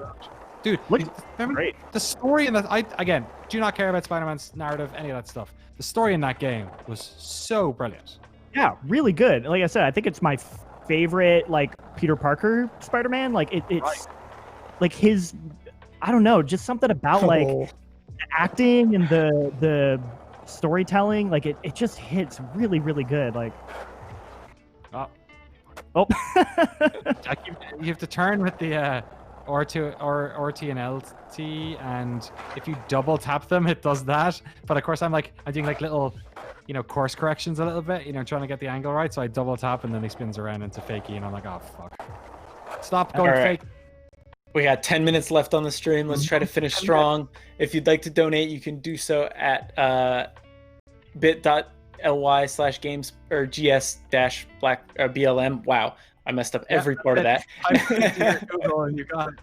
dude. Remember great. the story in that? I again do not care about Spider-Man's narrative, any of that stuff. The story in that game was so brilliant. Yeah, really good. Like I said, I think it's my favorite like Peter Parker Spider-Man. Like it's like his, I don't know, just something about like the acting and the storytelling. Like it just hits really, really good. Like oh. You have to turn with the R2 or RT and LT, and if you double tap them, it does that. But of course, I'm doing like little, you know, course corrections a little bit, you know, trying to get the angle right. So I double tap, and then he spins around into fakey, and I'm like, oh fuck, stop going fake. We got 10 minutes left on the stream. Let's try to finish strong. If you'd like to donate, you can do so at bit.ly/games or gs-black BLM. Wow, I messed up every part of that. Google and you got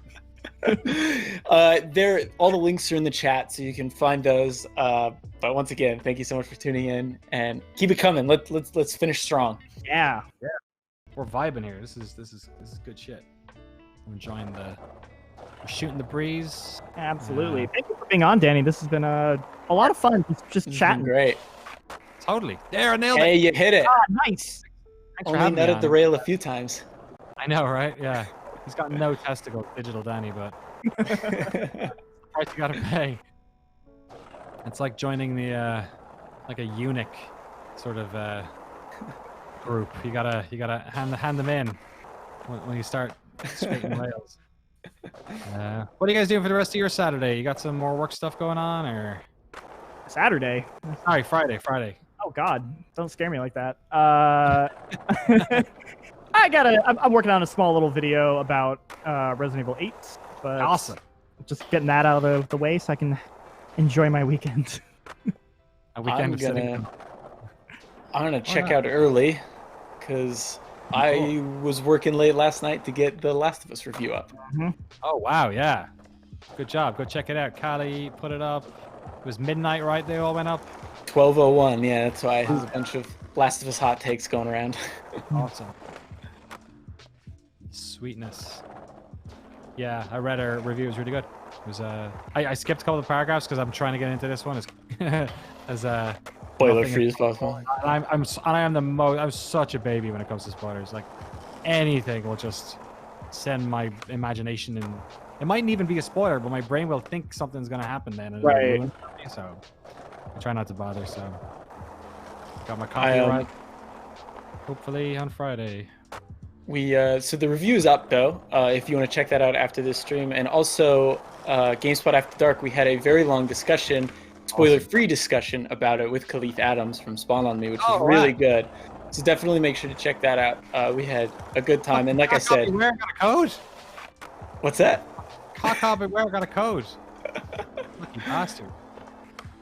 it. All the links are in the chat, so you can find those. But once again, thank you so much for tuning in, and keep it coming. Let's finish strong. Yeah. We're vibing here. This is good shit. I'm enjoying we're shooting the breeze. Absolutely. Thank you for being on, Danny. This has been a lot of fun. Just chatting. Great. Totally. There, I nailed it. Hey, you hit it. Ah, nice. Only nutted the rail a few times. I know, right? Yeah. He's got no testicles, digital Danny, but the price you gotta pay. It's like joining the like a eunuch sort of group. You gotta hand them in when you start straightening rails. What are you guys doing for the rest of your Saturday? You got some more work stuff going on, or Saturday? Sorry, Friday. Oh God, don't scare me like that. I'm working on a small little video about Resident Evil 8, but awesome. Just getting that out of the way so I can enjoy my weekend. A weekend of sitting. I'm gonna check out early because I was working late last night to get the Last of Us review up. Oh wow, yeah, good job. Go check it out. Callie put it up. It was midnight, right? They all went up. 12:01. Yeah, that's why there's a bunch of Last of Us hot takes going around. Awesome. Sweetness. Yeah, I read her review. It was really good. It was I skipped a couple of paragraphs because I'm trying to get into this one as spoiler free as possible. I'm such a baby when it comes to spoilers. Like anything will just send my imagination, and it mightn't even be a spoiler, but my brain will think something's gonna happen then. And right. So I try not to bother. So got my copyright. Hopefully on Friday. So the review is up though. If you want to check that out after this stream, and also GameSpot After Dark, we had a very long discussion, spoiler-free discussion about it with Khalif Adams from Spawn on Me, which was really good. So definitely make sure to check that out. We had a good time, and like I said, Beware got a code. What's that? Cock Beware got a code. Lucky bastard.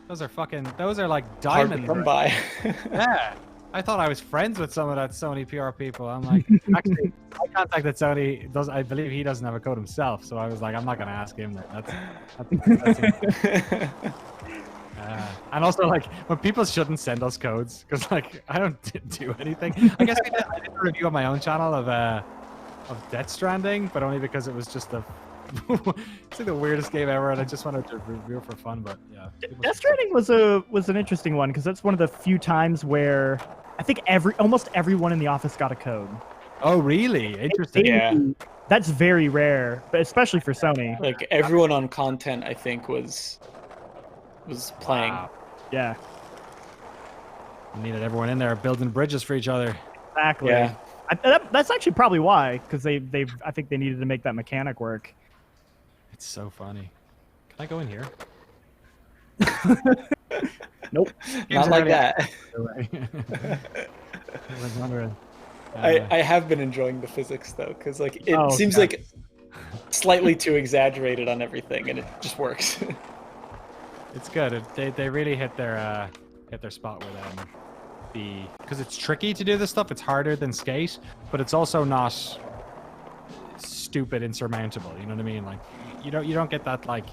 Those are like diamonds. Hard to come by. Yeah. I thought I was friends with some of that Sony PR people. I'm like, actually, I contacted Sony. I believe he doesn't have a code himself. So I was like, I'm not going to ask him that. And also, like, when people shouldn't send us codes, because like I don't do anything. I guess I did a review on my own channel of Death Stranding, but only because it was just it's like the weirdest game ever, and I just wanted to review it for fun. But yeah, Death Stranding was an interesting one because that's one of the few times where I think almost everyone in the office got a code. Oh, really? Interesting. Yeah, that's very rare, but especially for Sony. Like everyone on content, I think was playing. Wow. Yeah. We needed everyone in there building bridges for each other. Exactly. Yeah. That's actually probably why, because I think they needed to make that mechanic work. It's so funny. Can I go in here? Nope. Not like that. I was wondering. I have been enjoying the physics though, because like it seems yeah. like slightly too exaggerated on everything, and it just works. It's good. They really hit their spot with because it's tricky to do this stuff. It's harder than skate, but it's also not stupid insurmountable. You know what I mean? Like you don't get that like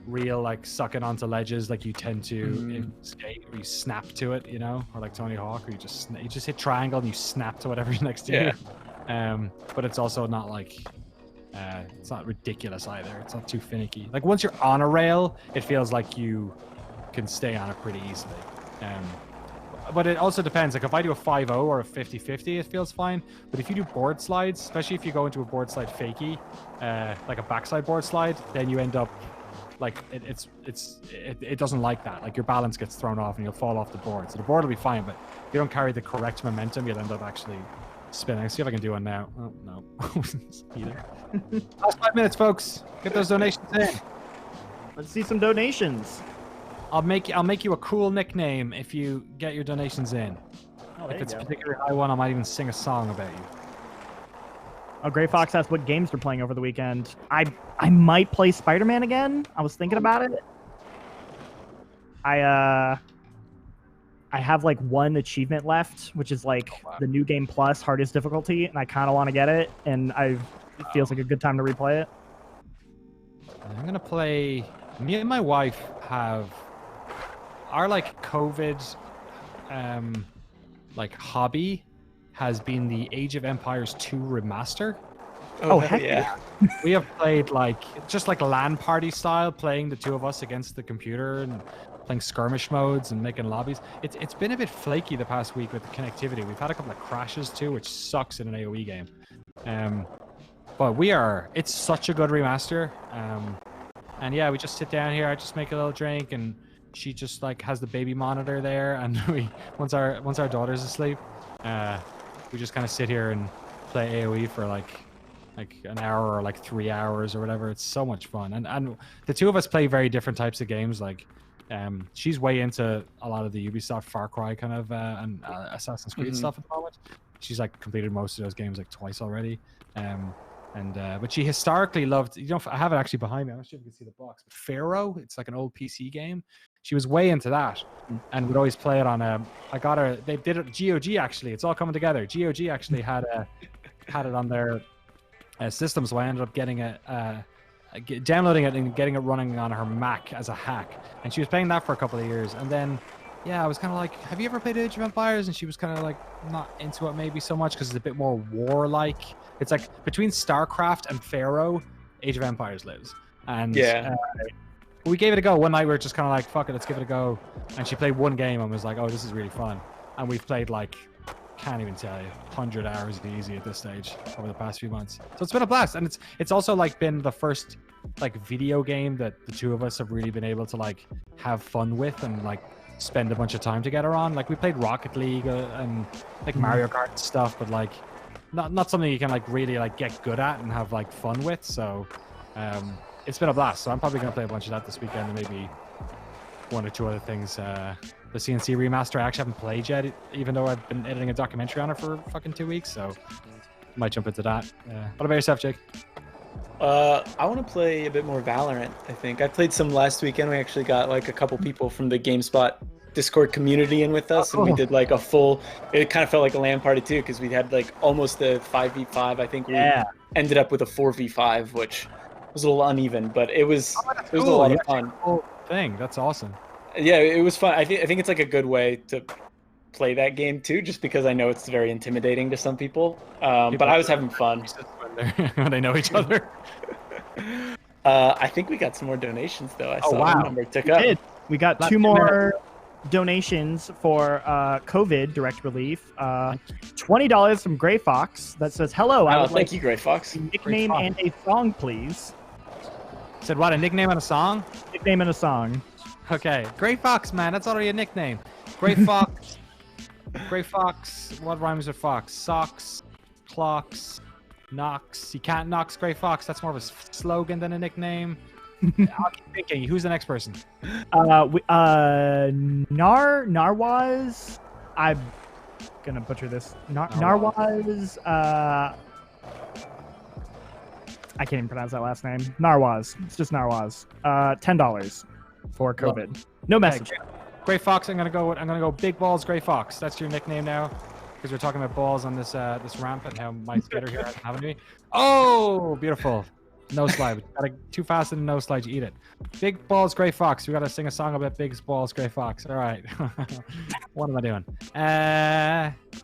real like sucking onto ledges like you tend to in skate, where you snap to it, you know, or like Tony Hawk, or you just hit triangle and you snap to whatever's next to you. But it's also not like it's not ridiculous either. It's not too finicky. Like once you're on a rail, it feels like you can stay on it pretty easily. But it also depends. Like if I do a 5-0 or a 50-50, it feels fine. But if you do board slides, especially if you go into a board slide fakie, like a backside board slide, then you end up like it doesn't like that. Like your balance gets thrown off and you'll fall off the board. So the board will be fine, but if you don't carry the correct momentum, you'll end up actually spinning. Let's see if I can do one now. Oh no, either. Last 5 minutes, folks. Get those donations in. Let's see some donations. I'll make you a cool nickname if you get your donations in. Oh, if it's a particularly high one, I might even sing a song about you. Oh, Gray Fox asked what games they're playing over the weekend. I might play Spider-Man again. I was thinking about it. I have like one achievement left, which is like the new game plus hardest difficulty, and I kind of want to get it, and it feels like a good time to replay it. I'm gonna play. Me and my wife have our like COVID like hobby has been the Age of Empires 2 remaster. Oh heck yeah. We have played like just like LAN party style, playing the two of us against the computer and playing skirmish modes and making lobbies. It's been a bit flaky the past week with the connectivity. We've had a couple of crashes too, which sucks in an AoE game. But it's such a good remaster. And yeah, we just sit down here, I just make a little drink, and she just like has the baby monitor there, and once our daughter's asleep, we just kind of sit here and play AoE for like an hour or like 3 hours or whatever. It's so much fun. And the two of us play very different types of games. Like she's way into a lot of the Ubisoft Far Cry kind of and Assassin's Creed stuff at the moment. She's like completed most of those games like twice already. But she historically loved, I have it actually behind me. I'm not sure if you can see the box, but Pharaoh, it's like an old PC game. She was way into that and would always play it on I got her, they did it, GOG actually, it's all coming together. GOG actually had it on their system, so I ended up getting downloading it and getting it running on her Mac as a hack. And she was playing that for a couple of years. And then, yeah, I was kind of like, have you ever played Age of Empires? And she was kind of like not into it maybe so much because it's a bit more war-like. It's like between StarCraft and Pharaoh, Age of Empires lives. And we gave it a go. One night we were just kind of like, fuck it, let's give it a go. And she played one game and was like, oh, this is really fun. And we've played like, can't even tell you, 100 hours easy at this stage over the past few months. So it's been a blast. And it's also like been the first like video game that the two of us have really been able to like have fun with and like spend a bunch of time together on. Like we played Rocket League and like Mario Kart and stuff, but like not something you can like really like get good at and have like fun with. So it's been a blast. So I'm probably gonna play a bunch of that this weekend and maybe one or two other things. The CNC remaster I actually haven't played yet, even though I've been editing a documentary on it for fucking 2 weeks. So might jump into that. What about yourself, Jake? I want to play a bit more Valorant. I think I played some last weekend. We actually got like a couple people from the GameSpot Discord community in with us, and we did like a full. It kind of felt like a LAN party too, because we had like almost a 5v5. I think we ended up with a 4v5, which was a little uneven, but it was a lot of fun. Cool thing. That's awesome. Yeah, it was fun. I think it's like a good way to play that game too, just because I know it's very intimidating to some people. But I was having fun. When they know each other. I think we got some more donations though. I saw the number tick up. We got two more donations for COVID direct relief. $20 from Gray Fox that says, hello, I would thank you, Gray Fox. A nickname and a song, please. Said what, a nickname and a song? Nickname and a song. Okay, Gray Fox, man. That's already a nickname. Gray Fox. Gray Fox. What rhymes with fox? Socks, clocks, knocks. You can't knocks Gray Fox. That's more of a slogan than a nickname. I'll keep thinking. Who's the next person? Narwaz. I'm gonna butcher this. Narwaz. I can't even pronounce that last name. Narwaz. It's just Narwaz. $10 for COVID. No message. Okay, Gray Fox. I'm gonna go Big Balls Gray Fox. That's your nickname now, because we're talking about balls on this this ramp and how my skater here hasn't having me. Oh, beautiful. No slide. Too fast in the no slide, you eat it. Big Balls Gray Fox. We gotta sing a song about Big Balls Gray Fox. All right. What am I doing?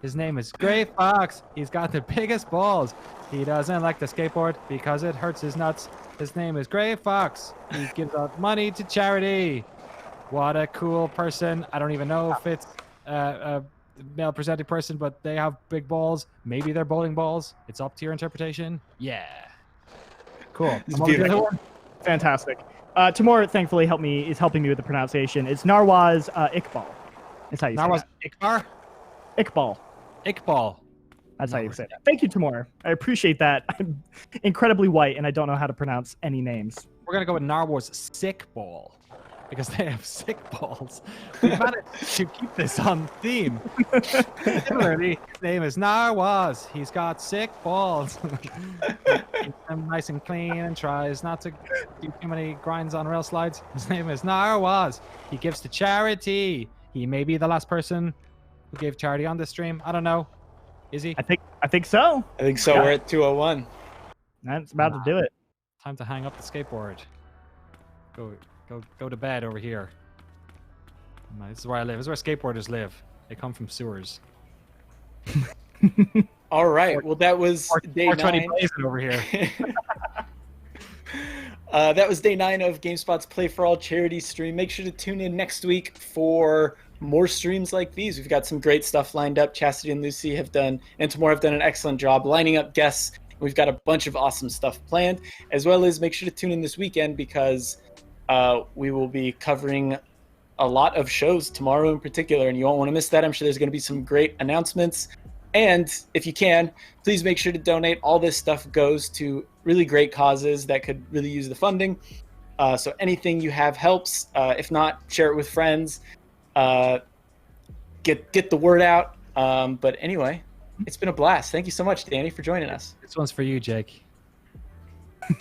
His name is Gray Fox. He's got the biggest balls. He doesn't like to skateboard because it hurts his nuts. His name is Gray Fox. He gives out money to charity. What a cool person. I don't even know if it's a male presenting person, but they have big balls. Maybe they're bowling balls. It's up to your interpretation. Yeah. Cool. Fantastic. Tamor, thankfully, is helping me with the pronunciation. It's Narwaz Iqbal. That's how you say it. Narwaz Iqbar? Iqbal. Iqbal. That's how you say it. Thank you, Tamor. I appreciate that. I'm incredibly white, and I don't know how to pronounce any names. We're going to go with Narwaz Sick Ball, because they have sick balls. We managed to keep this on theme. Similarly, his name is Narwaz. He's got sick balls. Keeps them nice and clean and tries not to do too many grinds on rail slides. His name is Narwaz. He gives to charity. He may be the last person who gave charity on this stream. I don't know. Is he? I think so. I think so. Yeah. We're at 201. That's about to do it. Time to hang up the skateboard. Go to bed over here. This is where I live. This is where skateboarders live. They come from sewers. All right. Well, that was day 9 over here. That was day 9 of GameSpot's Play for All charity stream. Make sure to tune in next week for more streams like these. We've got some great stuff lined up. Chastity and Lucy and Tamor have done an excellent job lining up guests. We've got a bunch of awesome stuff planned, as well as make sure to tune in this weekend because we will be covering a lot of shows tomorrow in particular, and you won't want to miss that. I'm sure there's going to be some great announcements. And if you can, please make sure to donate. All this stuff goes to really great causes that could really use the funding. So anything you have helps. If not, share it with friends. Get the word out. But anyway, it's been a blast. Thank you so much, Danny, for joining us. This one's for you, Jake.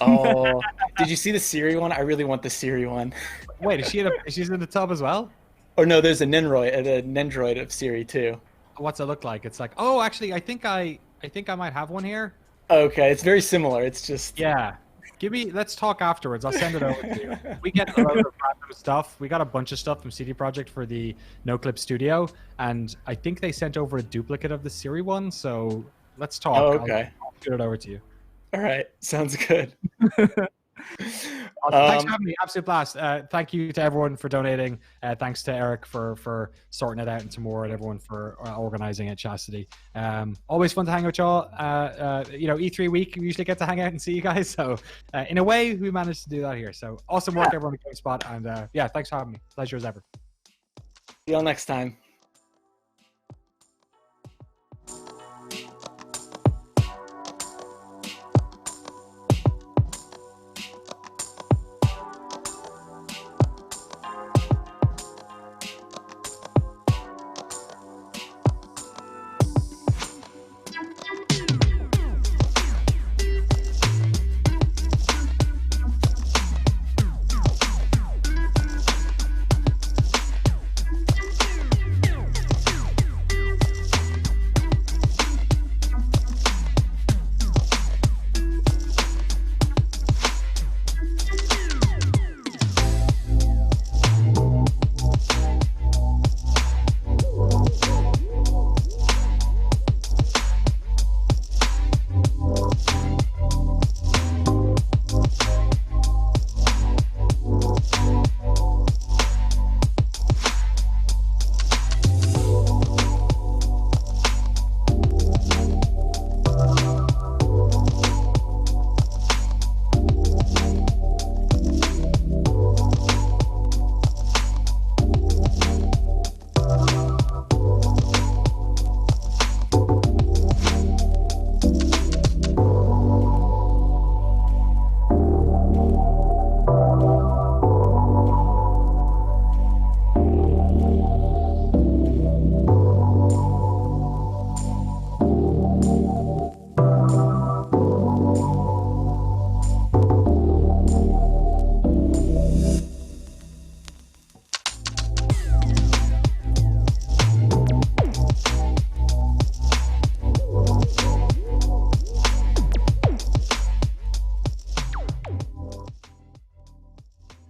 Oh, did you see the Siri one? I really want the Siri one. Wait, she's in the tub as well? Or no, there's a Nendroid of Siri too. What's it look like? It's like, oh, actually, I think I might have one here. Okay, it's very similar. It's just let's talk afterwards. I'll send it over to you. We get a lot of random stuff. We got a bunch of stuff from CD Projekt for the NoClip studio, and I think they sent over a duplicate of the Siri one. So let's talk. Oh, okay. I'll get it over to you. All right, sounds good. Thanks for having me. Absolute blast. Thank you to everyone for donating. Thanks to Eric for sorting it out, and Tamor and everyone for organizing it. Chastity. Always fun to hang out with y'all. E3 week, we usually get to hang out and see you guys. So in a way, we managed to do that here. So awesome work, everyone at GameSpot. And thanks for having me. Pleasure as ever. See y'all next time.